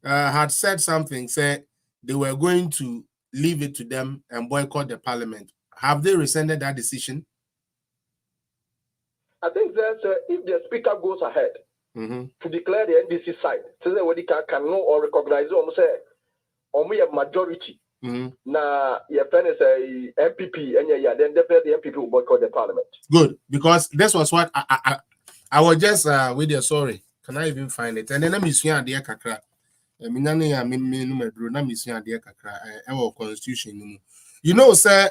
Speaker 1: had said something, said they were going to leave it to them and boycott the parliament. Have they rescinded that decision?
Speaker 15: I think that if the speaker goes ahead to declare the NDC side, so that we can know or recognize we have majority. Now, your friend is a MPP, and then definitely the MPP will boycott the parliament.
Speaker 1: Good, because this was what I was just with you. Sorry, can I even find it? And then let me see the kakra. Constitution. You know, sir,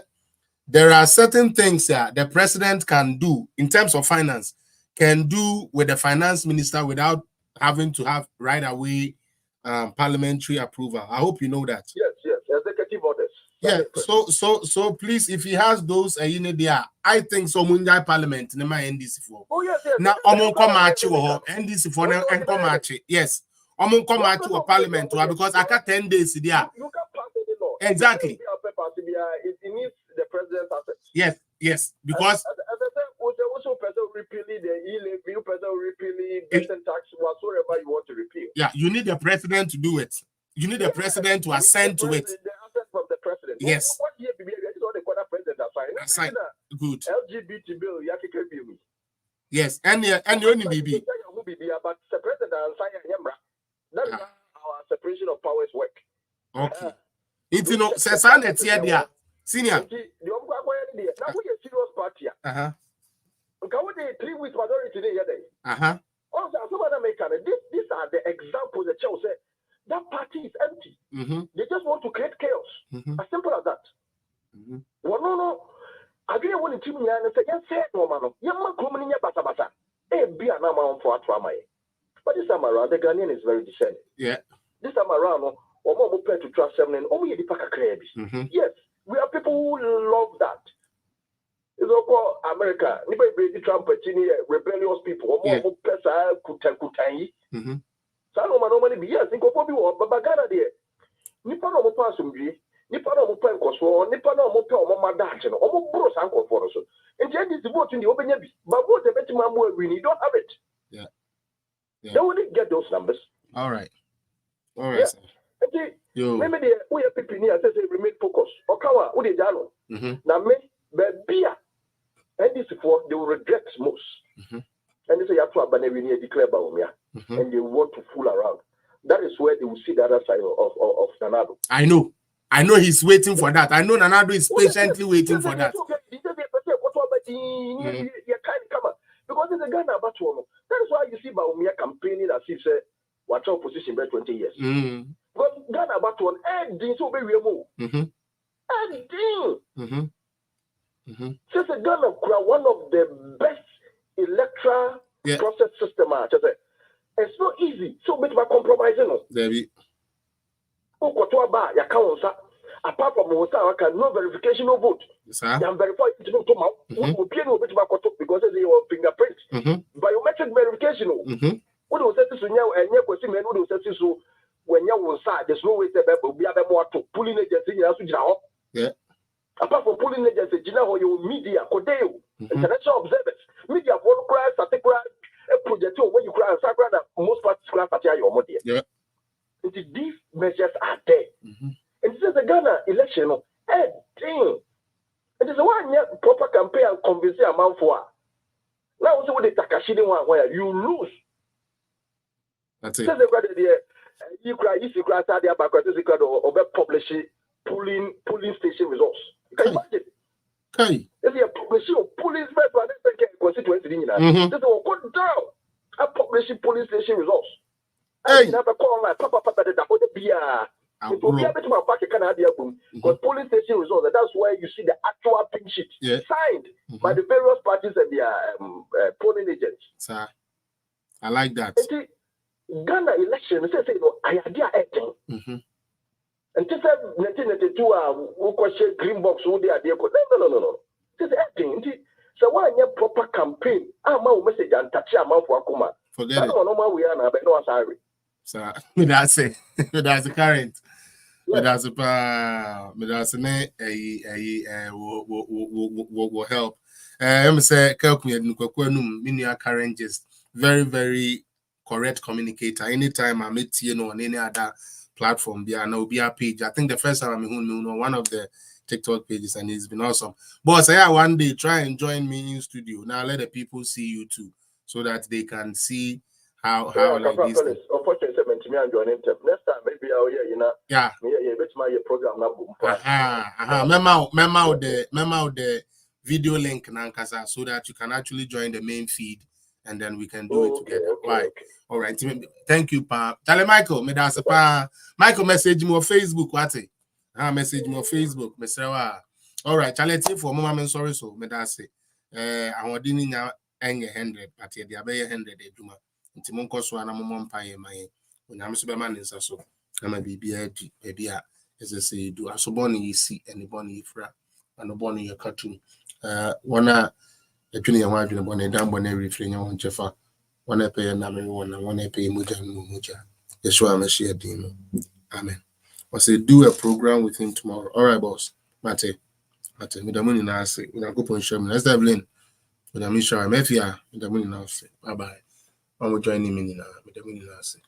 Speaker 1: there are certain things that the president can do in terms of finance, can do with the finance minister without having to have right away parliamentary approval. I hope you know that.
Speaker 15: Yes, executive orders.
Speaker 1: Yeah, so please, if he has those, I think so. Munjai Parliament, nema NDC for.
Speaker 15: Oh yes.
Speaker 1: Now, omon come match NDC for now and come match. Yes, omon come match to Parliament because I got 10 days there.
Speaker 15: You can't pass any law.
Speaker 1: Exactly.
Speaker 15: It needs the president's assets.
Speaker 1: Yes, because.
Speaker 15: As I said, also person repealing the e-levy, person repealing decent tax, whatsoever you want to repeal.
Speaker 1: Yeah, you need the president to do it. You need the president to assent to it.
Speaker 15: The assent from the president.
Speaker 1: Yes.
Speaker 15: What year this is what the president assign.
Speaker 1: Good.
Speaker 15: LGBT bill,
Speaker 1: yes, and the only BB.
Speaker 15: But the president assign that is how our separation of powers work.
Speaker 1: Okay. It's no Sesane Tia senior.
Speaker 15: Now we a serious party. Okay, we 3 weeks majority today. Also, some other these are the examples that show say that party is empty. They just want to create chaos. As simple as that. Well, no. I didn't want to tell me and say, yes, no, man. Young man coming in your bata. Be an amount for Atrama. But this time around, the Ghanaian is very discerning.
Speaker 1: Yeah.
Speaker 15: This time around, or more prepared to trust them and only the Paka Krabi. Yes, we are people who love that. It's all called America. Nobody Trump, rebellious people, or more pesa kutanyi. So I don't know be yes, in Kopobi or Babagana there. Nippon or Passumbi, Nippon or Pencoso, Nippon or Mopel, Madajan, or Bros Uncle for us. And then this vote in the open yabi. But what the Betty we need, don't have it.
Speaker 1: Yeah.
Speaker 15: They wouldn't get those numbers.
Speaker 1: All right. Sir.
Speaker 15: Maybe we are people here say remain focused. Okawa, what they done? Now me, beer. And this for they will regret most. And they say you have to abandon declare BAWUMIA. And they want to fool around. That is where they will see the other side of Nanado.
Speaker 1: I know he's waiting for that. I know Nanado is patiently waiting for that.
Speaker 15: Because it's a Ghana about one. That is why you see BAWUMIA campaigning as if say watch our position by 20 years. Because Ghana about one and so very remote. And since Ghana one of the best electoral process system. It's not easy. So much about compromising. Apart from no verification of vote. I'm verified because it's your fingerprint. Biometric verification. What was that to now and so when you will start, there's no way that will be able to pulling agency. Apart from pulling agency, you media, Codeo, international observers, media for cry, particular project when you cry and most parts class at your money. These measures are there. And this is the Ghana election. It is one year proper campaign and convince a man for. Now, also with the Takashini one where you lose.
Speaker 1: That's it.
Speaker 15: You cry, you cry, or publishing polling station results. Can you imagine?
Speaker 1: Okay.
Speaker 15: If you publish police constituency, this will go down. I publish polling station results. I never call my papa the beer. It will be a bit of a packet because polling station results, that's where you see the actual pink sheet signed by the various parties and their polling agents.
Speaker 1: Sir, I like that.
Speaker 15: Ghana election, I had the and this is 1992, we question green box, who they are there. No. This is acting. So why a proper campaign? I'm a message and touch a mouth for Akuma.
Speaker 1: Forget it.
Speaker 15: No, we are not, but no, sorry.
Speaker 1: Sir, that's it. That's the current. That's will help. I'm say, current just very, very correct communicator. Anytime I meet on any other platform, be a page. I think the first time I'm on one of the TikTok pages, and it's been awesome. Boss, one day try and join me in studio. Now let the people see you too, so that they can see how like this.
Speaker 15: Unfortunately, me and joining them. Next time maybe I'll bet my program number.
Speaker 1: Memo the video link nankasa, so that you can actually join the main feed. And then we can do it together. Okay. All right. Thank you, Pa. Tell Michael, me that's Pa. Michael message me on Facebook. What? Message me on Facebook. All right. Challenge for mama. I'm sorry. So me that's it. I want to 100, but they are 100. nti monko so ana momon paye maye onyame so be man nsa so ama bibia di bibia say do asobon yi si any bon yi fra and bon yi katu wana adwene ye ho adwene bon e dan bon e refre nya won chefa wana pay na me wana pay moja no moja yeso am share din amen. I say do a program with him tomorrow. All right, boss. Mate, with the money now, say, we go on show me. Let's dive in. With the mission, I'm here. With the money now, say, bye bye. I'm joining me now. With the money now, say.